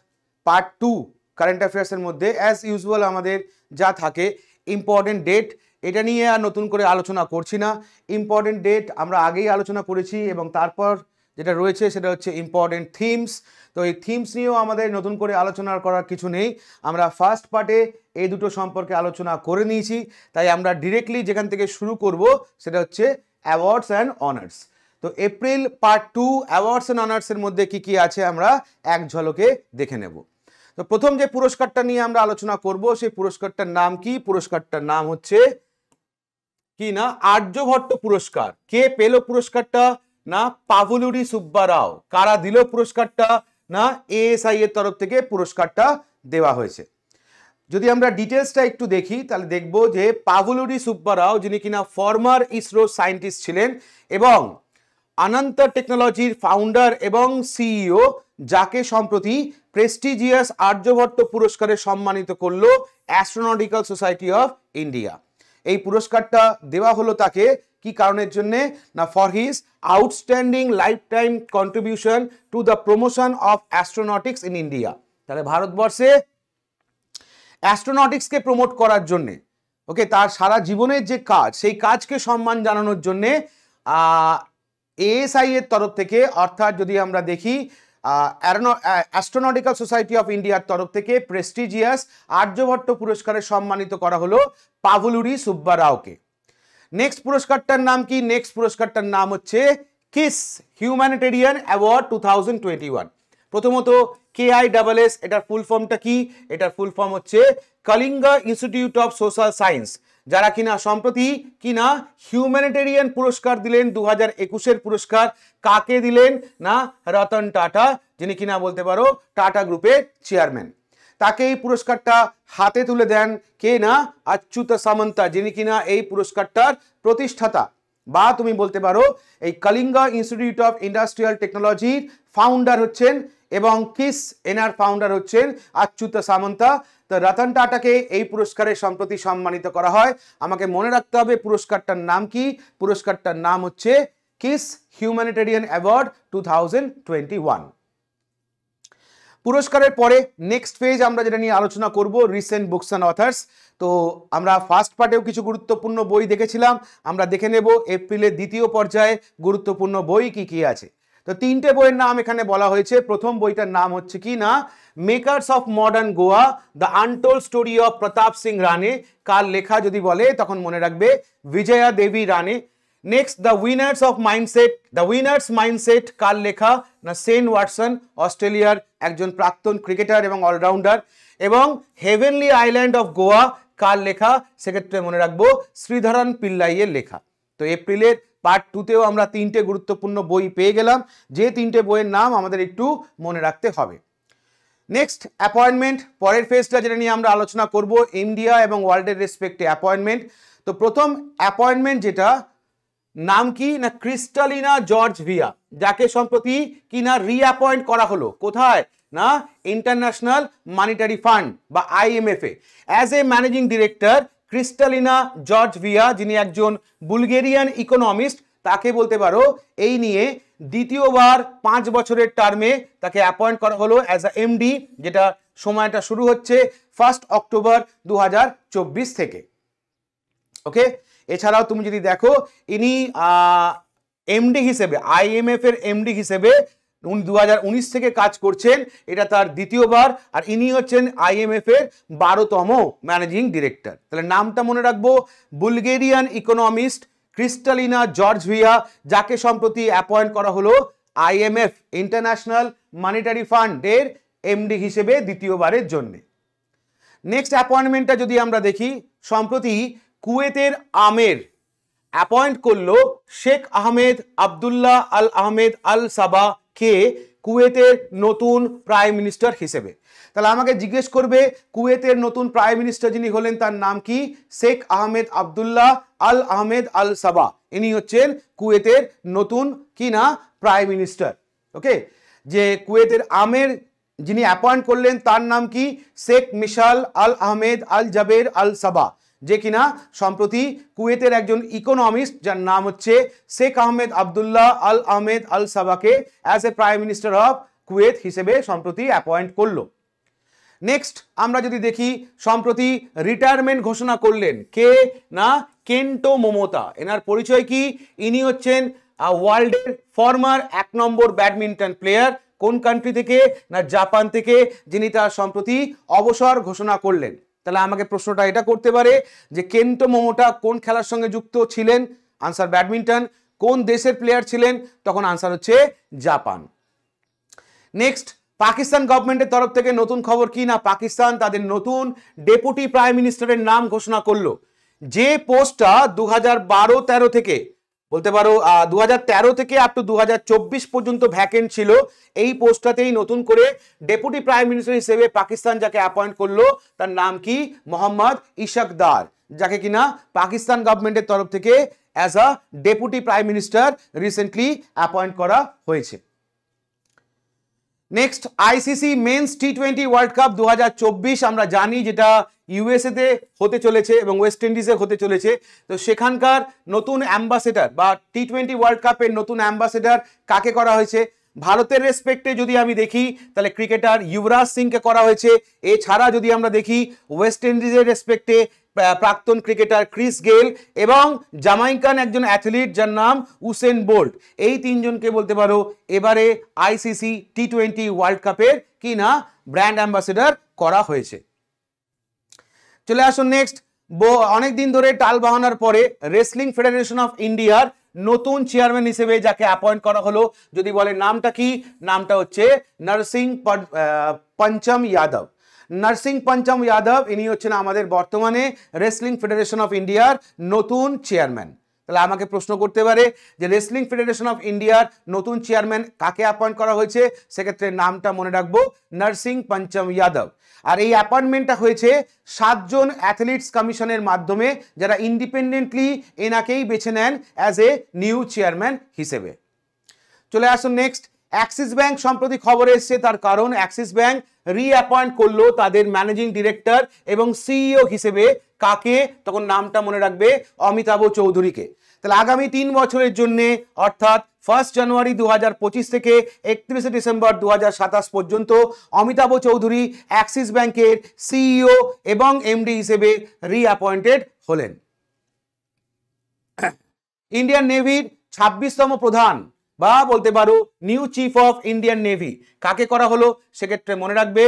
পার্ট 2 কারেন্ট অ্যাফেয়ার্সের মধ্যে অ্যাজ ইউজুয়াল আমাদের যা থাকে ইম্পর্টেন্ট ডেট, এটা নিয়ে আর নতুন করে আলোচনা করছি না। ইম্পর্টেন্ট ডেট আমরা আগেই আলোচনা করেছি, এবং তারপর যেটা রয়েছে সেটা হচ্ছে ইম্পর্টেন্ট থিমস। তো এই থিমস নিয়েও আমাদের নতুন করে আলোচনা করার কিছু নেই, আমরা ফার্স্ট পার্টে এই দুটো সম্পর্কে আলোচনা করে নিয়েছি। তাই আমরা ডিরেক্টলি যেখান থেকে শুরু করব সেটা হচ্ছে অ্যাওয়ার্ডস অ্যান্ড অনার্স। তো এপ্রিল পার্ট 2 অ্যাওয়ার্ডস অ্যান্ড অনার্সের মধ্যে কি কি আছে আমরা এক ঝলকে দেখে নেব। তো প্রথম যে পুরস্কারটা নিয়ে আমরা আলোচনা করব সেই পুরস্কারটার নাম কি, পুরস্কারটার নাম হচ্ছে কি না আর্যভট্ট পুরস্কার। কে পেল পুরস্কারটা, না পাভলুরি সুব্বা রাও। কারা দিল পুরস্কারটা, না এএসআই এর তরফ থেকে পুরস্কারটা দেওয়া হয়েছে। যদি আমরা ডিটেলসটা একটু দেখি তাহলে দেখব যে পাভলুরি সুব্বা রাও, যিনি কিনা ফর্মার ইসরো সায়েন্টিস্ট ছিলেন এবং অনন্ত টেকনোলজির ফাউন্ডার এবং সিইও, যাকে সম্প্রতি প্রেস্টিজিয়াস আর্যভট্ট পুরস্কারে সম্মানিত করলো অ্যাস্ট্রোনটিক্যাল সোসাইটি অফ ইন্ডিয়া। এই পুরস্কারটা দেওয়া হলো তাকে কি কারণের জন্য, না for his outstanding lifetime contribution to the promotion of astronautics in India. তাহলে ভারতবর্ষে অ্যাস্ট্রোনটিক্সকে প্রমোট করার জন্যে, ওকে, তার সারা জীবনের যে কাজ সেই কাজকে সম্মান জানানোর জন্যে এএসআই এর তরফ থেকে, অর্থাৎ যদি আমরা দেখি অ্যাস্ট্রোনটিক্যাল সোসাইটি অফ ইন্ডিয়ার তরফ থেকে প্রেস্টিজিয়াস আর্যভট্ট পুরস্কারে সম্মানিত করা হলো পাভলুরি সুব্বা রাওকে। নেক্সট পুরস্কারটার নাম কি, নেক্সট পুরস্কারটার নাম হচ্ছে কিস হিউম্যানিটেরিয়ান অ্যাওয়ার্ড 2021। প্রথমত KISS, এটার ফুল ফর্মটা কি, এটার ফুল ফর্ম হচ্ছে Kalinga institute of social science, যারা কিনা সম্প্রতি কিনা হিউম্যানিটেরিয়ান পুরস্কার দিলেন। 2021-এর পুরস্কার কাকে দিলেন, না রতন টাটা, যিনি কিনা বলতে পারো টাটা গ্রুপের চেয়ারম্যান। তাকে এই পুরস্কারটা হাতে তুলে দেন কে, না অচ্যুত সামন্তা, যিনি কিনা এই পুরস্কারটার প্রতিষ্ঠাতা, বা তুমি বলতে পারো এই কলিঙ্গা ইনস্টিটিউট অফ ইন্ডাস্ট্রিয়াল টেকনোলজির ফাউন্ডার হচ্ছেন, এবং কিস এনার ফাউন্ডার হচ্ছেন অচ্যুত সামন্তা। তো রতন টাটাকে এই পুরস্কারে সম্প্রতি সম্মানিত করা হয়। আমাকে মনে রাখতে হবে পুরস্কারটার নাম কি, পুরস্কারটার নাম হচ্ছে কিস হিউম্যানিটেরিয়ান অ্যাওয়ার্ড 2021। পুরস্কারের পরে নেক্সট ফেজ আমরা যেটা নিয়ে আলোচনা করব, রিসেন্ট বুকস অ্যান্ড অথার্স। তো আমরা ফার্স্ট পার্টেও কিছু গুরুত্বপূর্ণ বই দেখেছিলাম, আমরা দেখে নেব এপ্রিলের দ্বিতীয় পর্যায়ে গুরুত্বপূর্ণ বই কি কি আছে। তো 3টে বইয়ের নাম এখানে বলা হয়েছে। প্রথম বইটার নাম হচ্ছে কি না makers of modern Goa, the untold story of Pratap Singh Rane. কার লেখা যদি বলে তখন মনে রাখবে Vijaya Devi Rane. Next the winners of mindset, the winners mindset কার লেখা, না সেন ওয়াটসন, অস্ট্রেলিয়ার একজন প্রাক্তন ক্রিকেটার এবং অলরাউন্ডার। এবং হেভেনলি আইল্যান্ড অফ গোয়া কার লেখা, সেক্ষেত্রে মনে রাখবো শ্রীধরন পিল্লাইয়ের লেখা। তো এপ্রিলের পার্ট 2-তেও আমরা 3টে গুরুত্বপূর্ণ বই পেয়ে গেলাম, যে 3টে বইয়ের নাম আমাদের একটু মনে রাখতে হবে। নেক্সট অ্যাপয়েন্টমেন্ট, পরের ফেজটা যেটা নিয়ে আমরা আলোচনা করব ইন্ডিয়া এবং ওয়ার্ল্ডের রেসপেক্টে অ্যাপয়েন্টমেন্ট। তো প্রথম অ্যাপয়েন্টমেন্ট যেটা নাম কি, না ক্রিস্টালিনা জর্জ ভিয়া, যাকে সম্প্রতি কিনা রিঅ্যাপয়েন্ট করা হলো কোথায়, না ইন্টারন্যাশনাল মনিটারি ফান্ড বা IMF এ as a managing director Kristalina Georgieva, যিনি একজন বুলগেরিয়ান ইকোনমিস্ট, তাকে বলতে পারো এই নিয়ে দ্বিতীয়বার 5 বছরের টার্মে তাকে অ্যাপয়েন্ট করা হলো অ্যাজ আ MD, যেটা সময়টা শুরু হচ্ছে 1 অক্টোবর 2024 থেকে। ওকে, এছাড়াও তুমি যদি দেখো ইনি MD হিসেবে, IMF এর MD হিসেবে 2019 থেকে কাজ করছেন, এটা তার দ্বিতীয়বার, আর ইনি হচ্ছেন IMF এর 12তম ম্যানেজিং ডিরেক্টর। তাহলে নামটা মনে রাখবো, বুলগেরিয়ান ইকোনমিস্ট ক্রিস্টালিনা জর্জভিয়া, যাকে সম্প্রতি অ্যাপয়েন্ট করা হলো IMF ইন্টারন্যাশনাল মনিটারি ফান্ডের MD হিসেবে দ্বিতীয়বারের জন্য। নেক্সট অ্যাপয়েন্টমেন্টটা যদি আমরা দেখি, সম্প্রতি কুয়েতের আমের অ্যাপয়েন্ট করলো Sheikh Ahmed Abdullah al Ahmed আল সাবা কে কুয়েতের নতুন প্রাইম মিনিস্টার হিসেবে। তাহলে আমাকে জিজ্ঞেস করবে কুয়েতের নতুন প্রাইম মিনিস্টার যিনি হলেন তার নাম কি? Sheikh Ahmed Abdullah al Ahmed আল সাবা, ইনি হচ্ছেন কুয়েতের নতুন কি না প্রাইম মিনিস্টার। ওকে, যে কুয়েতের আমের যিনি অ্যাপয়েন্ট করলেন তার নাম কি? শেখ মিশাল আল আহমেদ আল জাবের আল সাবা, যে কিনা সম্প্রতি কুয়েতের একজন ইকোনমিস্ট যার নাম হচ্ছে Sheikh Ahmed Abdullah al Ahmed al সাবাকে as a prime minister of Kuwait হিসেবে সম্প্রতি অ্যাপয়েন্ট করলো। নেক্সট আমরা যদি দেখি, সম্প্রতি রিটায়ারমেন্ট ঘোষণা করলেন কে না কেন্টো মোমোতা। এনার পরিচয় কি? ইনি হচ্ছেন ওয়ার্ল্ডের ফর্মার 1 নম্বর ব্যাডমিন্টন প্লেয়ার। কোন কান্ট্রি থেকে? না জাপান থেকে, যিনি তার সম্প্রতি অবসর ঘোষণা করলেন। তাহলে আমাকে প্রশ্নটা এটা করতে পারে যে কেন্টো মোমোটা কোন খেলার সঙ্গে যুক্ত ছিলেন? Answer badminton. কোন দেশের প্লেয়ার ছিলেন? তখন আনসার হচ্ছে জাপান। নেক্সট, পাকিস্তান গভর্নমেন্টের তরফ থেকে নতুন খবর কি না পাকিস্তান তাদের নতুন ডেপুটি প্রাইম মিনিস্টারের নাম ঘোষণা করলো। যে পোস্টটা 2012-13 থেকে বলতে পারো 2013 থেকে আপ টু 2024 পর্যন্ত ভ্যাকেন্ট ছিল, এই পোস্টটাতেই নতুন করে ডেপুটি প্রাইম মিনিস্টার হিসেবে পাকিস্তান যাকে অ্যাপয়েন্ট করলো তার নাম কি? মোহাম্মদ ইশাক দার, যাকে কিনা পাকিস্তান গভর্নমেন্টের তরফ থেকে as a deputy prime minister recently appoint করা হয়েছে। Next, ICC men's T20 world cup 2024 আমরা জানি যেটা USA তে হতে চলেছে এবং ওয়েস্ট ইন্ডিজে হতে চলেছে। তো সেখানকার নতুন অ্যাম্বাসেডার বা T20 ওয়ার্ল্ড কাপের নতুন অ্যাম্বাসেডার কাকে করা হয়েছে? ভারতের রেসপেক্টে যদি আমি দেখি তাহলে ক্রিকেটার যুবরাজ সিংকে করা হয়েছে। এছাড়া যদি আমরা দেখি ওয়েস্ট ইন্ডিজের রেসপেক্টে প্রাক্তন ক্রিকেটার ক্রিস গেল এবং জামাইকান একজন অ্যাথলিট যার নাম উসেন বোল্ট, এই তিনজনকে বলতে পারো এবারে ICC T20 ওয়ার্ল্ড কাপের কি না ব্র্যান্ড অ্যাম্বাসেডর করা হয়েছে। চলে আসুন নেক্সট, অনেক দিন ধরে টাল বাহানার পরে রেসলিং ফেডারেশন অফ ইন্ডিয়ার নতুন চেয়ারম্যান হিসেবে যাকে অ্যাপয়েন্ট করা হলো, যদি বলে নামটা কি? নামটা হচ্ছে নরসিং পঞ্চম যাদব। নরসিং পঞ্চম যাদব ইনি হচ্ছেন আমাদের বর্তমানে রেসলিং ফেডারেশন অফ ইন্ডিয়ার নতুন চেয়ারম্যান। তাহলে আমাকে প্রশ্ন করতে পারে যে রেসলিং ফেডারেশন অফ ইন্ডিয়ার নতুন চেয়ারম্যান কাকে অ্যাপয়েন্ট করা হয়েছে? সেক্ষেত্রে নামটা মনে রাখবো, নরসিং পঞ্চম যাদব। আর এই অ্যাপয়েন্টমেন্টটা হয়েছে 7 জন অ্যাথলিটস কমিশনের মাধ্যমে, যারা ইন্ডিপেন্ডেন্টলি এনাকেই বেছে নেন অ্যাজ এ নিউ চেয়ারম্যান হিসেবে। চলে আসুন নেক্সট, অ্যাক্সিস ব্যাংক সম্প্রতি খবর এসছে, তার কারণ অ্যাক্সিস ব্যাংক রিঅ্যাপয়েন্ট করলো তাদের ম্যানেজিং ডিরেক্টর এবং CEO হিসেবে কাকে? তখন নামটা মনে রাখবে, অমিতাভ চৌধুরীকে। তাহলে আগামী 3 বছরের জন্য অর্থাৎ 1 জানুয়ারি 2025 থেকে 31 ডিসেম্বর 2027 পর্যন্ত অমিতাভ চৌধুরী অ্যাক্সিস ব্যাংকের CEO এবং MD হিসেবে রিঅ্যাপয়েন্টেড হলেন। ইন্ডিয়ান নেভির 26তম প্রধান বা বলতে পারো new chief of Indian navy কাকে করা হলো? সেক্ষেত্রে মনে রাখবে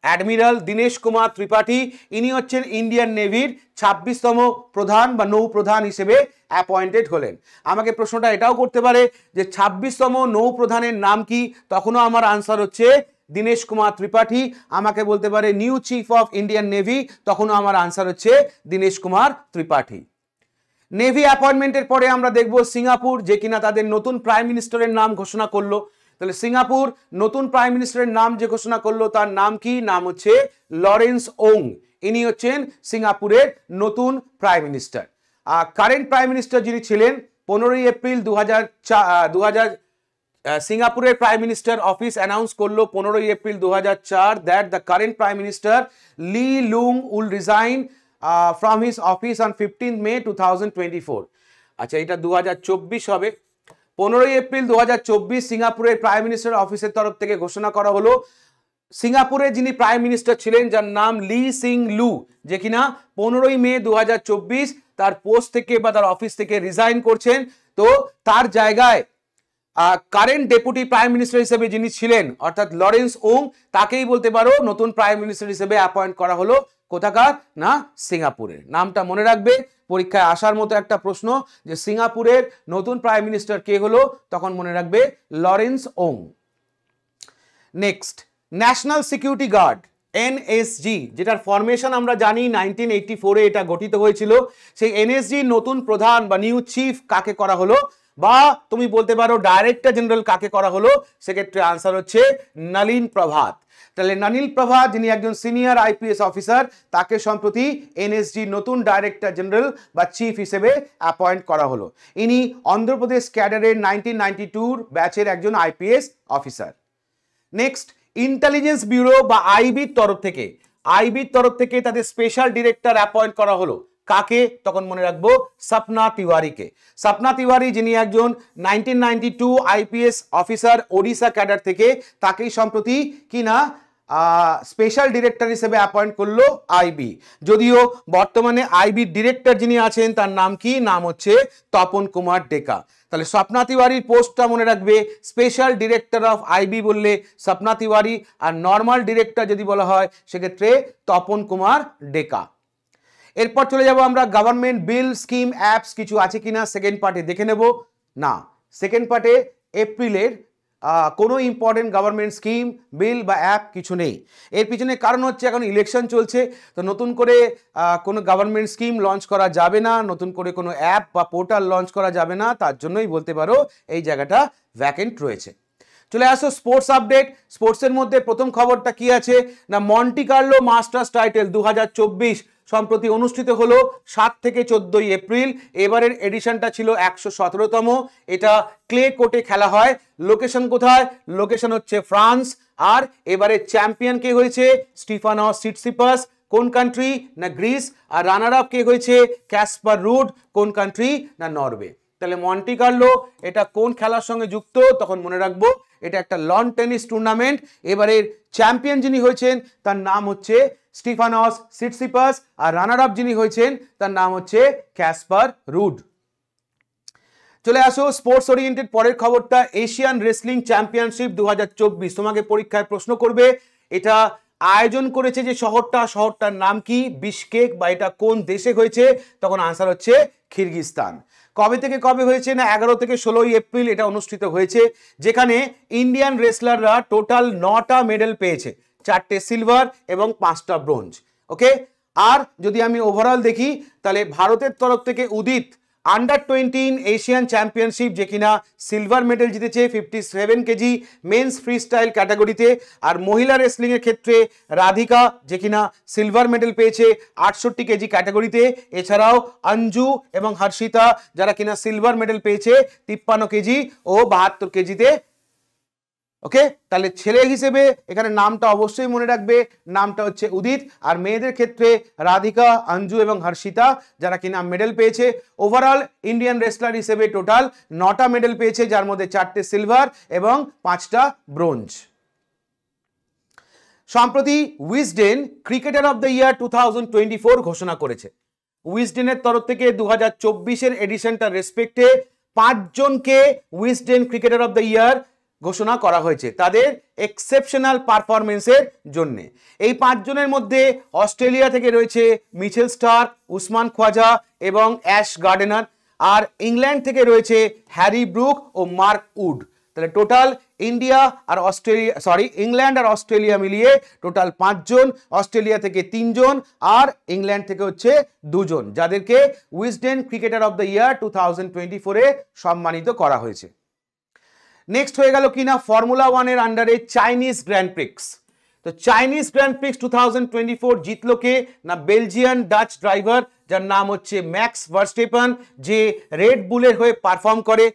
অ্যাডমিরাল দীনেশ কুমার ত্রিপাঠী, ইনি হচ্ছেন ইন্ডিয়ান নেভির 26তম প্রধান বা নৌ প্রধান হিসেবে অ্যাপয়েন্টেড হলেন। আমাকে প্রশ্নটা এটাও করতে পারে যে 26তম নৌ প্রধানের নাম কি? তখনও আমার আনসার হচ্ছে দীনেশ কুমার ত্রিপাঠী। আমাকে বলতে পারে new chief of Indian navy, তখনও আমার আনসার হচ্ছে দীনেশ কুমার ত্রিপাঠী। নেভি অ্যাপয়েন্টমেন্টের পরে আমরা দেখব সিঙ্গাপুর, যে কিনা তাদের নতুন প্রাইম মিনিস্টারের নাম ঘোষণা করলো। তাহলে সিঙ্গাপুর নতুন প্রাইম মিনিস্টারের নাম যে ঘোষণা করলো তার নাম কি? নাম হচ্ছে লরেন্স ওং, ইনি হচ্ছেন সিঙ্গাপুরের নতুন prime minister. Current prime minister যিনি ছিলেন 15 এপ্রিল সিঙ্গাপুরের প্রাইম মিনিস্টার অফিস অ্যানাউন্স করলো 15 April 2004 that the current prime minister Lee Loong will resign from his office on 15 May 2024। আচ্ছা, এটা 2024 হবে। 15 এপ্রিল 2024 সিঙ্গাপুরের প্রাইম মিনিস্টার অফিসের তরফ থেকে ঘোষণা করা হলো সিঙ্গাপুরে যিনি প্রাইম মিনিস্টার ছিলেন, যার নাম লি সিং লু, যে কিনা 15 মে 2024 তার পোস্ট থেকে বা তার অফিস থেকে রিজাইন করছেন। তো তার জায়গায় কারেন্ট ডেপুটি প্রাইম মিনিস্টার হিসেবে যিনি ছিলেন অর্থাৎ লরেন্স ওং, তাকেই বলতে পারো নতুন প্রাইম মিনিস্টার হিসেবে অ্যাপয়েন্ট করা হলো। কোথাকার? না, সিঙ্গাপুরের। নামটা মনে রাখবে, পরীক্ষায় আসার মতো একটা প্রশ্ন যে সিঙ্গাপুরের নতুন প্রাইম মিনিস্টার কে হলো, তখন মনে রাখবে Lawrence Wong. Next, national security guard NSG, যেটার ফরমেশন আমরা জানি 1984-এ এটা গঠিত হয়েছিল। সেই এনএসজি নতুন প্রধান বা নিউ চিফ কাকে করা হলো, বা তুমি বলতে পারো ডাইরেক্টর জেনারেল কাকে করা হলো, সেক্ষেত্রে আনসার হচ্ছে নলিন প্রভাত। তাহলে নলিন প্রভাত যিনি একজন সিনিয়র আইপিএস অফিসার, তাকে সম্প্রতি এনএসজি নতুন ডাইরেক্টর জেনারেল বা চিফ হিসেবে অ্যাপয়েন্ট করা হলো। ইনি অন্ধ্রপ্রদেশ ক্যাডারের 1992 ব্যাচের একজন IPS officer. Next, intelligence bureau বা আইবির তরফ থেকে তাদের স্পেশাল ডিরেক্টর অ্যাপয়েন্ট করা হলো। কাকে? তখন মনে রাখবো সপনা তিওয়ারিকে। সপনা তিওয়ারি যিনি একজন 1992 আইপিএস অফিসার ওড়িশা ক্যাডার থেকে, তাকেই সম্প্রতি কিনা স্পেশাল ডিরেক্টর হিসেবে অ্যাপয়েন্ট করলো আইবি। যদিও বর্তমানে আইবির ডিরেক্টর যিনি আছেন তার নাম কি? নাম হচ্ছে তপন কুমার ডেকা। তাহলে সপনা তিওয়ারির পোস্টটা মনে রাখবে, স্পেশাল ডিরেক্টর অফ আইবি বললে সপনা তিওয়ারি, আর নর্মাল ডিরেক্টর যদি বলা হয় সেক্ষেত্রে তপন কুমার ডেকা। এরপর চলে যাব আমরা গভর্নমেন্ট বিল, স্কিম, অ্যাপস কিছু আছে কিনা সেকেন্ড পার্টে দেখে নেব। না, সেকেন্ড পার্টে এপ্রিলের কোনো ইম্পর্টেন্ট গভর্নমেন্ট স্কিম, বিল বা অ্যাপ কিছু নেই। এর পিছনে কারণ হচ্ছে এখন ইলেকশন চলছে, তো নতুন করে কোনো গভর্নমেন্ট স্কিম লঞ্চ করা যাবে না, নতুন করে কোনো অ্যাপ বা পোর্টাল লঞ্চ করা যাবে না, তার জন্যই বলতে পারো এই জায়গাটা ভ্যাকেন্ট রয়েছে। চলে আসো স্পোর্টস আপডেট। স্পোর্টসের মধ্যে প্রথম খবরটা কি আছে না, মন্টি কার্লো মাস্টার্স টাইটেল 2024 সম্প্রতি অনুষ্ঠিত হলো 7 থেকে 14 এপ্রিল। এবারের এডিশনটা ছিল 117তম। এটা ক্লে কোর্টে খেলা হয়। লোকেশন কোথায়? লোকেশন হচ্ছে ফ্রান্স। আর এবারে চ্যাম্পিয়ন কে হয়েছে? স্টিফানস সিটসিপাস। কোন কান্ট্রি? না গ্রিস। আর রানার আপ কে হয়েছে? Kasper rude. কোন কান্ট্রি? না নরওয়ে। তাহলে মন্টি কার্লো এটা কোন খেলার সঙ্গে যুক্ত? তখন মনে রাখবো এটা একটা লন টেনিস টুর্নামেন্ট। এবারের চ্যাম্পিয়ন যিনি হয়েছেন তার নাম হচ্ছে স্টিফানস সিটসিপাস, আর রানার আপ যিনি হয়েছেন তার নাম হচ্ছে ক্যাসপার রুড। চলে আসো স্পোর্টস ওরিয়েন্টেড পরের খবরটা, এশিয়ান রেসলিং চ্যাম্পিয়নশিপ 2024। তোমাকে পরীক্ষায় প্রশ্ন করবে এটা আয়োজন করেছে যে শহরটার নাম কি? বিশকেক। বা এটা কোন দেশে হয়েছে? তখন আনসার হচ্ছে কিরগিজস্তান। কবে থেকে কবে হয়েছে না 11 থেকে 16 এপ্রিল এটা অনুষ্ঠিত হয়েছে, যেখানে ইন্ডিয়ান রেসলাররা টোটাল 9টা মেডেল পেয়েছে, 4টে সিলভার এবং 5টা ব্রোঞ্জ। ওকে, আর যদি আমি ওভারঅল দেখি তাহলে ভারতের তরফ থেকে উদিত আন্ডার-20 এশিয়ান চ্যাম্পিয়নশিপ, যে কিনা সিলভার মেডেল জিতেছে 57 কেজি মেন্স ফ্রি স্টাইল ক্যাটাগরিতে। আর মহিলা রেসলিং এর ক্ষেত্রে রাধিকা, যে কিনা সিলভার মেডেল পেয়েছে 68 কেজি ক্যাটাগরিতে। এছাড়াও অঞ্জু এবং হর্ষিতা, যারা কিনা সিলভার মেডেল পেয়েছে 53 কেজি ও 72 কেজিতে। ওকে, তাহলে ছেলে হিসেবে এখানে নামটা অবশ্যই মনে রাখবে, নামটা হচ্ছে উদিত। আর মেয়েদের ক্ষেত্রে রাধিকা, অঞ্জু এবং হর্ষিতা, যারা কিনা মেডেল পেয়েছে। ওভারঅল ইন্ডিয়ান রেসলার হিসেবে টোটাল 9টা মেডেল পেয়েছে, যার মধ্যে 4টে সিলভার এবং 5টা ব্রোঞ্জ। সম্প্রতি উইজডেন ক্রিকেটার অফ দ্য ইয়ার 2024 ঘোষণা করেছে। উইজডেনের তরফ থেকে 2024-এর এডিশনটা রেসপেক্টে 5 জনকে উইজডেন ক্রিকেটার অফ দ্য ইয়ার ঘোষণা করা হয়েছে তাদের এক্সেপশনাল পারফরমেন্সের জন্য। এই 5 জনের মধ্যে অস্ট্রেলিয়া থেকে রয়েছে মিচেল স্টার্ক, উসমান খোয়াজা এবং অ্যাশ গার্ডেনার। আর ইংল্যান্ড থেকে রয়েছে হ্যারি ব্রুক ও মার্ক উড। তাহলে টোটাল ইংল্যান্ড আর অস্ট্রেলিয়া মিলিয়ে টোটাল 5 জন। অস্ট্রেলিয়া থেকে 3 জন আর ইংল্যান্ড থেকে হচ্ছে 2 জন, যাদেরকে Wisden cricketer of the year 2024-এ সম্মানিত করা হয়েছে। নেক্সট হয়ে গেল কিনা ফর্মুলা 1-এর আন্ডারে চাইনিজ গ্র্যান্ড প্রিক্স। তো চাইনিজ গ্র্যান্ড প্রিক্স 2024 জিতলো কে না বেলজিয়ান ডাচ ড্রাইভার, যার নাম হচ্ছে ম্যাক্স ভার্স্টেপেন, যে রেড বুলের হয়ে পারফর্ম করে।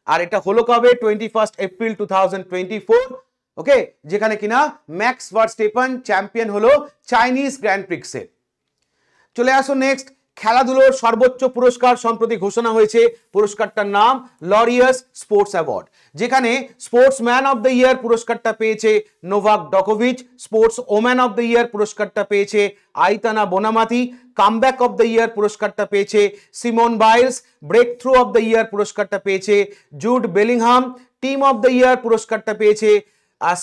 আর এটা হলো কবে 21 এপ্রিল 2024, ওকে, যেখানে কিনা ম্যাক্স ভার্স্টেপেন চ্যাম্পিয়ন হলো চাইনিজ গ্র্যান্ড প্রিক্সে। চলে আসো নেক্সট, খেলাধুলোর সর্বোচ্চ পুরস্কার সম্প্রতি ঘোষণা হয়েছে, পুরস্কারটার নাম লরিয়াস স্পোর্টস অ্যাওয়ার্ড, যেখানে স্পোর্টসম্যান অফ দ্য ইয়ার পুরস্কারটা পেয়েছে নোভাক জোকোভিচ, sports woman of the year পুরস্কারটা পেয়েছে Aitana Bonmati, comeback of the year পুরস্কারটা পেয়েছে Simone Biles, breakthrough of the year পুরস্কারটা পেয়েছে Jude Bellingham, team of the year পুরস্কারটা পেয়েছে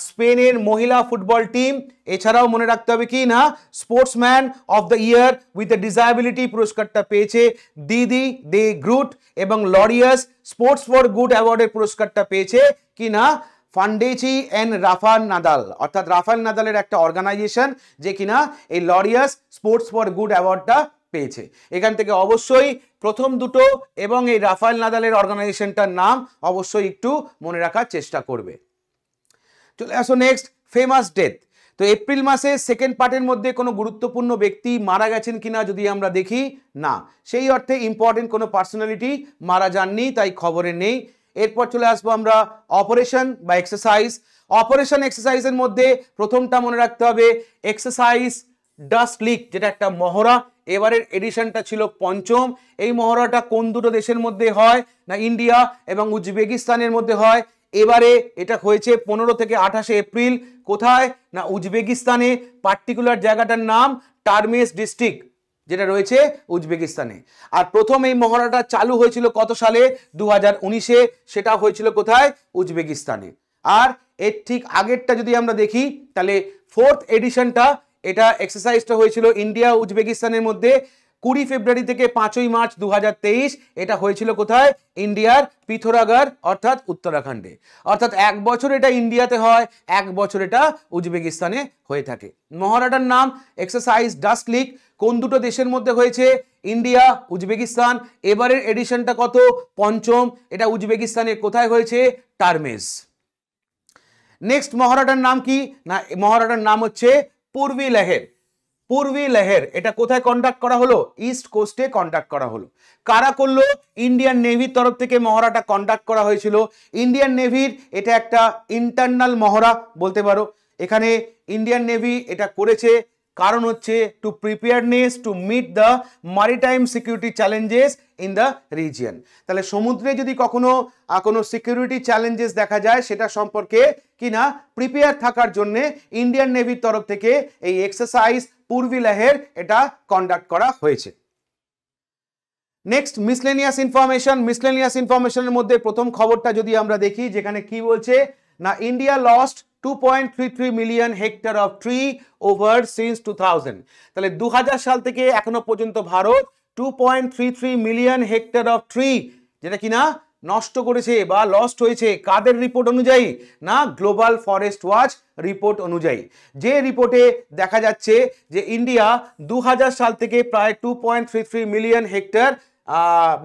স্পেনের মহিলা ফুটবল টিম। এছাড়াও মনে রাখতে হবে কি না, sportsman of the year with a disability পুরস্কারটা পেয়েছে দিদি দে গ্রুট, এবং লরিয়াস স্পোর্টস ফর গুড অ্যাওয়ার্ডের পুরস্কারটা পেয়েছে কি না ফান্ডেচি এন্ড রাফাল নাদাল, অর্থাৎ রাফাল নাদালের একটা অর্গানাইজেশন যে কিনা এই লরিয়াস স্পোর্টস ফর গুড অ্যাওয়ার্ডটা পেয়েছে। এখান থেকে অবশ্যই প্রথম দুটো এবং এই রাফাল নাদালের অর্গানাইজেশনটার নাম অবশ্যই একটু মনে রাখার চেষ্টা করবে। চলে আসো নেক্সট, ফেমাস ডেথ। তো এপ্রিল মাসে সেকেন্ড পার্টের মধ্যে কোনো গুরুত্বপূর্ণ ব্যক্তি মারা গেছেন কিনা যদি আমরা দেখি, না, সেই অর্থে ইম্পর্টেন্ট কোনো পার্সোনালিটি মারা যাননি, তাই খবরে নেই। এরপর চলে আসবো আমরা অপারেশন বা এক্সারসাইজ। অপারেশন এক্সারসাইজের মধ্যে প্রথমটা মনে রাখতে হবে এক্সারসাইজ ডাস্ট লিক, যেটা একটা মহড়া, এবারের এডিশনটা ছিল পঞ্চম। এই মহড়াটা কোন দুটো দেশের মধ্যে হয়, না ইন্ডিয়া এবং উজবেকিস্তানের মধ্যে হয়। এবারে এটা হয়েছে 15 থেকে 28 এপ্রিল। কোথায়, না উজবেকিস্তানে, পার্টিকুলার জায়গাটার নাম টারমেস ডিস্ট্রিক্ট, যেটা রয়েছে উজবেকিস্তানে। আর প্রথম এই মহড়াটা চালু হয়েছিল কত সালে, 2019-এ, সেটা হয়েছিল কোথায়, উজবেকিস্তানে। আর এর ঠিক আগেরটা যদি আমরা দেখি তাহলে ফোর্থ এডিশনটা, এটা এক্সারসাইজটা হয়েছিল ইন্ডিয়া উজবেকিস্তানের মধ্যে 20 ফেব্রুয়ারি থেকে 5ই মার্চ 2023। এটা হয়েছিল কোথায়, ইন্ডিয়ার পিথোরাগড় অর্থাৎ উত্তরাখণ্ডে। অর্থাৎ এক বছর এটা ইন্ডিয়াতে হয়, এক বছর এটা উজবেকিস্তানে হয়ে থাকে। মহড়াটার নাম এক্সারসাইজ ডাস্ট লিক। কোন দুটো দেশের মধ্যে হয়েছে, ইন্ডিয়া উজবেকিস্তান। এবারের এডিশনটা কত, পঞ্চম। এটা উজবেকিস্তানে কোথায় হয়েছে, টারমেস। নেক্সট মহড়াটার নাম কি, না মহড়াটার নাম হচ্ছে পূর্বী লেহের। পূর্বী লেহের এটা কোথায় কন্ডাক্ট করা হলো, ইস্ট কোস্টে কন্ডাক্ট করা হলো। কারা করলো, ইন্ডিয়ান নেভির তরফ থেকে মহড়াটা কন্ডাক্ট করা হয়েছিল। ইন্ডিয়ান নেভির এটা একটা ইন্টারনাল মহড়া বলতে পারো। এখানে ইন্ডিয়ান নেভি এটা করেছে কারণ হচ্ছে to preparedness to meet the maritime security challenges in the region. তাহলে সমুদ্রে যদি কখনো কোনো সিকিউরিটি চ্যালেঞ্জেস দেখা যায় সেটা সম্পর্কে কিনা প্রিপেয়ার থাকার জন্য ইন্ডিয়ান নেভির তরফ থেকে এই এক্সারসাইজ পূর্বী লেহের এটা কন্ডাক্ট করা হয়েছে। Next miscellaneous information. মিসলেনিয়াস ইনফরমেশনের মধ্যে প্রথম খবরটা যদি আমরা দেখি, যেখানে কি বলছে, না India lost 2.33 million hectare of tree over since 2000। তাহলে 2000 সাল থেকে এখনো পর্যন্ত Bharat 2.33 million hectare of tree যেটা কিনা নষ্ট করেছে বা লস্ট হয়েছে। কাদের রিপোর্ট অনুযায়ী, না গ্লোবাল ফরেস্ট ওয়াচ রিপোর্ট অনুযায়ী। যে রিপোর্টে দেখা যাচ্ছে যে ইন্ডিয়া 2000 সাল থেকে প্রায় 2.33 মিলিয়ন হেক্টর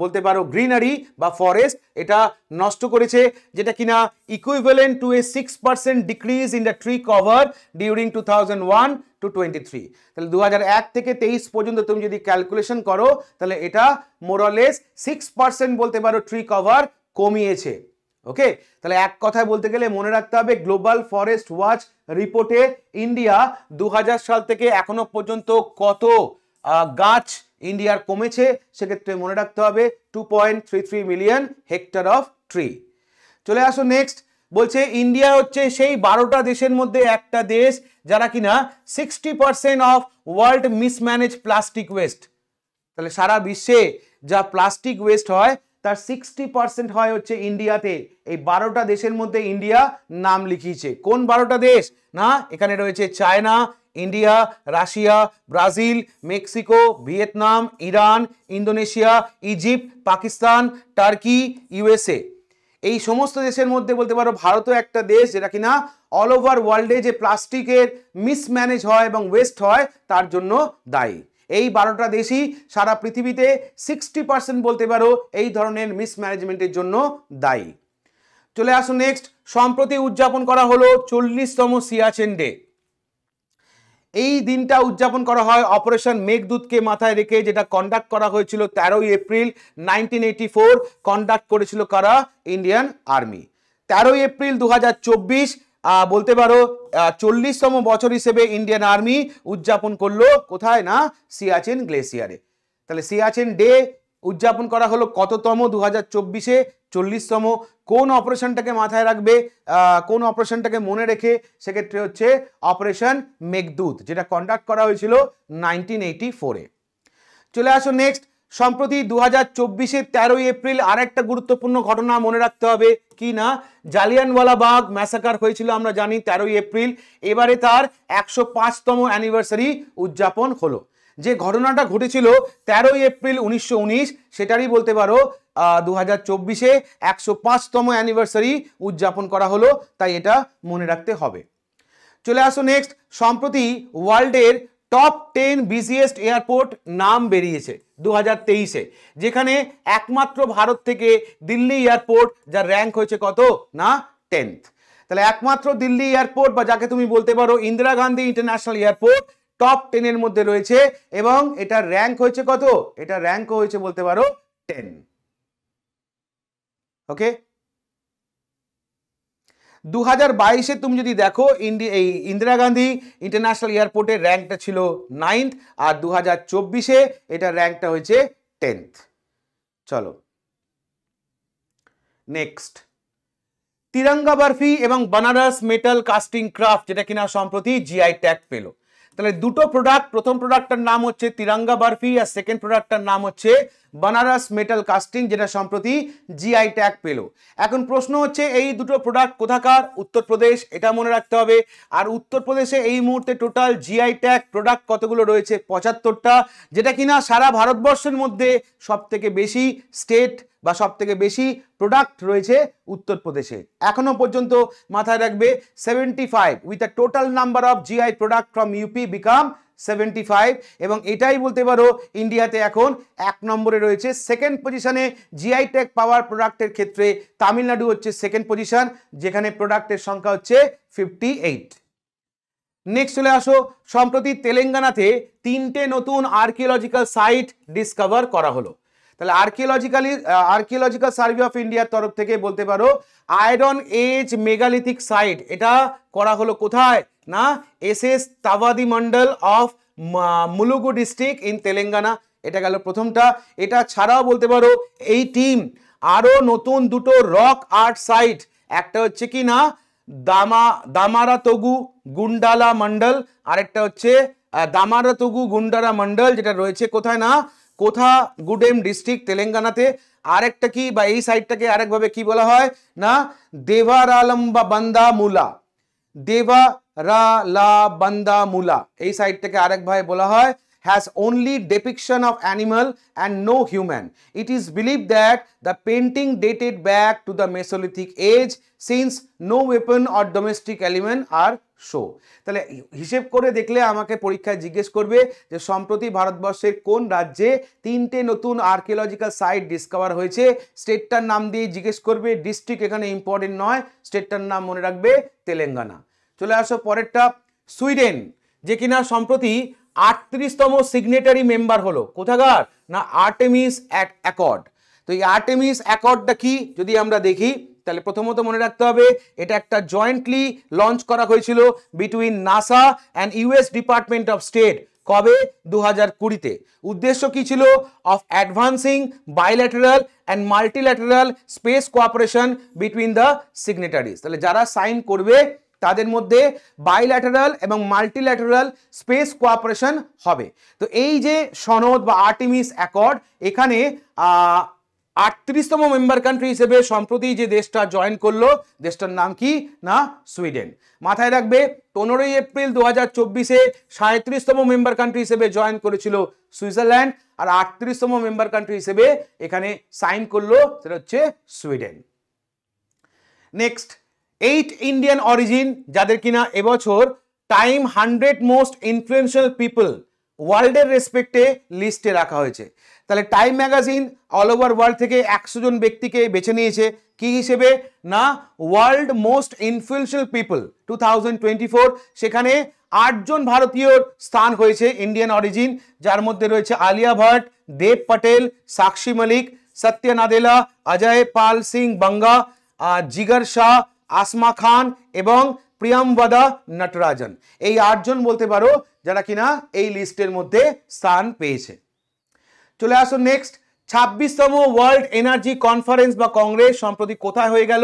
বলতে পারো গ্রিনারি বা ফরেস্ট এটা নষ্ট করেছে, যেটা কিনা equivalent to A 6% decrease in the tree cover during 2001 to 23। তাহলে 2001 থেকে 23 পর্যন্ত তুমি যদি ক্যালকুলেশন করো তাহলে এটা মোরলেস 6% বলতে পারো ট্রি কভার কমিয়েছে। ওকে, তাহলে এক কথায় বলতে গেলে মনে রাখতে হবে গ্লোবাল ফরেস্ট ওয়াচ রিপোর্টে ইন্ডিয়া 2000 সাল থেকে এখনো পর্যন্ত কত গাছ ইন্ডিয়ার কমেছে, সেক্ষেত্রে মনে রাখতে হবে 2.33 মিলিয়ন হেক্টর অফ ট্রি। চলে আসো নেক্সট, বলছে ইন্ডিয়া হচ্ছে সেই 12টা দেশের মধ্যে একটা দেশ যারা কিনা 60% অফ ওয়ার্ল্ড মিসম্যানেজ প্লাস্টিক ওয়েস্ট। তাহলে সারা বিশ্বে যা প্লাস্টিক ওয়েস্ট হয় তার 60% হয় হচ্ছে ইন্ডিয়াতে। এই 12টা দেশের মধ্যে ইন্ডিয়া নাম লিখিয়েছে। কোন 12টা দেশ, না এখানে রয়েছে China, India, Russia, Brazil, Mexico, Vietnam, Iran, Indonesia, Egypt, Pakistan, turkey, USA. এই সমস্ত দেশের মধ্যে বলতে পারো ভারতও একটা দেশ যেটা কিনা অল ওভার ওয়ার্ল্ডে যে প্লাস্টিকের মিসম্যানেজ হয় এবং ওয়েস্ট হয় তার জন্য দায়ী। এই 12টা দেশই সারা পৃথিবীতে 60% বলতে পারো এই ধরনের মিসম্যানেজমেন্টের জন্য দায়ী। চলে আসুন নেক্সট, সম্প্রতি উদযাপন করা হলো 40তম সিয়াচেন ডে। এই দিনটা উদযাপন করা হয় অপারেশন মেঘদূতকে মাথায় রেখে, যেটা কন্ডাক্ট করা হয়েছিল 13 এপ্রিল 1984। কন্ডাক্ট করেছিল কারা? Indian army. 13 এপ্রিল 2024 বলতে পারো 40তম বছর হিসেবে ইন্ডিয়ান আর্মি উদযাপন করলো কোথায়? না সিয়াচেন গ্লেসিয়ারে। তাহলে সিয়াচেন ডে উদযাপন করা হলো কততম? 2024-এ 40তম। কোন অপারেশনটাকে মাথায় রাখবে, কোন অপারেশনটাকে মনে রেখে? সেক্ষেত্রে হচ্ছে অপারেশন মেঘদূত, যেটা কন্ডাক্ট করা হয়েছিল 1984-এ। চলে আসো নেক্সট। সম্প্রতি 2024-এর 13 এপ্রিল আরেকটা গুরুত্বপূর্ণ ঘটনা মনে রাখতে হবে, কি না? জালিয়ানওয়ালাবাগ ম্যাসাকার হয়েছিল আমরা জানি 13 এপ্রিল। এবারে তার 105তম অ্যানিভার্সারি উদযাপন হলো। যে ঘটনাটা ঘটেছিল 13 এপ্রিল 1919, সেটারই বলতে পারো 2024-এ 105তম অ্যানিভার্সারি উদযাপন করা হলো, তাই এটা মনে রাখতে হবে। চলে আসো নেক্সট। সম্প্রতি ওয়ার্ল্ডের টপ 10 বিজিয়েস্ট এয়ারপোর্ট নাম বেরিয়েছে 2023-এ, যেখানে একমাত্র ভারত থেকে দিল্লি এয়ারপোর্ট, যার র্যাঙ্ক হয়েছে কত? না 10th। তাহলে একমাত্র দিল্লি এয়ারপোর্ট, বা যাকে তুমি বলতে পারো Indira Gandhi international airport, top 10-এর মধ্যে রয়েছে, এবং এটার র্যাঙ্ক হয়েছে কত? এটা র্যাঙ্ক হয়েছে বলতে পারো 10। ওকে, 2022-এ তুমি যদি দেখো এই ইন্দিরা গান্ধী ইন্টারন্যাশনাল এয়ারপোর্টের র্যাঙ্কটা ছিল 9th, আর 2024-এ এটা র্যাঙ্কটা হয়েছে 10th। চলো নেক্সট। তিরঙ্গা বরফি এবং বানারস মেটাল কাস্টিং ক্রাফট, যেটা কিনা সম্প্রতি জিআই ট্যাগ পেল। তাহলে দুটো প্রোডাক্ট, প্রথম প্রোডাক্টটার নাম হচ্ছে তিরঙ্গা বরফি, আর সেকেন্ড প্রোডাক্টটার নাম হচ্ছে বানারস মেটাল কাস্টিং, যেটা সম্প্রতি জিআই ট্যাগ পেল। এখন প্রশ্ন হচ্ছে এই দুটো প্রোডাক্ট কোথাকার? উত্তরপ্রদেশ, এটা মনে রাখতে হবে। আর উত্তরপ্রদেশে এই মুহূর্তে টোটাল জিআই ট্যাগ প্রোডাক্ট কতগুলো রয়েছে? 75টা, যেটা কিনা সারা ভারতবর্ষের মধ্যে সব থেকে বেশি স্টেট বা সব থেকে বেশি প্রোডাক্ট রয়েছে উত্তরপ্রদেশে। এখনো পর্যন্ত মাথায় রাখবে 75 with a total number of GI product from UP become 75, এবং এটাই বলতে পারো ইন্ডিয়াতে এখন 1 নম্বরে রয়েছে। সেকেন্ড পজিশনে জিআই ট্যাগ পাওয়ার প্রোডাক্টের ক্ষেত্রে তামিলনাড়ু হচ্ছে সেকেন্ড পজিশন, যেখানে প্রোডাক্টের সংখ্যা হচ্ছে 58। নেক্সট চলে আসো। সম্প্রতি তেলেঙ্গানাতে 3টে নতুন আর্কিওলজিক্যাল সাইট ডিসকভার করা হলো। তাহলে আর্কিওলজিক্যাল সার্ভে অফ ইন্ডিয়ার তরফ থেকে বলতে পারো আয়রন এজ মেগালিথিক সাইট, এটা করা হলো কোথায়? না SS Tadvai mandal of Mulugu district in Telangana. এটা গেল প্রথমটা। এটা ছাড়াও বলতে পারো এই টিম আরো নতুন দুটো রক আর্ট সাইট, একটা হচ্ছে কি না দামারাতগু গুন্ডালা মন্ডল, আরেকটা হচ্ছে দামারাতগু গুন্ডারা মন্ডল, যেটা রয়েছে কোথায়? না কোথাগুডেম ডিস্ট্রিক্ট তেলেঙ্গানাতে। আরেকটা কি, বা এই সাইটটাকে আরেকভাবে কি বলা হয়? না দেভারালাম্বা বান্দা মুলা, দেভারালাবান্দা মুলা, এই সাইটটাকে আরেকভাবে বলা হয় has only depiction of animal and no human. It is believed that the painting dated back to the Mesolithic age since no weapon or domestic element are show. তাহলে হিসেব করে দেখলে আমাকে পরীক্ষায় জিজ্ঞেস করবে যে সম্প্রতি ভারতবর্ষের কোন রাজ্যে 3টে নতুন আর্কিওলজিক্যাল সাইট ডিসকভার হয়েছে, স্টেটটার নাম দিয়ে জিজ্ঞেস করবে। ডিস্ট্রিক্ট এখানে ইম্পর্টেন্ট নয়, স্টেটটার নাম মনে রাখবে তেলেঙ্গানা। চলে আসো পরেরটা। সুইডেন, যে কিনা সম্প্রতি 38তম সিগনেটারি মেম্বার হলো, কোথাকার? না আর্টেমিস অ্যাকর্ড। তো এই আর্টেমিস অ্যাকর্ডটা কি যদি আমরা দেখি, তাহলে প্রথমত মনে রাখতে হবে এটা একটা জয়েন্টলি লঞ্চ করা হয়েছিল between NASA and US department of state. কবে? 2020-তে। উদ্দেশ্য কি ছিল? Of advancing bilateral and multilateral space cooperation between the signatories. তাহলে যারা সাইন করবে তাদের মধ্যে বাইল্যাটারাল এবং মাল্টিল্যাটারাল স্পেস কোঅপারেশন হবে। তো এই যে সনদ বা আর্টেমিস অ্যাকর্ড, এখানে 38তম মেম্বার কান্ট্রি হিসেবে সম্প্রতি যে দেশটা জয়েন করলো, দেশটার নাম কি? না সুইডেন। মাথায় রাখবে 15 এপ্রিল 2024-এ 37তম মেম্বার কান্ট্রি হিসেবে জয়েন করেছিল সুইজারল্যান্ড, আর 38তম মেম্বার কান্ট্রি হিসেবে এখানে সাইন করলো, সেটা হচ্ছে সুইডেন। নেক্সট, 8 ইন্ডিয়ান অরিজিন যাদের কিনা এবছর টাইম 100 মোস্ট ইনফ্লুয়েন্সিয়াল পিপল ওয়ার্ল্ডের রেসপেক্টে লিস্টে রাখা হয়েছে। তাহলে time magazine all over world থেকে 100 জন ব্যক্তিকে বেছে নিয়েছে কি হিসেবে? না ওয়ার্ল্ড মোস্ট ইনফ্লুয়েন্সিয়াল পিপল 2024। সেখানে আটজন ভারতীয়র স্থান হয়েছে ইন্ডিয়ান অরিজিন, যার মধ্যে রয়েছে আলিয়া ভট্ট, দেব পটেল, সাক্ষী মালিক, সত্য নাদেলা, অজয় পাল সিং বাঙ্গা, জিগার শাহ, আসমা খান এবং প্রিয়ামবদা নটরাজন। এই আটজন বলতে পারো যারা কিনা এই লিস্টের মধ্যে স্থান পেয়েছে। চলে আসো নেক্সট, 26তম ওয়ার্ল্ড এনার্জি কনফারেন্স বা কংগ্রেস সম্প্রতি কোথায় হয়ে গেল?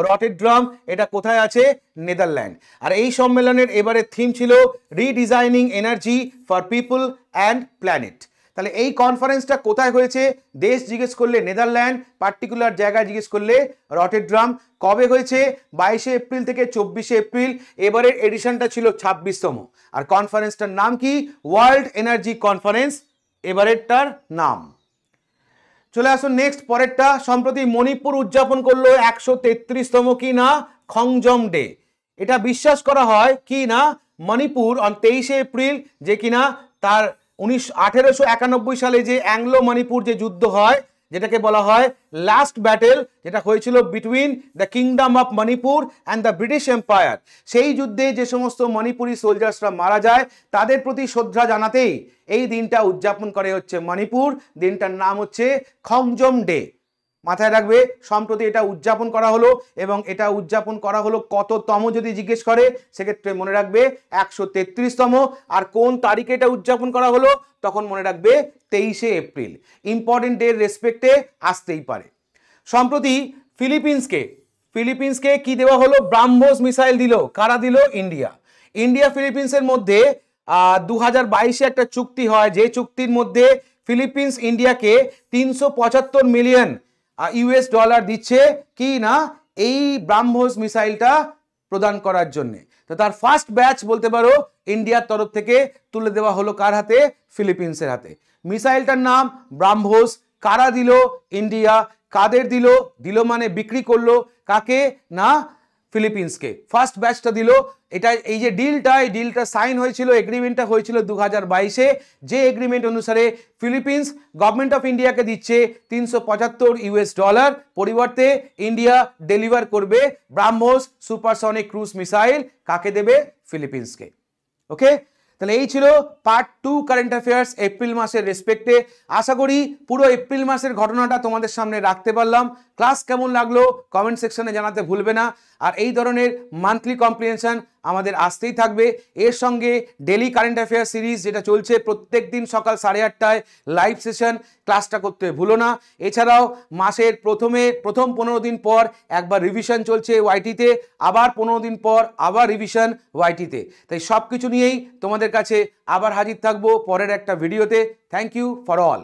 রটেরডাম। এটা কোথায় আছে? নেদারল্যান্ড। আর এই সম্মেলনের এবারে থিম ছিল redesigning energy for people and planet. তাহলে এই কনফারেন্সটা কোথায় হয়েছে? দেশ জিজ্ঞেস করলে নেদারল্যান্ড, পার্টিকুলার জায়গায় জিজ্ঞেস করলে রটেরডাম। কবে হয়েছে? 22শে এপ্রিল থেকে 24শে এপ্রিল। এবারের এডিশনটা ছিল 26তম। আর কনফারেন্সটার নাম কি? ওয়ার্ল্ড এনার্জি কনফারেন্স এবারেরটার নাম। চলে আসো নেক্সট, পরেরটা। সম্প্রতি মণিপুর উদযাপন করলো 133তম কি না খংজম ডে। এটা বিশ্বাস করা হয় কি না মণিপুর 23শে এপ্রিল, যে কিনা তার 1891 সালে যে অ্যাংলো মণিপুর যে যুদ্ধ হয়, যেটাকে বলা হয় লাস্ট ব্যাটেল, যেটা হয়েছিল between the kingdom of Manipur and the British empire, সেই যুদ্ধে যে সমস্ত মণিপুরি সোলজার্সরা মারা যায় তাদের প্রতি শ্রদ্ধা জানাতেই এই দিনটা উদযাপন করে হচ্ছে মণিপুর। দিনটার নাম হচ্ছে খংজম ডে। মাথায় রাখবে, সম্প্রতি এটা উদযাপন করা হলো, এবং এটা উদযাপন করা হলো কততম যদি জিজ্ঞেস করে সেক্ষেত্রে মনে রাখবে 133তম। আর কোন তারিখে এটা উদযাপন করা হলো তখন মনে রাখবে 23শে এপ্রিল। ইম্পর্টেন্ট ডে রেসপেক্টে আসতেই পারে। সম্প্রতি ফিলিপিন্সকে কি দেওয়া হলো? ব্রাহ্মোস মিসাইল দিল। কারা দিল? ইন্ডিয়া। ইন্ডিয়া ফিলিপিন্সের মধ্যে 2022-এ একটা চুক্তি হয়, যে চুক্তির মধ্যে ফিলিপিন্স ইন্ডিয়াকে 375 মিলিয়ন ইউএস ডলার দিচ্ছে কি না এই ব্রাহ্মোস মিসাইলটা প্রদান করার জন্য। তো তার ফার্স্ট ব্যাচ বলতে পারো ইন্ডিয়ার তরফ থেকে তুলে দেওয়া হলো কার হাতে? ফিলিপিন্সের হাতে। মিসাইলটার নাম ব্রাহ্মোস। কারা দিল? ইন্ডিয়া। কাদের দিল? দিল মানে বিক্রি করলো কাকে? না ফিলিপিন্সকে। ফার্স্ট ব্যাচটা দিল। এটা এই যে ডিলটা সাইন হয়েছিল, এগ্রিমেন্টটা হয়েছিল 2022-এ, যে এগ্রিমেন্ট অনুসারে ফিলিপিন্স গভর্নমেন্ট অফ ইন্ডিয়াকে দিচ্ছে 375 ইউএস ডলার, পরিবর্তে ইন্ডিয়া ডেলিভার করবে ব্রাহ্মোস সুপারসনিক ক্রুজ মিসাইল। কাকে দেবে? ফিলিপিন্সকে। ওকে, তাহলে এই ছিল পার্ট 2 কারেন্ট অ্যাফেয়ার্স এপ্রিল মাসের রেসপেক্টে। আশা করি পুরো এপ্রিল মাসের ঘটনাটা তোমাদের সামনে রাখতে পারলাম। ক্লাস কেমন লাগলো কমেন্ট সেকশনে জানাতে ভুলবে না। আর এই ধরনের মান্থলি কম্প্রিহেনশন আমাদের আসতেই থাকবে। এর সঙ্গে ডেলি কারেন্ট অ্যাফেয়ার সিরিজ যেটা চলছে প্রত্যেক দিন সকাল 8:30টায় লাইভ সেশন, ক্লাসটা করতে ভুলো না। এছাড়াও মাসের প্রথম 15 দিন পর একবার রিভিশন চলছে ওয়াইটিতে, আবার 15 দিন পর আবার রিভিশন ওয়াইটিতে। তাই সব কিছু নিয়েই তোমাদের কাছে আবার হাজির থাকবো পরের একটা ভিডিওতে। Thank you for all.